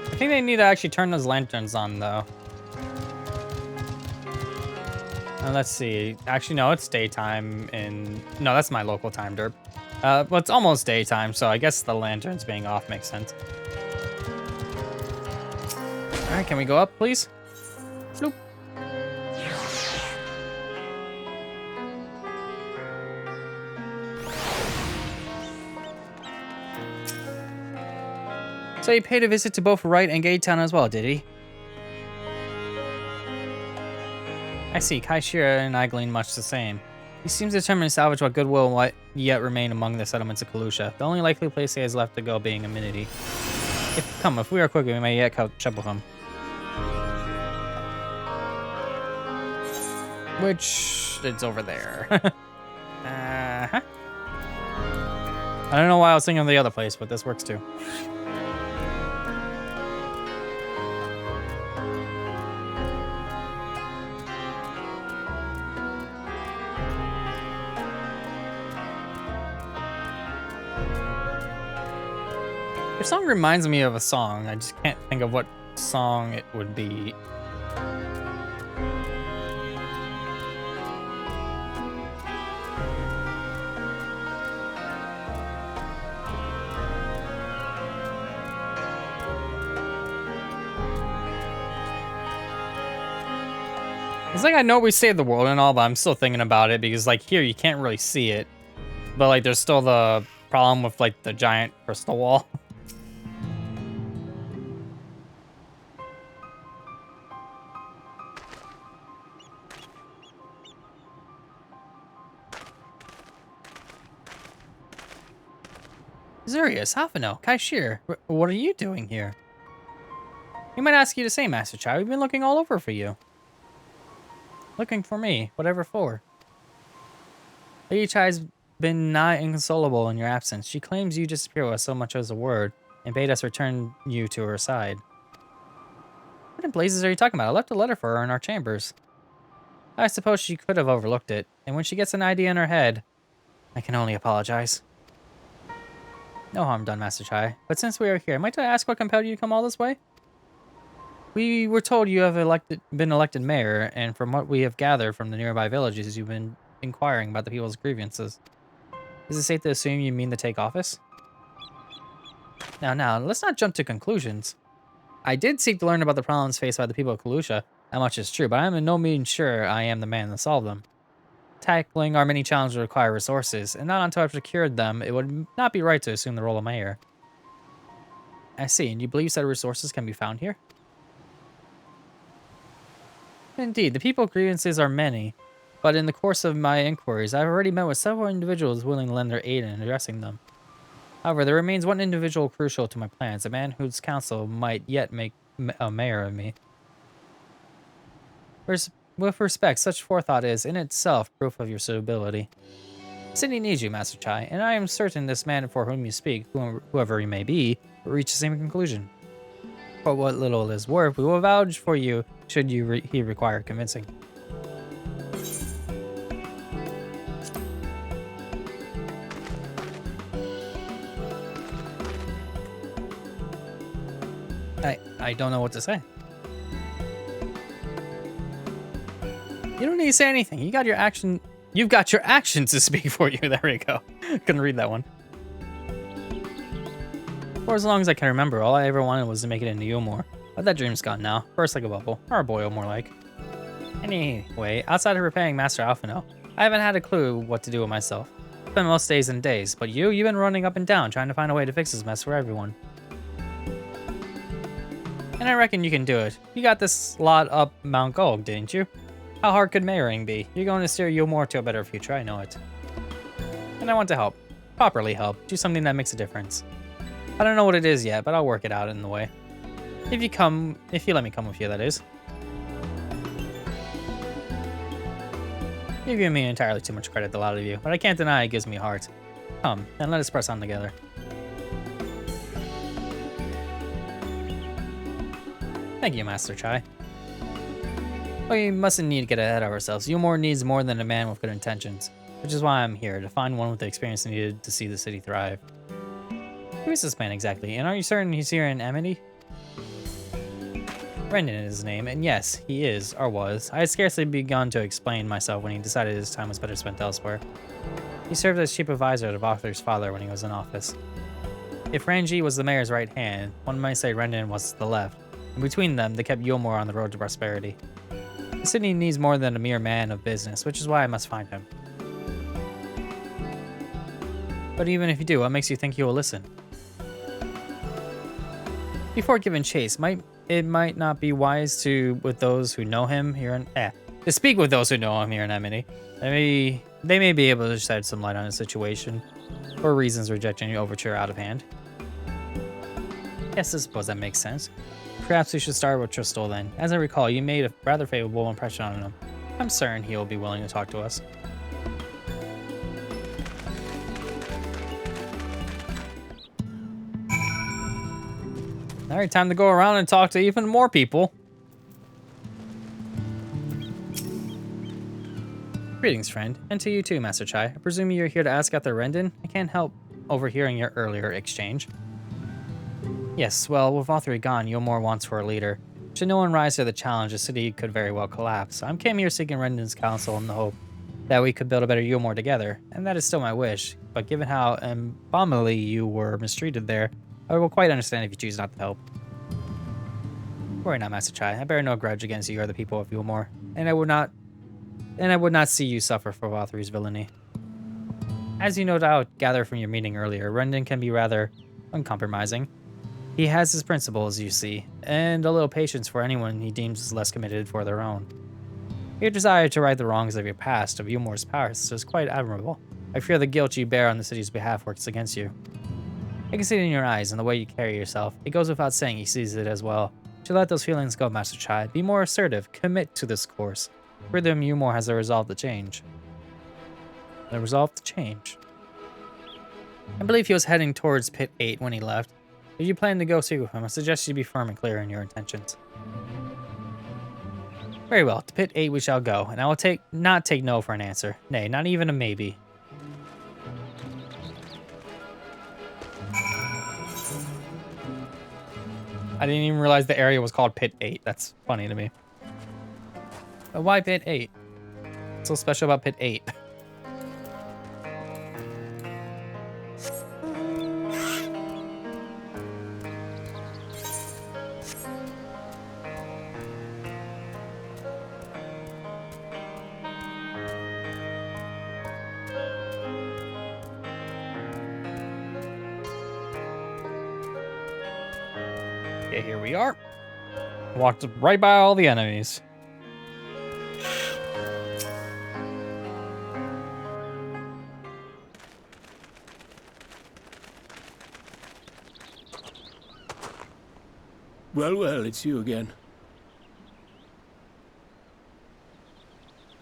A: I think they need to actually turn those lanterns on, though. Let's see. Actually, no, it's daytime in... No, that's my local time, derp. Well, it's almost daytime, so I guess the lanterns being off makes sense. Alright, can we go up, please? Bloop. So he paid a visit to both Wright and Gate Town as well, did he? I see, Kai Shira and I glean much the same. He seems determined to salvage what goodwill might yet remain among the settlements of Kalusha, the only likely place he has left to go being Amenity. If we are quick, we may yet catch up with him. Which, it's over there. I don't know why I was thinking of the other place, but this works too. Your song reminds me of a song. I just can't think of what song it would be. It's like I know we saved the world and all, but I'm still thinking about it because like here you can't really see it. But like there's still the problem with like the giant crystal wall. Zurius, Hafino, Kaishir, what are you doing here? We might ask you the same, Master Chai. We've been looking all over for you. Looking for me, whatever for. Lady Chai's been nigh inconsolable in your absence. She claims you disappeared with so much as a word, and bade us return you to her side. What in blazes are you talking about? I left a letter for her in our chambers. I suppose she could have overlooked it, and when she gets an idea in her head, I can only apologize. No harm done, Master Chai. But since we are here, might I ask what compelled you to come all this way? We were told you have been elected mayor, and from what we have gathered from the nearby villages, you've been inquiring about the people's grievances. Is it safe to assume you mean to take office? Now, let's not jump to conclusions. I did seek to learn about the problems faced by the people of Kalusha. That much is true, but I am in no means sure I am the man to solve them. Tackling our many challenges require resources, and not until I've secured them, it would not be right to assume the role of mayor. I see, and you believe said resources can be found here? Indeed, the people's grievances are many, but in the course of my inquiries, I've already met with several individuals willing to lend their aid in addressing them. However, there remains one individual crucial to my plans, a man whose counsel might yet make a mayor of me. With respect, such forethought is, in itself, proof of your suitability. City needs you, Master Chai, and I am certain this man for whom you speak, whoever he may be, will reach the same conclusion. For what little it is worth, we will vouch for you should he require convincing. I don't know what to say. You don't need to say anything. You've got your actions to speak for you. There we go. Couldn't read that one. For as long as I can remember, all I ever wanted was to make it into Yulmore. But that dream's gone now. Burst like a bubble. Or a boil, more like. Anyway, outside of repaying Master Alphino, I haven't had a clue what to do with myself. Spent most days and days, but you've been running up and down trying to find a way to fix this mess for everyone. And I reckon you can do it. You got this lot up Mount Gog, didn't you? How hard could mayoring be? You're going to steer Yulmore to a better future, I know it. And I want to help. Properly help. Do something that makes a difference. I don't know what it is yet, but I'll work it out in the way. If you let me come with you, that is. You're giving me entirely too much credit, the lot of you, but I can't deny it gives me heart. Come, and let us press on together. Thank you, Master Chai. We mustn't need to get ahead of ourselves. Yulmore needs more than a man with good intentions, which is why I'm here, to find one with the experience needed to see the city thrive. Who is this man exactly, and are you certain he's here in Amity? Brendan is his name, and yes, he is, or was. I had scarcely begun to explain myself when he decided his time was better spent elsewhere. He served as chief advisor to Vothler's father when he was in office. If Ranji was the mayor's right hand, one might say Brendan was the left, and between them, they kept Yulmore on the road to prosperity. The city needs more than a mere man of business, which is why I must find him. But even if you do, what makes you think he will listen? Before giving chase, it might not be wise to with those who know him here in to speak with those who know him here in Amity. They may be able to shed some light on his situation, or reasons rejecting your overture out of hand. Yes, I suppose that makes sense. Perhaps we should start with Tristel then. As I recall, you made a rather favorable impression on him. I'm certain he will be willing to talk to us. Alright, time to go around and talk to even more people. Greetings, friend. And to you too, Master Chai. I presume you're here to ask after Rendon? I can't help overhearing your earlier exchange. Yes, well, with Vothry gone, Yulmore wants for a leader. Should no one rise to the challenge, the city could very well collapse. I came here seeking Rendon's counsel in the hope that we could build a better Yulmore together, and that is still my wish. But given how abominably you were mistreated there, I will quite understand if you choose not to help. Worry not, Master Chai. I bear no grudge against you or the people of Yulmore, and I would not see you suffer for Vothry's villainy. As you no doubt gather from your meeting earlier, Rendon can be rather uncompromising. He has his principles, you see, and a little patience for anyone he deems less committed for their own. Your desire to right the wrongs of your past, of Yulmore's past, is quite admirable. I fear the guilt you bear on the city's behalf works against you. I can see it in your eyes and the way you carry yourself. It goes without saying he sees it as well. To let those feelings go, Master Chai. Be more assertive. Commit to this course. Further, Yulmore has a resolve to change. The resolve to change. I believe he was heading towards Pit 8 when he left. If you plan to go see with him, I suggest you be firm and clear in your intentions. Very well, to Pit 8 we shall go, and I will not take no for an answer. Nay, not even a maybe. I didn't even realize the area was called Pit 8. That's funny to me. But why Pit 8? What's so special about Pit 8? Okay, here we are. Walked right by all the enemies.
D: Well, well, it's you again.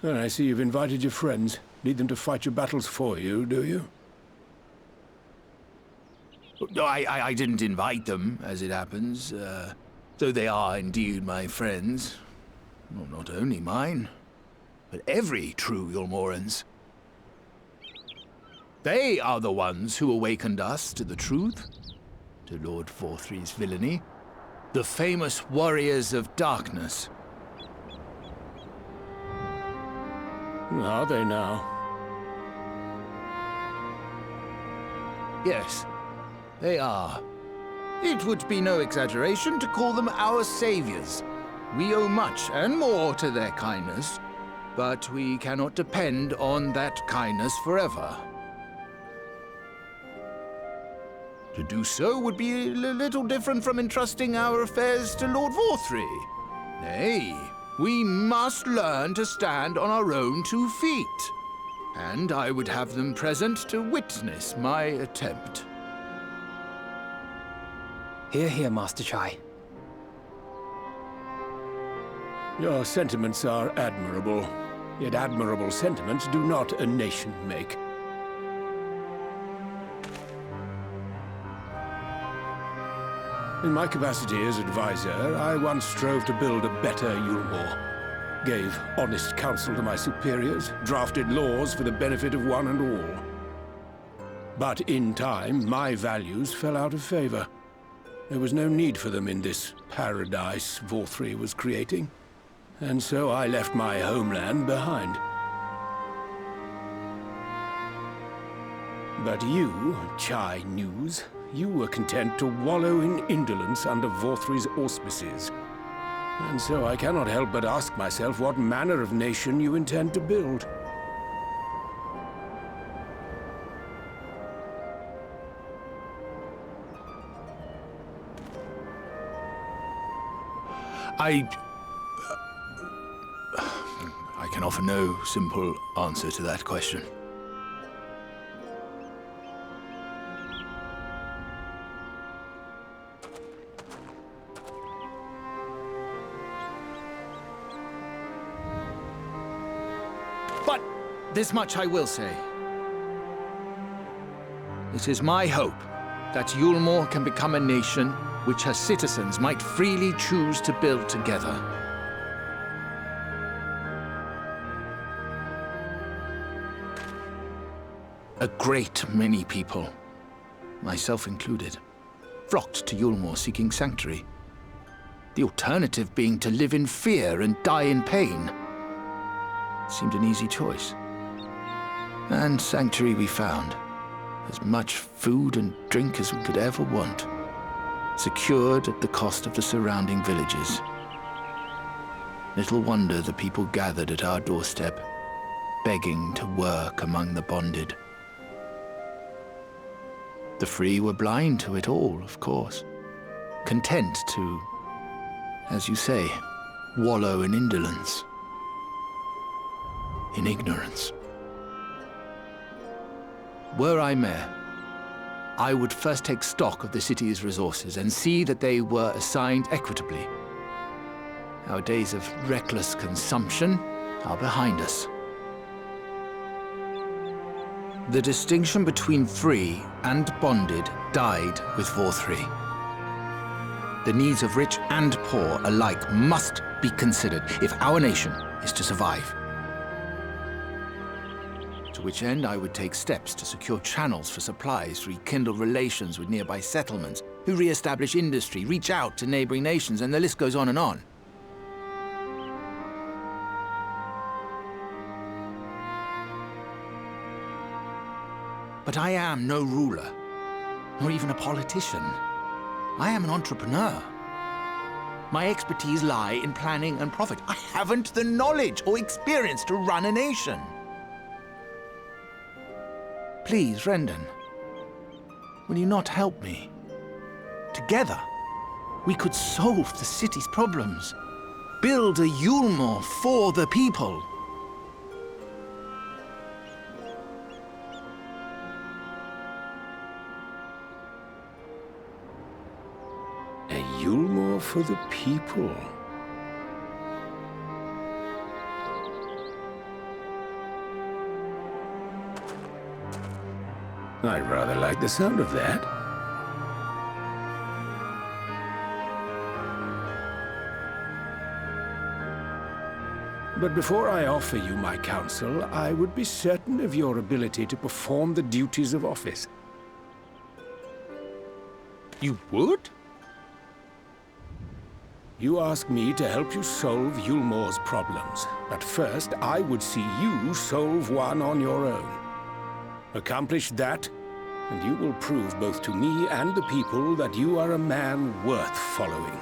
D: Well, I see you've invited your friends. Need them to fight your battles for you, do you?
J: No, I didn't invite them, as it happens, though they are indeed my friends. Well, not only mine, but every true Yulmoran's. They are the ones who awakened us to the truth, to Lord Vothry's villainy, the famous warriors of darkness.
D: Are they now?
J: Yes. They are. It would be no exaggeration to call them our saviors. We owe much and more to their kindness, but we cannot depend on that kindness forever. To do so would be a little different from entrusting our affairs to Lord Vothry. Nay, We must learn to stand on our own 2 feet. And I would have them present to witness my attempt.
G: Hear, hear, Master Chai.
D: Your sentiments are admirable. Yet admirable sentiments do not a nation make. In my capacity as advisor, I once strove to build a better Yulmore. Gave honest counsel to my superiors, drafted laws for the benefit of one and all. But in time, my values fell out of favor. There was no need for them in this paradise Vorthri was creating. And so I left my homeland behind. But you, Chai News, you were content to wallow in indolence under Vorthri's auspices. And so I cannot help but ask myself what manner of nation you intend to build.
J: I can offer no simple answer to that question. But this much I will say. It is my hope that Yulmore can become a nation which her citizens might freely choose to build together. A great many people, myself included, flocked to Yulmore seeking sanctuary. The alternative being to live in fear and die in pain. Seemed an easy choice. And sanctuary we found. As much food and drink as we could ever want. Secured at the cost of the surrounding villages. Little wonder the people gathered at our doorstep, begging to work among the bonded. The free were blind to it all, of course. Content to, as you say, wallow in indolence. In ignorance. Were I mayor, I would first take stock of the city's resources and see that they were assigned equitably. Our days of reckless consumption are behind us. The distinction between free and bonded died with Vorthri. The needs of rich and poor alike must be considered if our nation is to survive. To which end I would take steps to secure channels for supplies, rekindle relations with nearby settlements, who re-establish industry, reach out to neighboring nations, and the list goes on and on. But I am no ruler, nor even a politician. I am an entrepreneur. My expertise lie in planning and profit. I haven't the knowledge or experience to run a nation. Please, Rendon, will you not help me? Together, we could solve the city's problems. Build a Yulmore for the people.
D: A Yulmore for the people. I rather like the sound of that. But before I offer you my counsel, I would be certain of your ability to perform the duties of office.
J: You would?
D: You ask me to help you solve Yulmore's problems, but first I would see you solve one on your own. Accomplish that, and you will prove both to me and the people that you are a man worth following.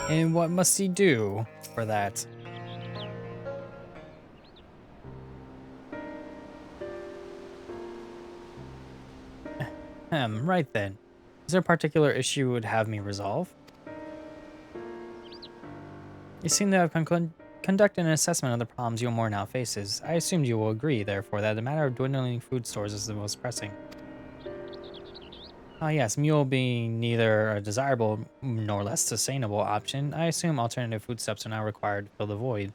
A: And what must he do for that? Right then. Is there a particular issue you would have me resolve? You seem to have conducted an assessment of the problems Yulmore now faces. I assumed you will agree, therefore, that the matter of dwindling food stores is the most pressing. Ah yes, mule being neither a desirable nor less sustainable option, I assume alternative foodstuffs are now required to fill the void.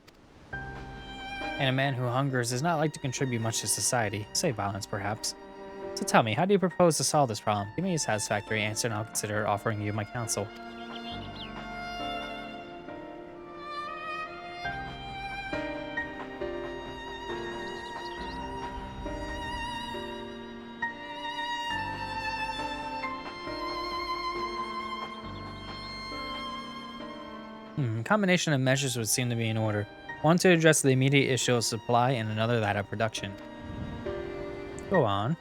A: And a man who hungers does not like to contribute much to society, save violence perhaps. So tell me, how do you propose to solve this problem? Give me a satisfactory answer and I'll consider offering you my counsel. A combination of measures would seem to be in order. One to address the immediate issue of supply and another that of production. Go on.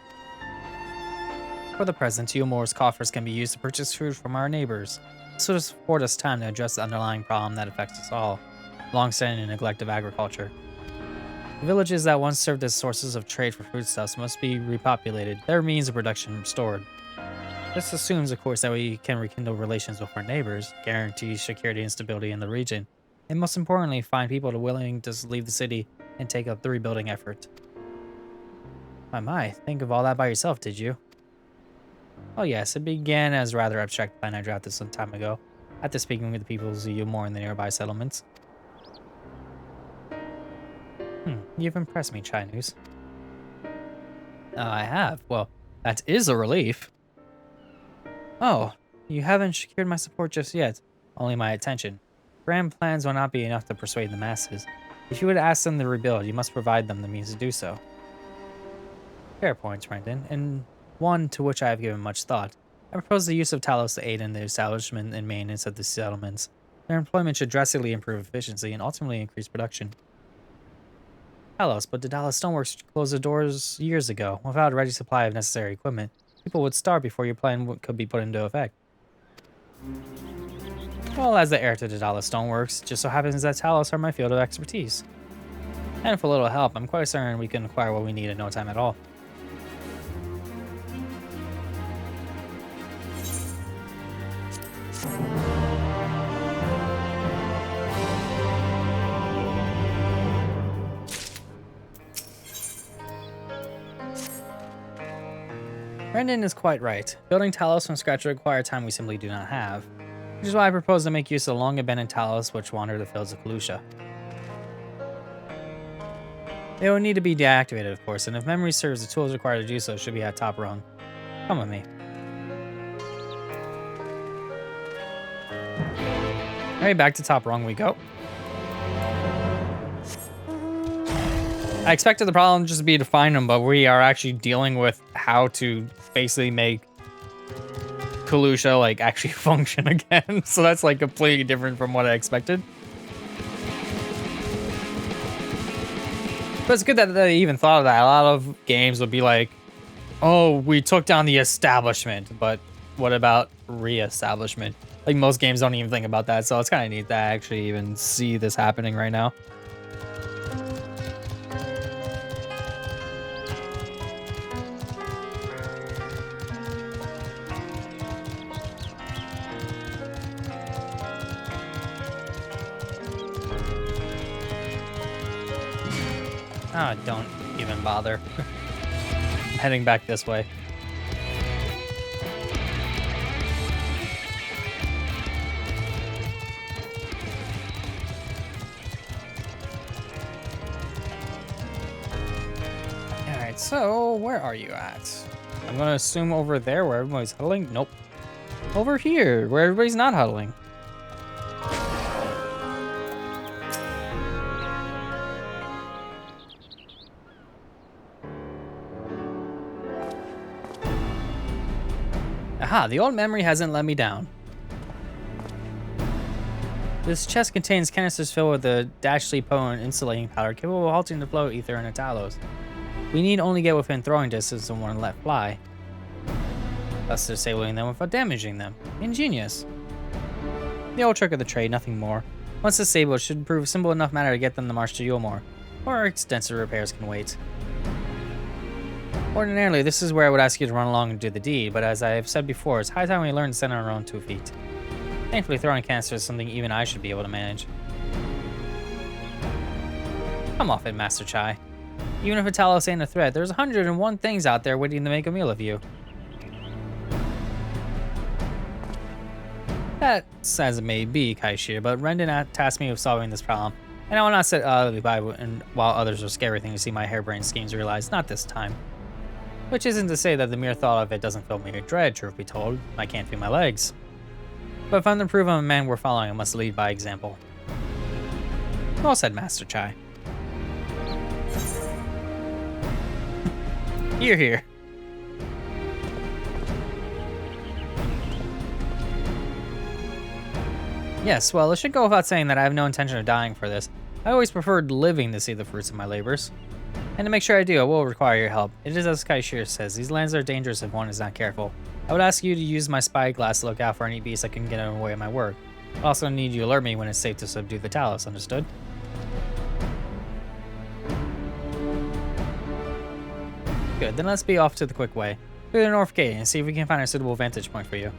A: For the present, Yulmore's coffers can be used to purchase food from our neighbors. This would afford us time to address the underlying problem that affects us all, long-standing neglect of agriculture. The villages that once served as sources of trade for foodstuffs must be repopulated, their means of production restored. This assumes, of course, that we can rekindle relations with our neighbors, guarantee security and stability in the region, and most importantly, find people willing to leave the city and take up the rebuilding effort. My, think of all that by yourself, did you? Oh yes, it began as a rather abstract plan I drafted some time ago, after speaking with the peoples of Yulmore in the nearby settlements. You've impressed me, Chinese. I have. Well, that is a relief. Oh, you haven't secured my support just yet, only my attention. Grand plans will not be enough to persuade the masses. If you would ask them to rebuild, you must provide them the means to do so. Fair points, Brendan, and one to which I have given much thought. I propose the use of Talos to aid in the establishment and maintenance of the settlements. Their employment should drastically improve efficiency and ultimately increase production. Talos, but the Dallas Stoneworks closed the doors years ago. Without a ready supply of necessary equipment, people would starve before your plan could be put into effect. Well, as the heir to the Dallas Stoneworks, just so happens that Talos are my field of expertise. And for a little help, I'm quite certain we can acquire what we need in no time at all. Brendan is quite right. Building Talos from scratch would require time we simply do not have, which is why I propose to make use of the long-abandoned Talos which wander the fields of Kalusha. They will need to be deactivated, of course, and if memory serves, the tools required to do so should be at top rung. Come with me. Alright, back to top rung we go. I expected the problem just to be to find them, but we are actually dealing with how to basically make Kalusha like actually function again. So that's like completely different from what I expected. But it's good that they even thought of that. A lot of games would be like, oh, we took down the establishment, but what about re-establishment? Like most games don't even think about that, so it's kind of neat to actually even see this happening right now. Ah, don't even bother. I'm heading back this way. Alright, so where are you at? I'm gonna assume over there where everybody's huddling. Nope. Over here, where everybody's not huddling. Aha, the old memory hasn't let me down. This chest contains canisters filled with a dashly potent insulating powder capable of halting the flow of ether and a Talos. We need only get within throwing distance of one let fly, thus disabling them without damaging them. Ingenious. The old trick of the trade, nothing more. Once disabled, it should prove simple enough matter to get them to march to Yulmore, or extensive repairs can wait. Ordinarily, this is where I would ask you to run along and do the deed, but as I've said before, it's high time we learn to stand on our own 2 feet. Thankfully, throwing cancer is something even I should be able to manage. Come off it, Master Chai. Even if a Talos ain't a threat, there's 101 things out there waiting to make a meal of you. That's as it may be, Kaishir, but Rendon tasked me with solving this problem, and I will not sit idly by while others will scare everything to see my harebrained schemes realized, not this time. Which isn't to say that the mere thought of it doesn't fill me with dread, truth be told. I can't feel my legs. But if I'm to prove I'm a man worth following, I must lead by example. Well said, Master Chai. Hear, hear. Yes, well, it should go without saying that I have no intention of dying for this. I always preferred living to see the fruits of my labors. And to make sure I do, I will require your help. It is as Kaishir says, these lands are dangerous if one is not careful. I would ask you to use my spyglass to look out for any beasts that can get in the way of my work. I also need you to alert me when it's safe to subdue the Talos, understood? Good, then let's be off to the quick way. Through the North Gate and see if we can find a suitable vantage point for you.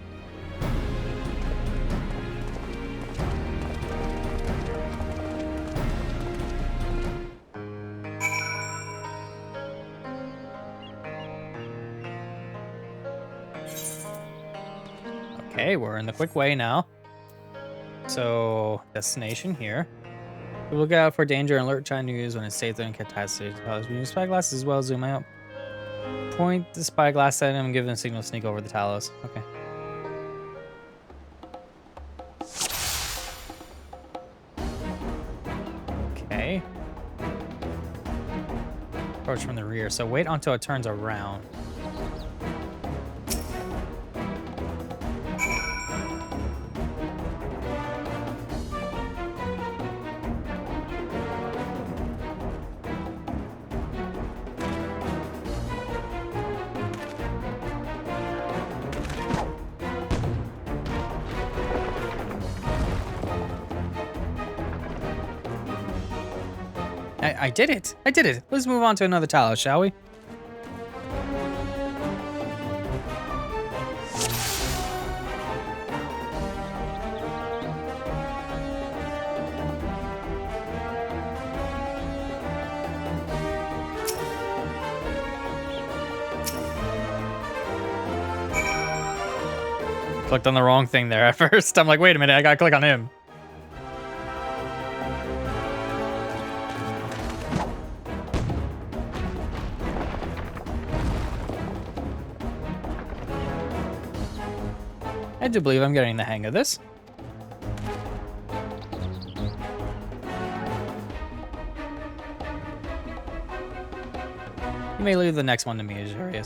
A: Okay, we're in the quick way now. So, destination here. We look out for danger and alert Chai news when it's safe and catastrophe. We use spyglass as well as zoom out. Point the spyglass at him and give him a signal to sneak over the Talos. Okay. Okay. Approach from the rear, so wait until it turns around. I did it! I did it! Let's move on to another Talos, shall we? Clicked on the wrong thing there at first. I'm like, wait a minute, I gotta click on him. I do believe I'm getting the hang of this. You may leave the next one to me, Azure.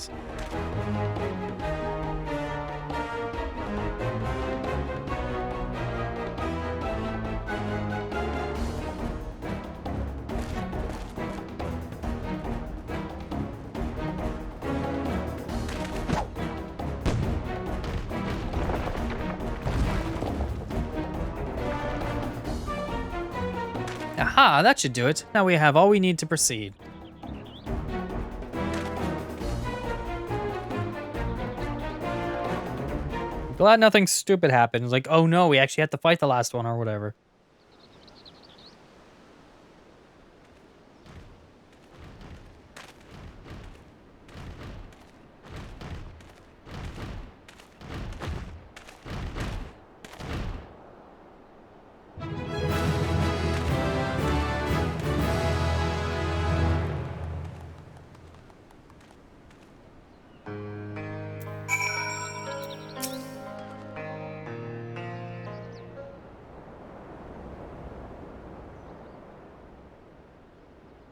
A: Aha, that should do it. Now we have all we need to proceed. Glad nothing stupid happened. Like, oh no, we actually had to fight the last one or whatever.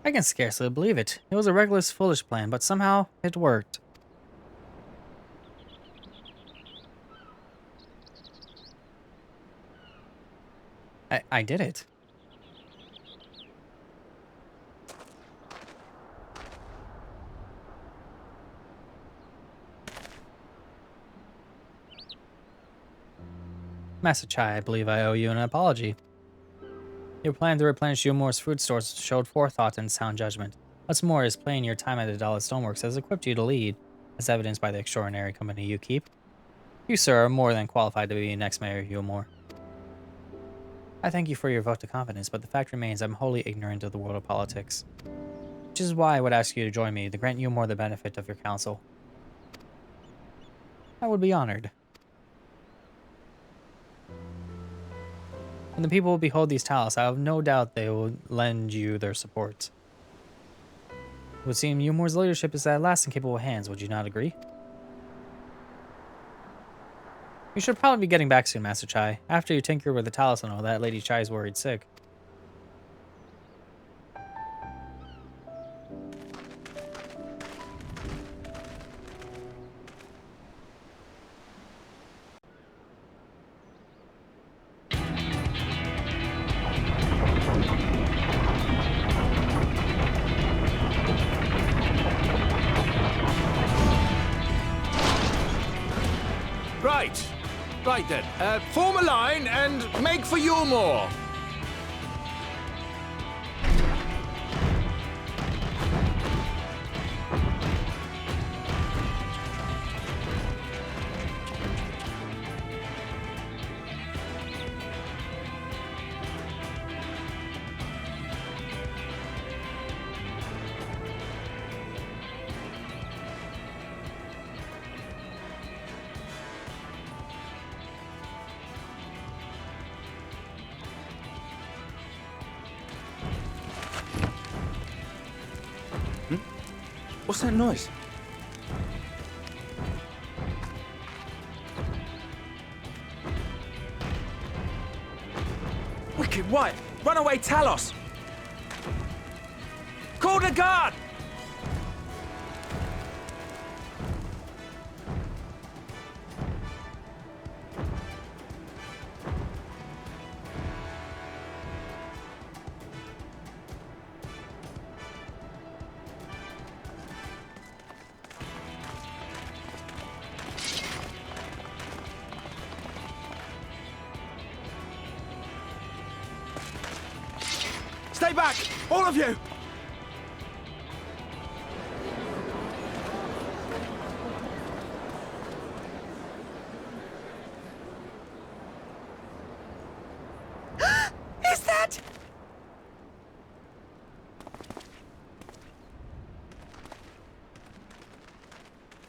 A: I can scarcely believe it. It was a reckless, foolish plan, but somehow it worked. I did it. Master Chai, I believe I owe you an apology. Your plan to replenish Yulmor's food stores showed forethought and sound judgment. What's more is playing your time at the Dallas Stoneworks has equipped you to lead, as evidenced by the extraordinary company you keep. You, sir, are more than qualified to be next Mayor of Eulmore. I thank you for your vote of confidence, but the fact remains I'm wholly ignorant of the world of politics. Which is why I would ask you to join me to grant Eulmore the benefit of your counsel. I would be honored. When the people will behold these tiles, I have no doubt they will lend you their support. It would seem Eulmore's leadership is at last in capable hands, would you not agree? You should probably be getting back soon, Master Chai. After you tinker with the talus and all that, Lady Chai is worried sick.
J: Right then, form a line and make for Eulmore.
G: What's that noise? Wicked White! Runaway Talos! Call the guard! Stay back! All of you! Is that...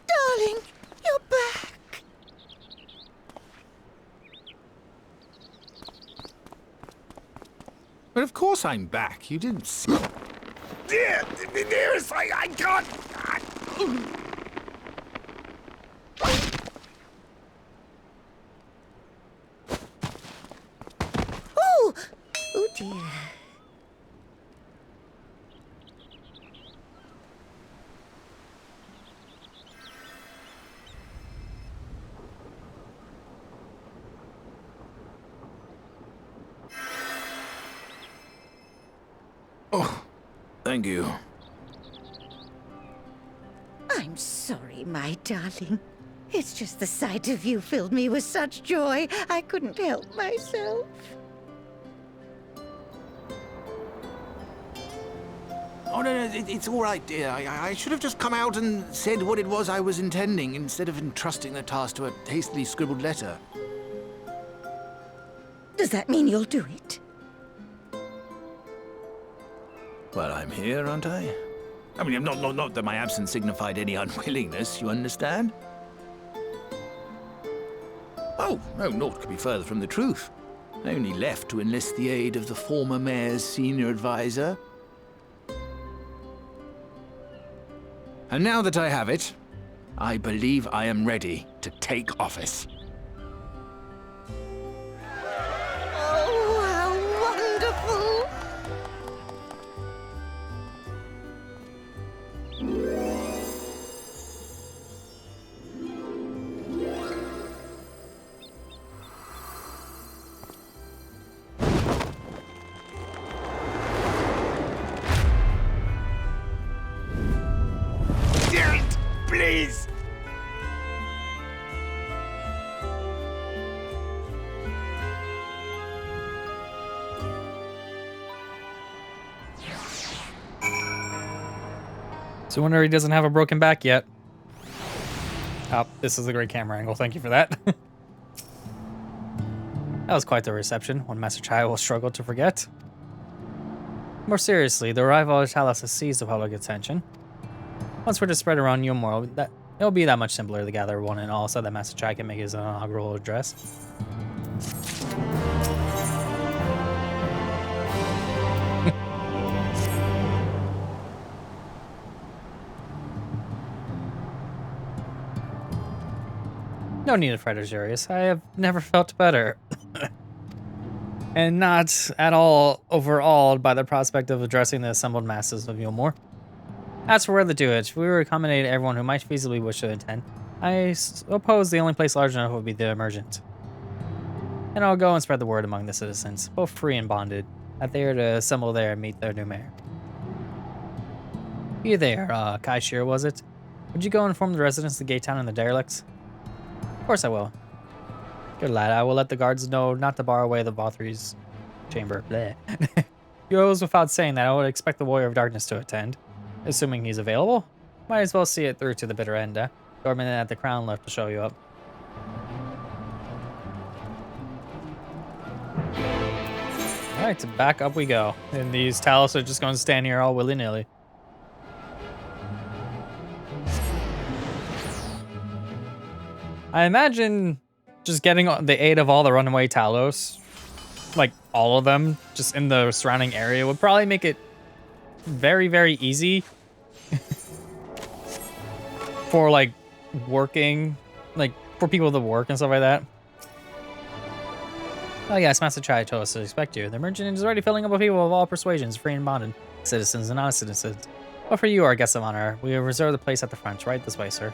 I: Darling, you're back.
J: But of course I'm back. You didn't see... Dear, dearest, I can't...
I: Oh! Oh dear.
J: Oh, thank you.
I: I'm sorry, my darling. It's just the sight of you filled me with such joy, I couldn't help myself.
J: Oh, no, it's all right, dear. I should have just come out and said what it was I was intending, instead of entrusting the task to a hastily scribbled letter.
I: Does that mean you'll do it?
J: Well, I'm here, aren't I? I mean, not that my absence signified any unwillingness, you understand? Oh, no, naught could be further from the truth. I only left to enlist the aid of the former mayor's senior advisor. And now that I have it, I believe I am ready to take office.
I: Oh, how wonderful!
J: Please!
A: So wonder he doesn't have a broken back yet. Oh, this is a great camera angle. Thank you for that. That was quite the reception, one Master Chai will struggle to forget. More seriously, the arrival of Talos has seized the public attention. Once we're to spread around Yulmore, it'll be that much simpler to gather one and all so that Master Chai can make his inaugural address. No need to fret, Azurius. I have never felt better. And not at all overawed by the prospect of addressing the assembled masses of Yulmore. As for where to do it, we will accommodate everyone who might feasibly wish to attend. I suppose the only place large enough would be the Emergent. And I'll go and spread the word among the citizens, both free and bonded, that they are to assemble there and meet their new mayor. You there, Kai Shir, was it? Would you go inform the residents of the Gate Town and the derelicts? Of course I will. Good lad, I will let the guards know not to bar away the Vothri's chamber. Bleh. It goes without saying that I would expect the Warrior of Darkness to attend, assuming he's available. Might as well see it through to the bitter end, Dorman at the Crown left to show you up. Alright, back up we go. And these Talos are just going to stand here all willy-nilly. I imagine just getting the aid of all the runaway Talos, like all of them, just in the surrounding area, would probably make it very, very easy for, like, working, like, for people to work and stuff like that. Oh yes, Master Chai told us to expect you. The merchant is already filling up with people of all persuasions, free and bonded, citizens and non-citizens. But for you, our guests of honor, we have reserved the place at the front, right this way, sir.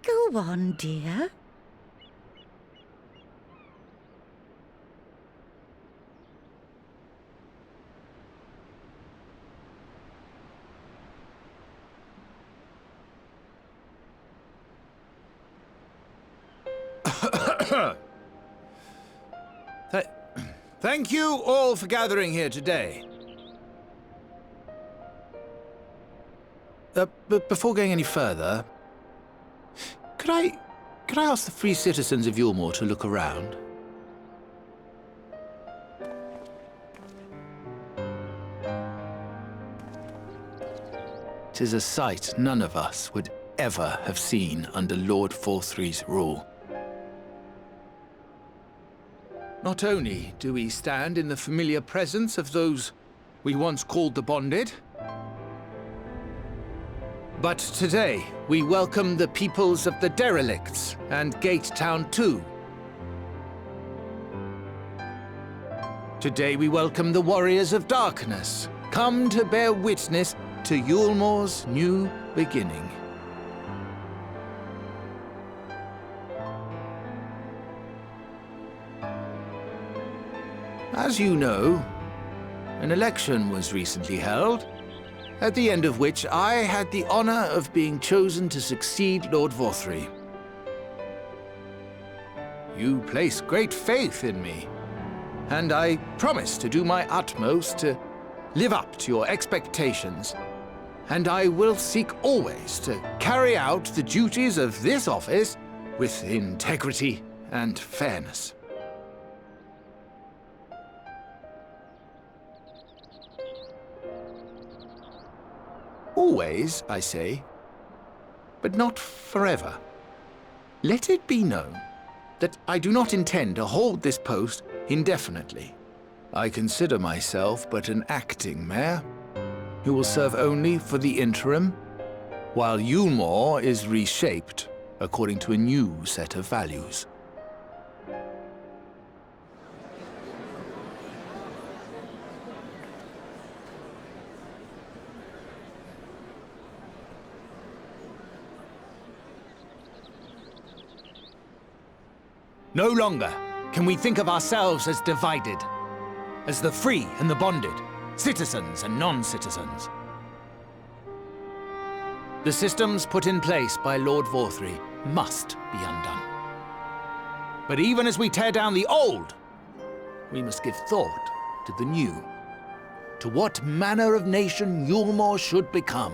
I: Go on, dear.
J: Thank you all for gathering here today. But before going any further, could I ask the free citizens of Yulmore to look around? Tis a sight none of us would ever have seen under Lord Forthry's rule. Not only do we stand in the familiar presence of those we once called the Bonded, but today we welcome the peoples of the Derelicts and Gate Town too. Today we welcome the Warriors of Darkness, come to bear witness to Yulmore's new beginning. As you know, an election was recently held, at the end of which I had the honor of being chosen to succeed Lord Vothry. You place great faith in me, and I promise to do my utmost to live up to your expectations, and I will seek always to carry out the duties of this office with integrity and fairness. Always, I say, but not forever. Let it be known that I do not intend to hold this post indefinitely. I consider myself but an acting mayor, who will serve only for the interim, while Yulmore is reshaped according to a new set of values. No longer can we think of ourselves as divided, as the free and the bonded, citizens and non-citizens. The systems put in place by Lord Vorthry must be undone. But even as we tear down the old, we must give thought to the new, to what manner of nation Yulmore should become.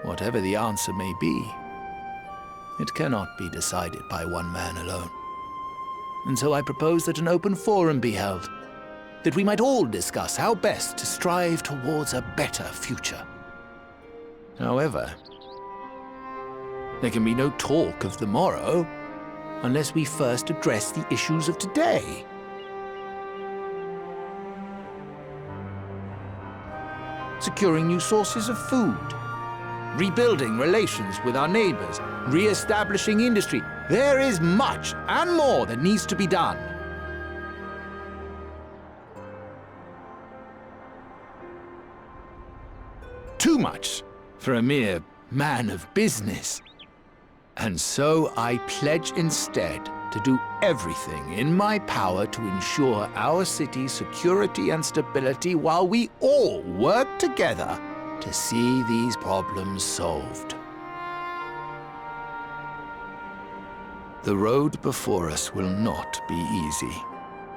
J: Whatever the answer may be, it cannot be decided by one man alone. And so I propose that an open forum be held, that we might all discuss how best to strive towards a better future. However, there can be no talk of the morrow unless we first address the issues of today. Securing new sources of food, rebuilding relations with our neighbors, re-establishing industry. There is much and more that needs to be done. Too much for a mere man of business. And so I pledge instead to do everything in my power to ensure our city's security and stability while we all work together to see these problems solved. The road before us will not be easy,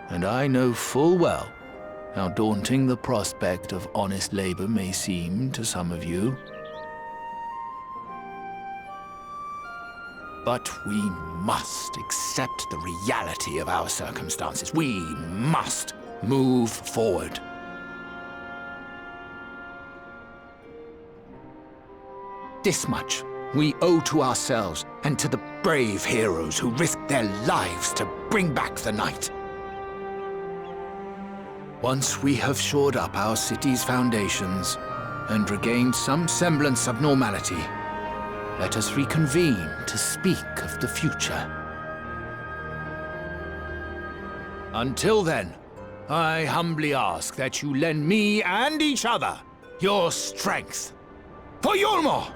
J: and I know full well how daunting the prospect of honest labor may seem to some of you. But we must accept the reality of our circumstances. We must move forward. This much we owe to ourselves and to the brave heroes who risked their lives to bring back the night. Once we have shored up our city's foundations and regained some semblance of normality, let us reconvene to speak of the future. Until then, I humbly ask that you lend me and each other your strength for Yulmore!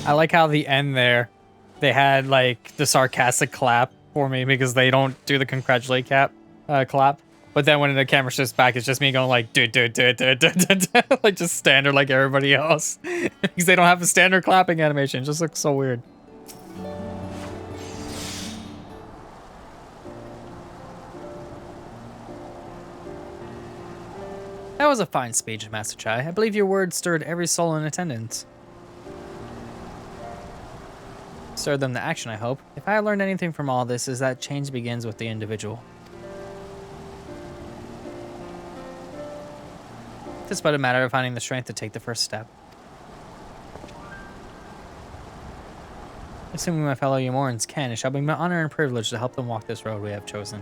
A: I like how the end there, they had like the sarcastic clap for me because they don't do the congratulate clap. But then when the camera shifts back, it's just me going like, dude, like just standard like everybody else. Because they don't have a standard clapping animation. It just looks so weird. That was a fine speech, Master Chai. I believe your words stirred every soul in attendance. Stirred them to action, I hope. If I learned anything from all this, is that change begins with the individual. It's but a matter of finding the strength to take the first step. Assuming my fellow Yamorans can, it shall be my honor and privilege to help them walk this road we have chosen.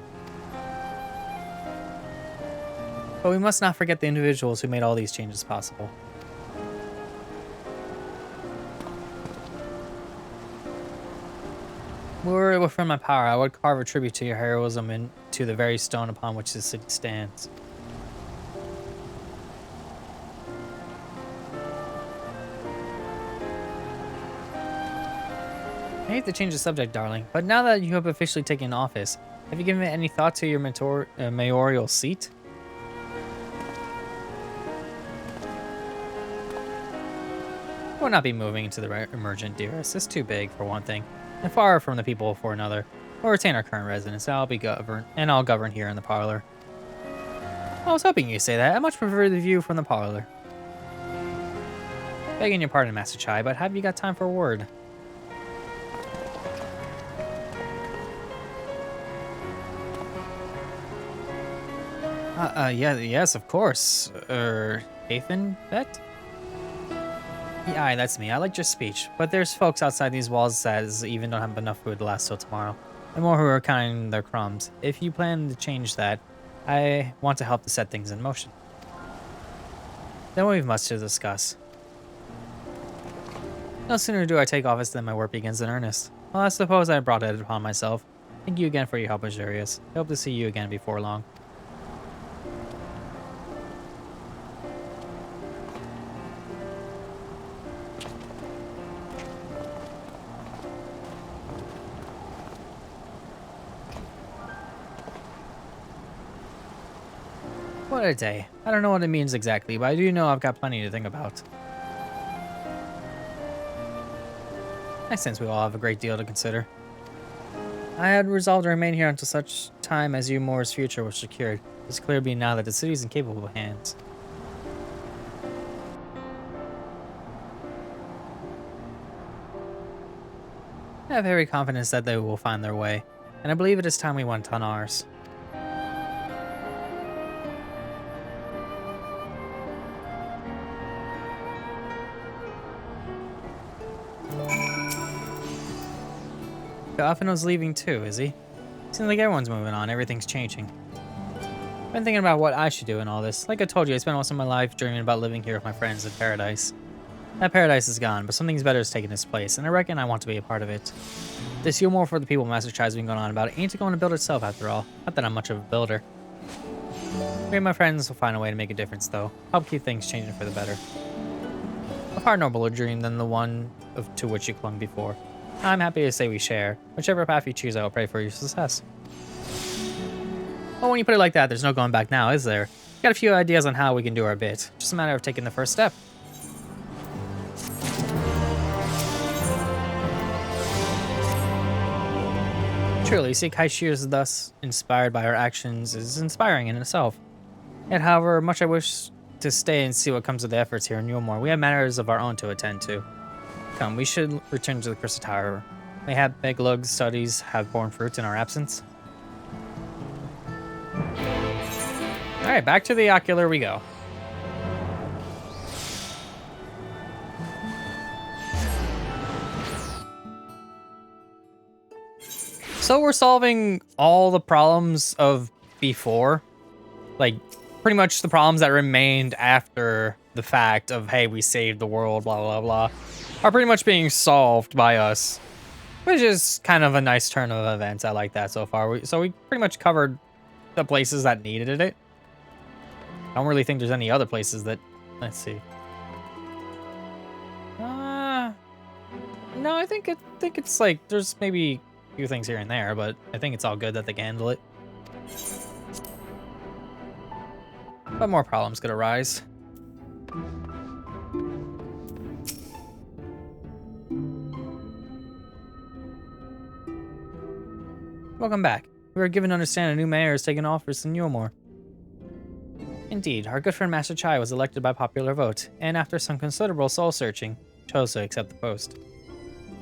A: But we must not forget the individuals who made all these changes possible. Were it within my power, I would carve a tribute to your heroism into the very stone upon which this city stands. I hate to change the subject, darling, but now that you have officially taken office, have you given any thought to your mayoral seat? I will not be moving into the emergent, dearest. It's too big, for one thing, and far from the people for another. We'll retain our current residence, and I'll govern here in the parlor. I was hoping you'd say that. I much prefer the view from the parlor. Begging your pardon, Master Chai, but have you got time for a word? Yes, of course. Ethan, Bet? Yeah, aye, that's me. I liked your speech. But there's folks outside these walls that even don't have enough food to last till tomorrow. And more who are counting their crumbs. If you plan to change that, I want to help to set things in motion. Then we've much to discuss. No sooner do I take office than my work begins in earnest. Well, I suppose I brought it upon myself. Thank you again for your help, Azurius. I hope to see you again before long. What a day. I don't know what it means exactly, but I do know I've got plenty to think about. I sense we all have a great deal to consider. I had resolved to remain here until such time as Umor's future was secured. It's clear to me now that the city is in capable hands. I have every confidence that they will find their way, and I believe it is time we went on ours. Goffino's leaving too, is he? Seems like everyone's moving on, everything's changing. I've been thinking about what I should do in all this. Like I told you, I spent most of my life dreaming about living here with my friends in paradise. That paradise is gone, but something better is taking its place, and I reckon I want to be a part of it. This Umor for the people Master Chai's been going on about ain't it going to build itself after all. Not that I'm much of a builder. Me and my friends will find a way to make a difference, though. Help keep things changing for the better. A far nobler dream than the one to which you clung before. I'm happy to say we share. Whichever path you choose, I will pray for your success. Well, when you put it like that, there's no going back now, is there? Got a few ideas on how we can do our bit. Just a matter of taking the first step. Truly, see Kaishu is thus inspired by our actions is inspiring in itself. Yet, however much I wish to stay and see what comes of the efforts here in Umor, we have matters of our own to attend to. Come, we should return to the Crystal Tower. Mayhap Beglug's studies have borne fruit in our absence. Alright, back to the ocular we go. So we're solving all the problems of before. Like, pretty much the problems that remained after the fact of, hey, we saved the world, blah, blah, blah, are pretty much being solved by us. Which is kind of a nice turn of events. I like that so far. So we pretty much covered the places that needed it. I don't really think there's any other places that... Let's see. No, I think it's like, there's maybe a few things here and there, but I think it's all good that they can handle it. But more problems could arise. Welcome back. We were given to understand a new mayor has taken office in Umor. Indeed, our good friend Master Chai was elected by popular vote, and after some considerable soul-searching, chose to accept the post.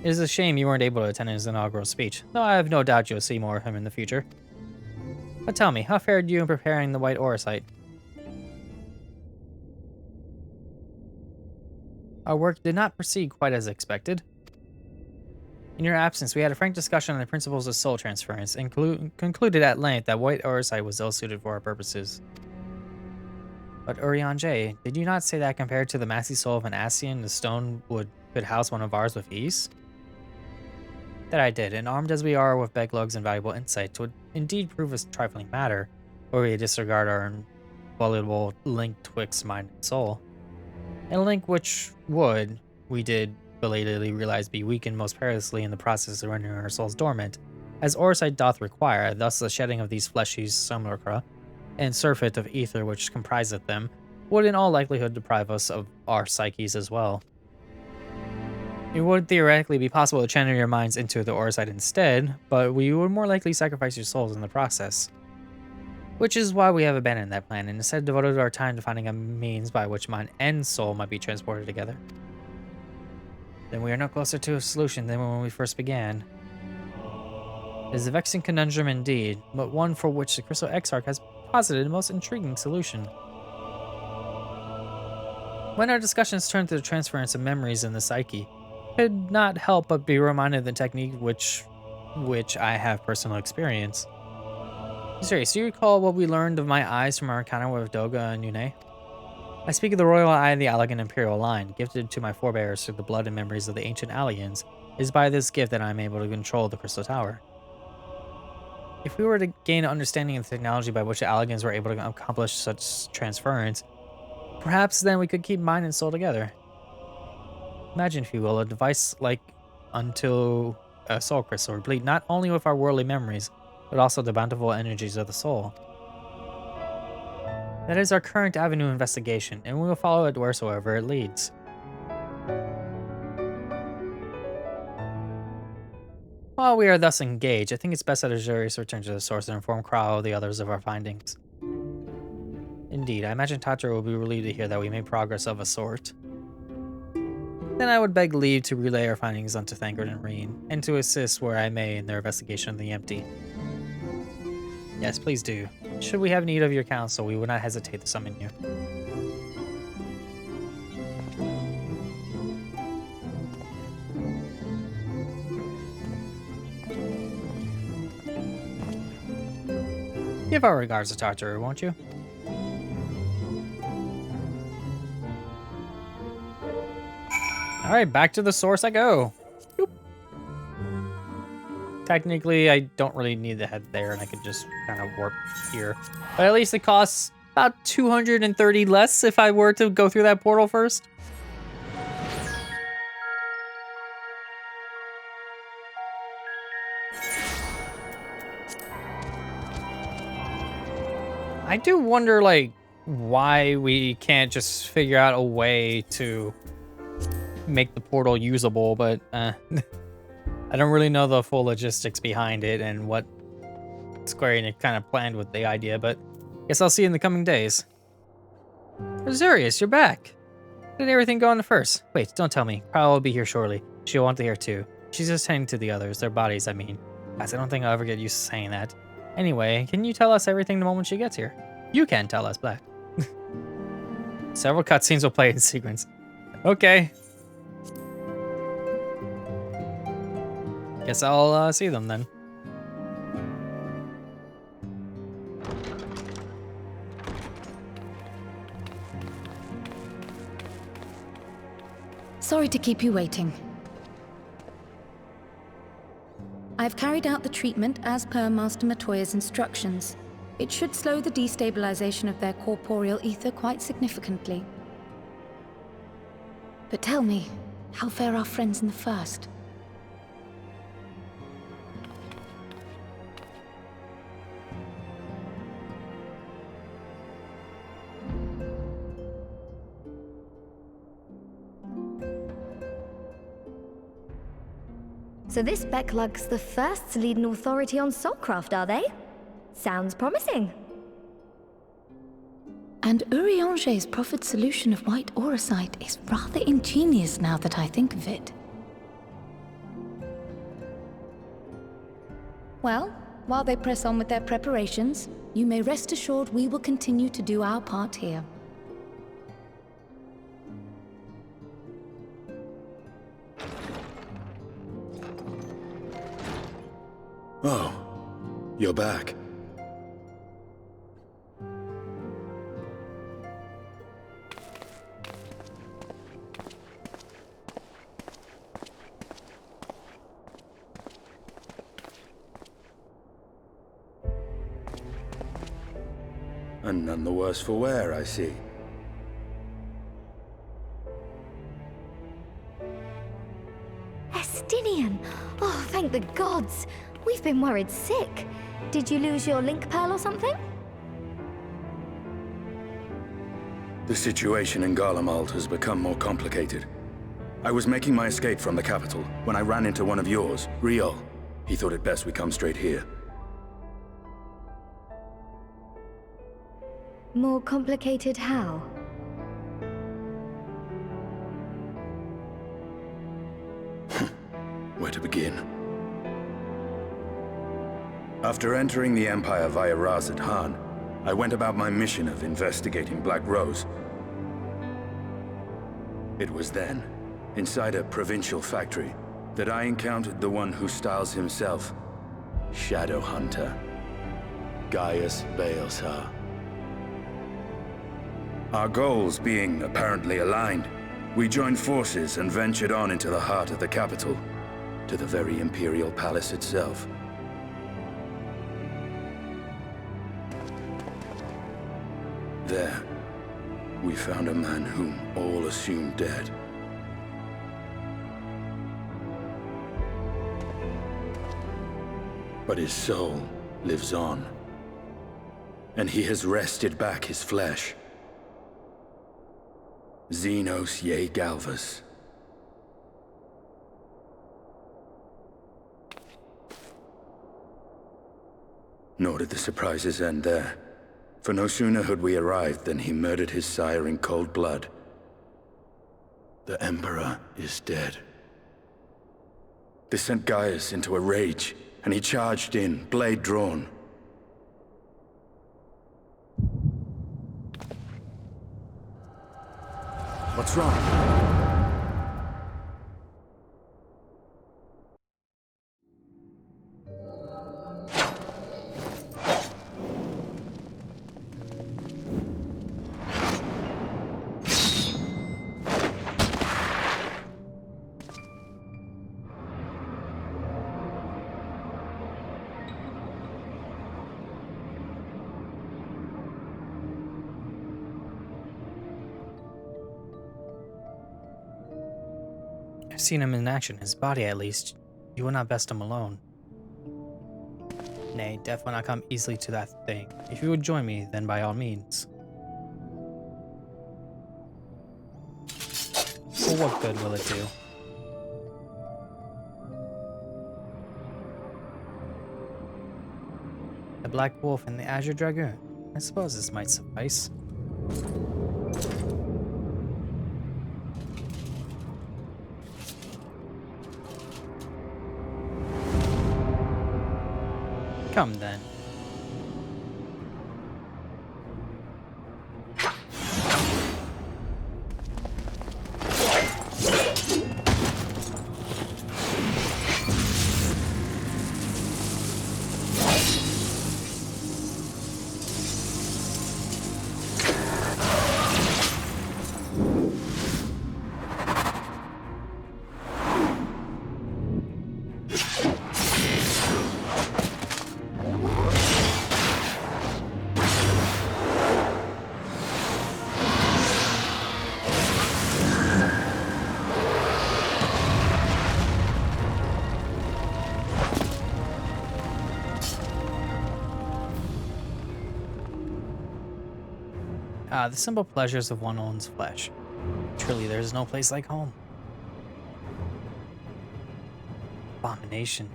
A: It is a shame you weren't able to attend his inaugural speech, though I have no doubt you'll see more of him in the future. But tell me, how fared you in preparing the White Orosite? Our work did not proceed quite as expected. In your absence, we had a frank discussion on the principles of soul transference, and concluded at length that White Orosite was ill-suited for our purposes. But Urianger, did you not say that compared to the massy soul of an Ascian, the stone could house one of ours with ease? That I did, and armed as we are with Beglug's invaluable insight, would indeed prove a trifling matter, were we to disregard our invaluable link twixt mind and soul. A link which would, we did belatedly realize, be weakened most perilously in the process of rendering our souls dormant, as Orosite doth require, thus the shedding of these fleshy simulacra, and surfeit of ether which compriseth them, would in all likelihood deprive us of our psyches as well. It would theoretically be possible to channel your minds into the Orosite instead, but we would more likely sacrifice your souls in the process. Which is why we have abandoned that plan and instead devoted our time to finding a means by which mind and soul might be transported together. Then we are no closer to a solution than when we first began. It is a vexing conundrum indeed, but one for which the Crystal Exarch has posited the most intriguing solution. When our discussions turned to the transference of memories in the psyche, I could not help but be reminded of the technique which I have personal experience. Serious, do you recall what we learned of my eyes from our encounter with Doga and Yune? I speak of the royal eye of the elegant imperial line, gifted to my forebears through the blood and memories of the ancient aliens. It is by this gift that I am able to control the Crystal Tower. If we were to gain an understanding of the technology by which the aliens were able to accomplish such transference, perhaps then we could keep mind and soul together. Imagine, if you will, a device like unto a soul crystal, replete not only with our worldly memories, but also the bountiful energies of the soul. That is our current avenue of investigation, and we will follow it wheresoever it leads. While we are thus engaged, I think it's best that Azure return to the source and inform Krau and the others of our findings. Indeed, I imagine Tatra will be relieved to hear that we made progress of a sort. Then I would beg leave to relay our findings unto Thancred and Reen, and to assist where I may in their investigation of the empty. Yes, please do. Should we have need of your counsel, we would not hesitate to summon you. Give our regards to Tartaru, won't you? Alright, back to the source I go. Boop. Technically, I don't really need to head there, and I could just kind of warp here. But at least it costs about 230 less if I were to go through that portal first. I do wonder, like, why we can't just figure out a way to make the portal usable, but I don't really know the full logistics behind it and what Square Enix kind of planned with the idea, but guess I'll see in the coming days. Azurius, you're back. How did everything go on the first? Wait, don't tell me. Krau will be here shortly. She'll want to hear too. She's just tending to the others, their bodies, I mean. Guys, I don't think I'll ever get used to saying that. Anyway, can you tell us everything the moment she gets here? You can tell us, Black. Several cutscenes will play in sequence. Okay. Guess I'll see them then.
B: Sorry to keep you waiting. I've carried out the treatment as per Master Matoya's instructions. It should slow the destabilization of their corporeal ether quite significantly. But tell me, how fare our friends in the first?
C: So this Becklug's the first to lead an authority on soulcraft, are they? Sounds promising.
B: And Urianger's proffered solution of white auracite is rather ingenious now that I think of it. Well, while they press on with their preparations, you may rest assured we will continue to do our part here.
K: Oh, you're back. And none the worse for wear, I see.
C: Estinian! Oh, thank the gods! We've been worried sick. Did you lose your link pearl or something?
K: The situation in Garlemald has become more complicated. I was making my escape from the capital when I ran into one of yours, Riol. He thought it best we come straight here.
C: More complicated how?
K: Where to begin? After entering the Empire via Razad Han, I went about my mission of investigating Black Rose. It was then, inside a provincial factory, that I encountered the one who styles himself Shadow Hunter, Gaius Balsar. Our goals being apparently aligned, we joined forces and ventured on into the heart of the capital, to the very Imperial Palace itself. There, we found a man whom all assumed dead. But his soul lives on, and he has wrested back his flesh. Xenos Ye Galvus. Nor did the surprises end there. For no sooner had we arrived than he murdered his sire in cold blood. The Emperor is dead. This sent Gaius into a rage, and he charged in, blade drawn.
F: What's wrong?
A: I've seen him in action, his body at least. You will not best him alone. Nay, death will not come easily to that thing. If you would join me, then by all means. For what good will it do? The Black Wolf and the Azure Dragoon. I suppose this might suffice. Come then. Ah, the simple pleasures of one own's flesh. Truly, there is no place like home. Abomination.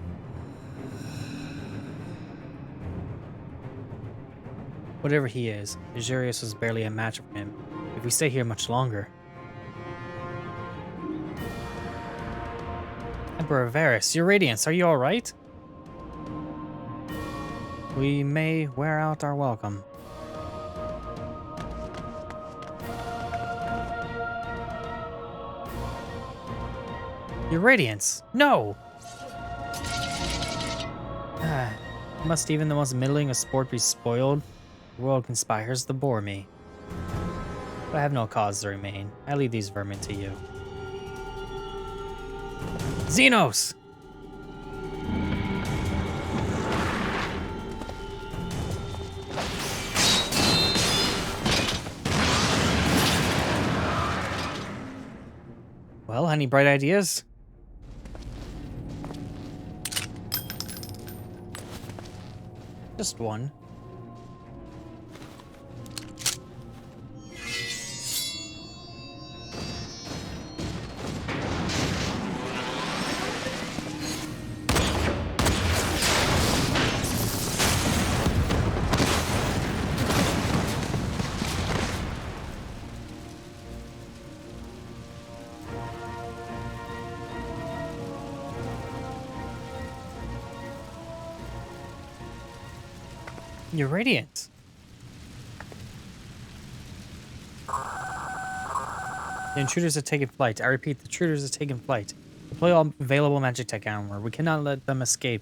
A: Whatever he is, Azurius was barely a match for him if we stay here much longer. Emperor Varus, your radiance, are you alright? We may wear out our welcome. Your radiance! No! Must even the most middling of sport be spoiled? The world conspires to bore me. But I have no cause to remain. I leave these vermin to you. Xenos! Well, any bright ideas? Just one. You're radiant. The intruders have taken flight. I repeat, the intruders have taken flight. Deploy all available magic tech armor. We cannot let them escape.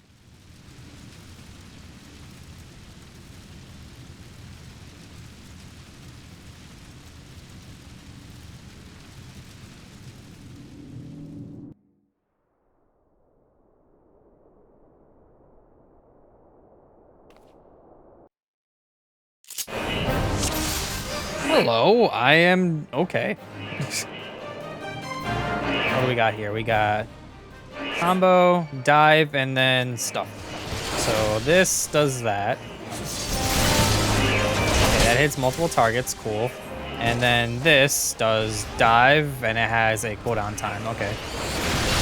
A: Hello, I am okay. What do we got here? We got combo, dive, and then stuff. So this does that. Okay, that hits multiple targets, cool. And then this does dive, and it has a cooldown time, okay.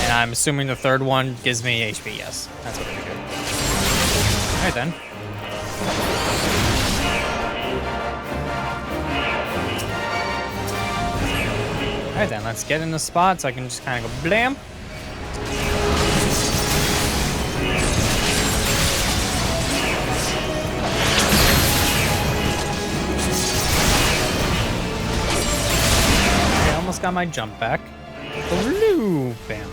A: And I'm assuming the third one gives me HP, yes. That's what I figured. Alright then. Alright then, let's get in the spot so I can just kind of go blam. Okay, almost got my jump back. Blue, bam.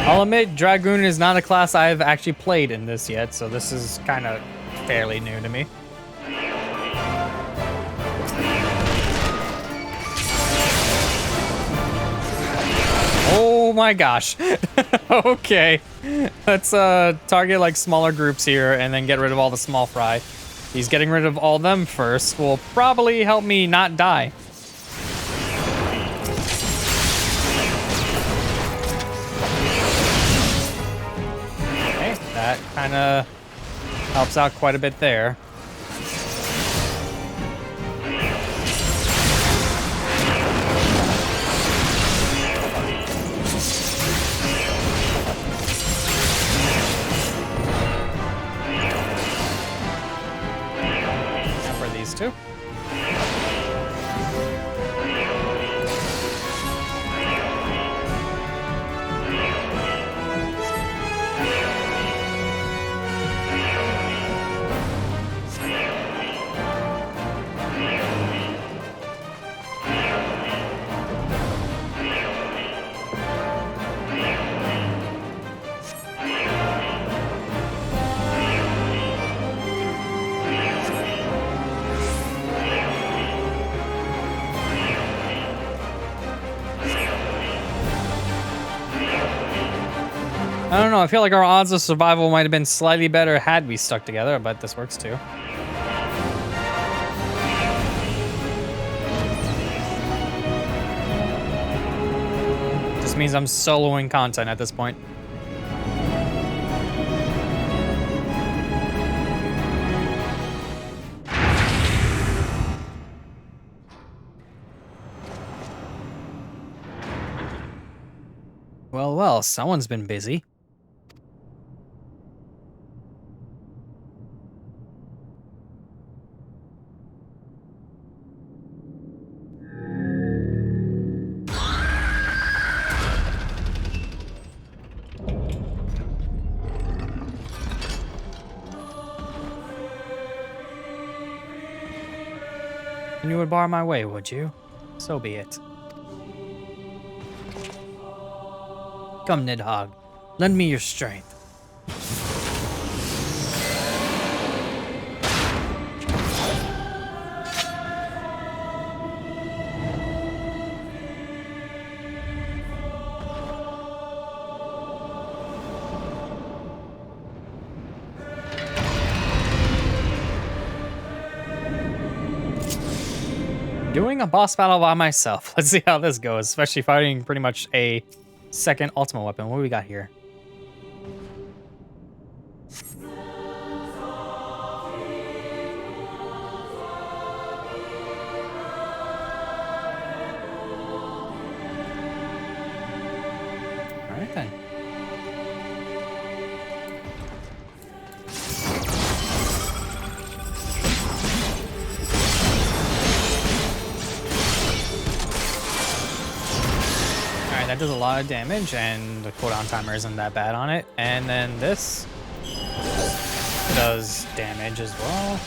A: I'll admit, Dragoon is not a class I've actually played in this yet, so this is kind of fairly new to me. Oh my gosh. Okay. Let's target like smaller groups here and then get rid of all the small fry. He's getting rid of all them first will probably help me not die. Okay, that kind of helps out quite a bit there. Too. I don't know, I feel like our odds of survival might have been slightly better had we stuck together, but this works too. Just means I'm soloing content at this point. Well, well, someone's been busy. And you would bar my way, would you? So be it. Come, Nidhogg. Lend me your strength. Doing a boss battle by myself. Let's see how this goes, especially fighting pretty much a second ultimate weapon. What do we got here? All right then. That does a lot of damage, and the cooldown timer isn't that bad on it. And then this does damage as well.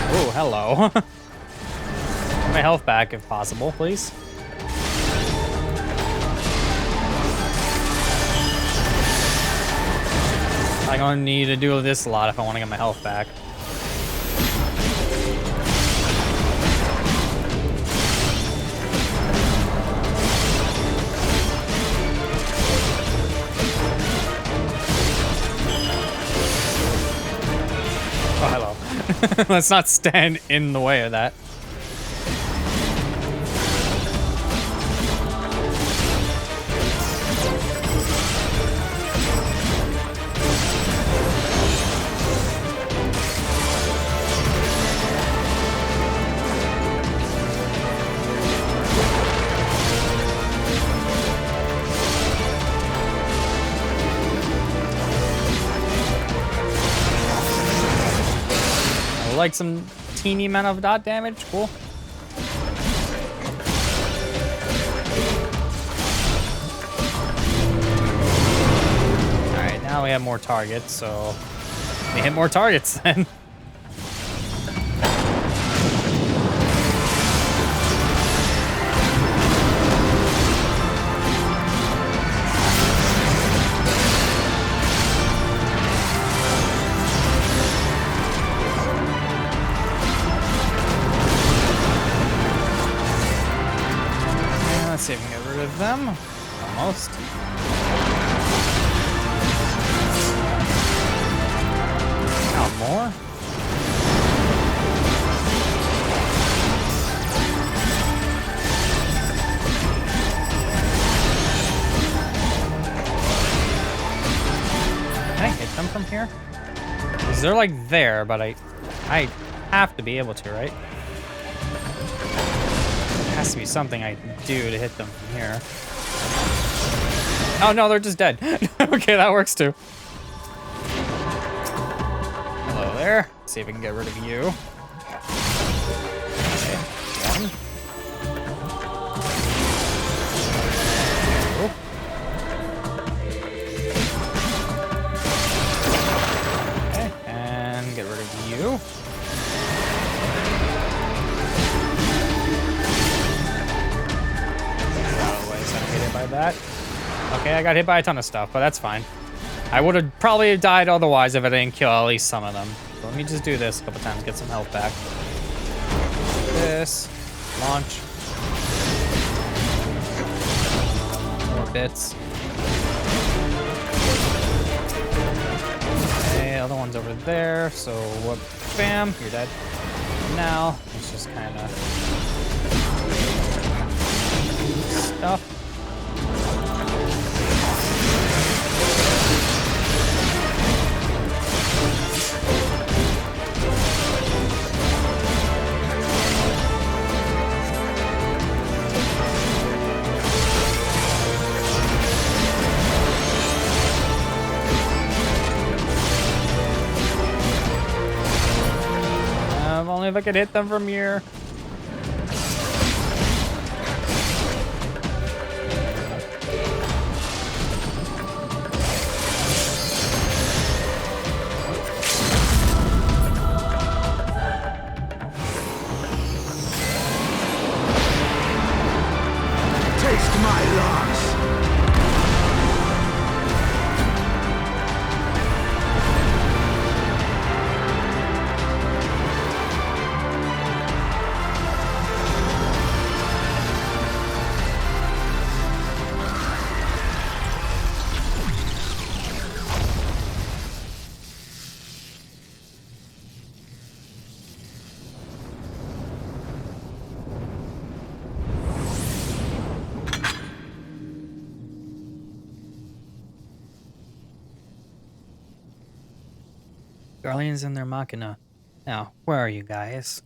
A: Oh, hello. My health back if possible, please. I'm gonna need to do this a lot if I want to get my health back. Oh, hello. Let's not stand in the way of that. Like some teeny amount of dot damage. Cool. Alright, now we have more targets, so we hit more targets then. Let's see if we can get rid of them. Almost. Not more. Can I hit them from here? Because they're like there, but I have to be able to, right? Has to be something I can do to hit them from here. Oh no, they're just dead. Okay, that works too. Hello there. Let's see if we can get rid of you. Okay, one. Two. Okay, and get rid of you. By that. Okay, I got hit by a ton of stuff, but that's fine. I would have probably died otherwise if I didn't kill at least some of them. So let me just do this a couple times, get some health back. This. Launch. More bits. Okay, other one's over there, so whoop, bam, you're dead. Now, let's just kind of stuff. Only if I could hit them from here.
J: Taste my loss.
A: Guardians in their Machina. Now, where are you guys?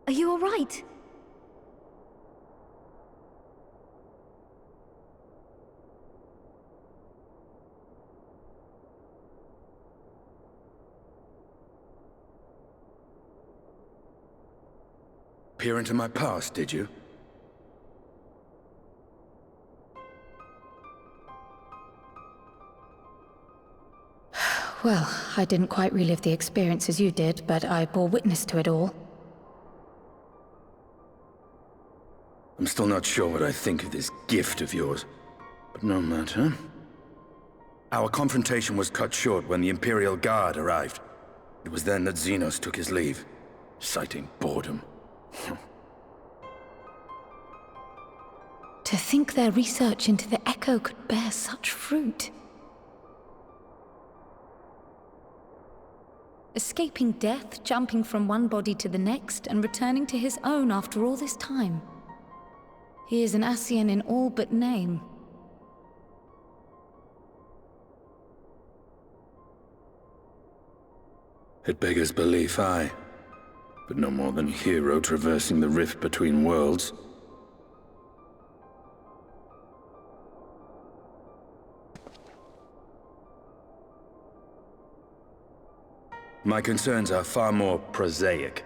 C: Are you all right?
K: peer into my past, did you?
B: Well, I didn't quite relive the experience as you did, but I bore witness to it all.
K: I'm still not sure what I think of this gift of yours, but no matter. Our confrontation was cut short when the Imperial Guard arrived. It was then that Xenos took his leave, citing boredom.
B: To think their research into the Echo could bear such fruit. Escaping death, jumping from one body to the next, and returning to his own after all this time. He is an Ascian in all but name.
K: It beggars belief, aye. But no more than a hero traversing the rift between worlds. My concerns are far more prosaic.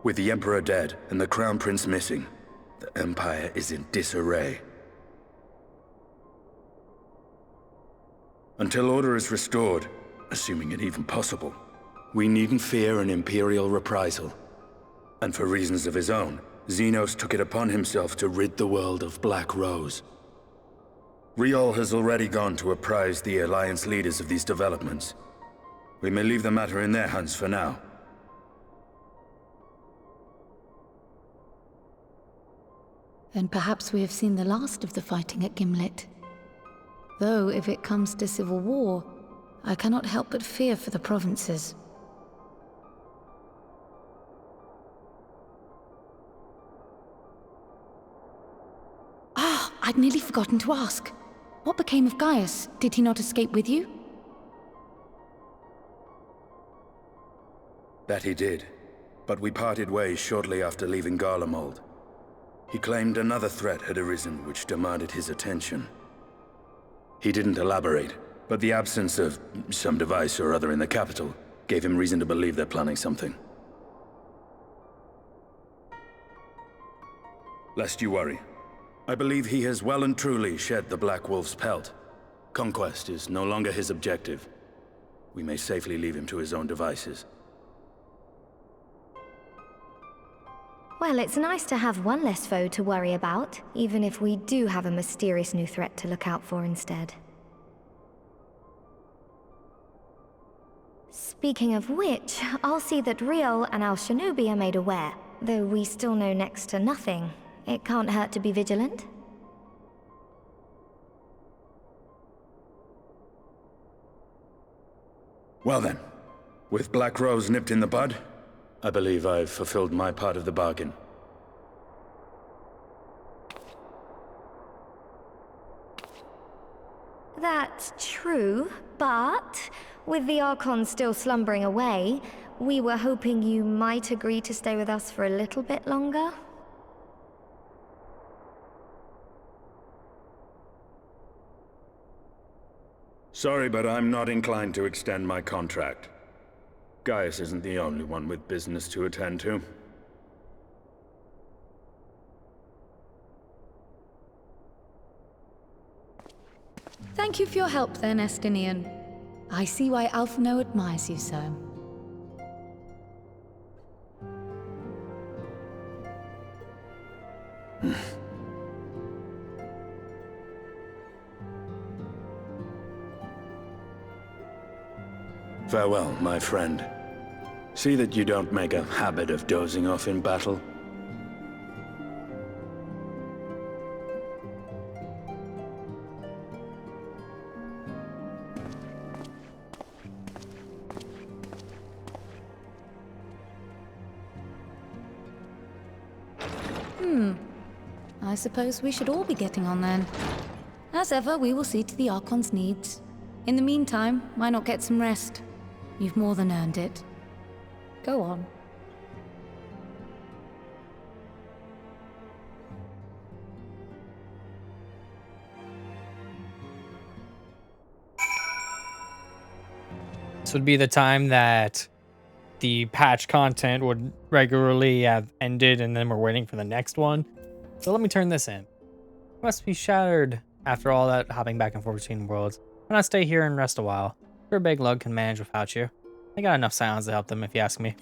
K: With the Emperor dead and the Crown Prince missing, the Empire is in disarray. Until order is restored, assuming it even possible, we needn't fear an Imperial reprisal. And for reasons of his own, Xenos took it upon himself to rid the world of Black Rose. Riol has already gone to apprise the Alliance leaders of these developments. We may leave the matter in their hands for now.
B: Then perhaps we have seen the last of the fighting at Gimlet. Though, if it comes to civil war, I cannot help but fear for the provinces. Ah, I'd nearly forgotten to ask. What became of Gaius? Did he not escape with you?
K: That he did, but we parted ways shortly after leaving Garlemald. He claimed another threat had arisen which demanded his attention. He didn't elaborate, but the absence of some device or other in the capital gave him reason to believe they're planning something. Lest you worry, I believe he has well and truly shed the Black Wolf's pelt. Conquest is no longer his objective. We may safely leave him to his own devices.
C: Well, it's nice to have one less foe to worry about, even if we do have a mysterious new threat to look out for instead. Speaking of which, I'll see that Riol and Al Shinobi are made aware. Though we still know next to nothing, it can't hurt to be vigilant.
K: Well then, with Black Rose nipped in the bud, I believe I've fulfilled my part of the bargain.
C: That's true, but with the Archon still slumbering away, we were hoping you might agree to stay with us for a little bit longer.
K: Sorry, but I'm not inclined to extend my contract. Gaius isn't the only one with business to attend to.
B: Thank you for your help then, Estinian. I see why Alphino admires you so.
K: Farewell, my friend. See that you don't make a habit of dozing off in battle.
B: I suppose we should all be getting on then. As ever, we will see to the Archon's needs. In the meantime, why not get some rest? You've more than earned it. Go on.
A: This would be the time that the patch content would regularly have ended and then we're waiting for the next one. So let me turn this in. Must be shattered after all that hopping back and forth between worlds. Why not stay here and rest a while? Sure, Big Lug can manage without you. I got enough sounds to help them if you ask me.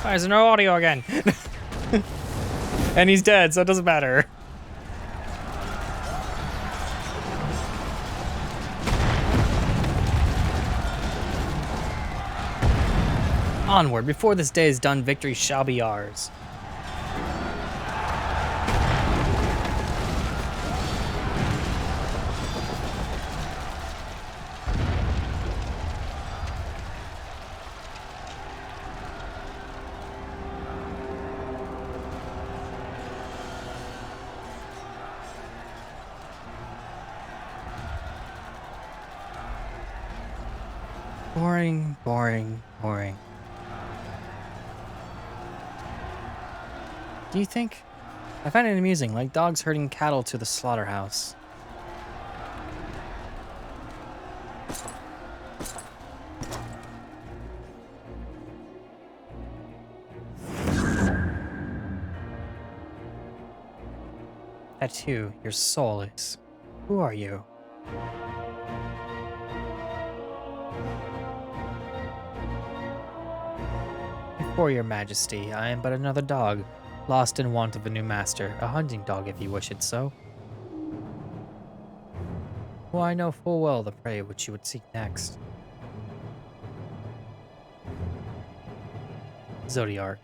A: Why is there no audio again? And he's dead, so it doesn't matter. Onward, before this day is done, victory shall be ours. Boring, boring, boring. Do you think? I find it amusing, like dogs herding cattle to the slaughterhouse. Tattoo, your soul is. Who are you? Before your majesty, I am but another dog, lost in want of a new master, a hunting dog if you wish it so. Well, I know full well the prey which you would seek next. Zodiark.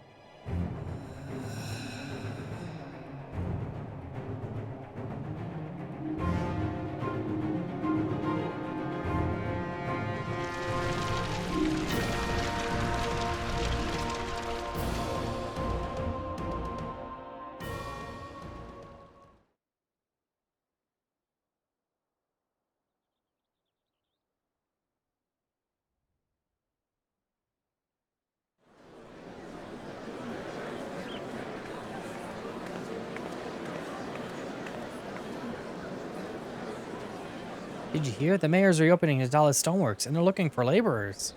A: Did you hear? The mayor's reopening his Dallas Stoneworks, and they're looking for laborers.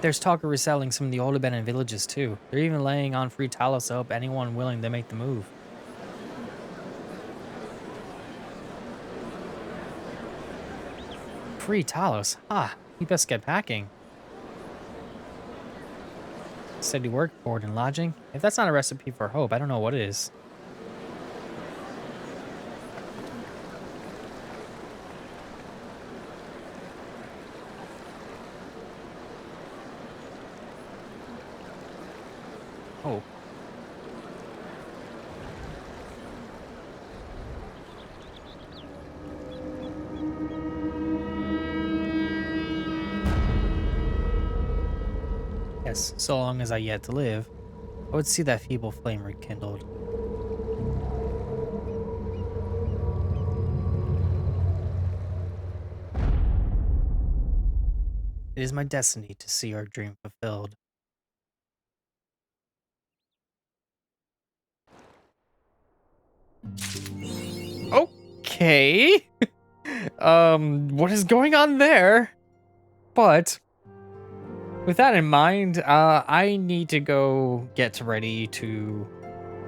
A: There's talk of reselling some of the old abandoned villages, too. They're even laying on free Talos to help anyone willing to make the move. Free Talos? Ah, you best get packing. Steady work, board, and lodging? If that's not a recipe for hope, I don't know what is. Oh. Yes, so long as I yet to live, I would see that feeble flame rekindled. It is my destiny to see our dream fulfilled. Okay. What is going on there? But with that in mind, I need to go get ready to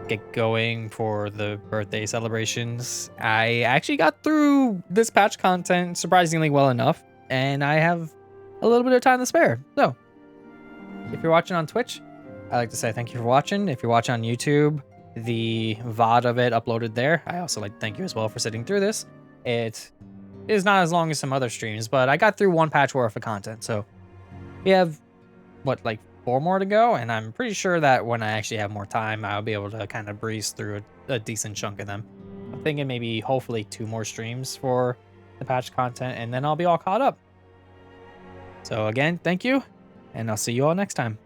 A: get going for the birthday celebrations. I actually got through this patch content surprisingly well enough, and I have a little bit of time to spare. So, if you're watching on Twitch, I'd like to say thank you for watching. If you're watching on YouTube, the VOD of it uploaded there. I also like to thank you as well for sitting through this. It is not as long as some other streams, but I got through one patch worth of content. So we have, what, like 4 more to go? And I'm pretty sure that when I actually have more time, I'll be able to kind of breeze through a decent chunk of them. I'm thinking maybe hopefully 2 more streams for the patch content, and then I'll be all caught up. So again, thank you. and I'll see you all next time.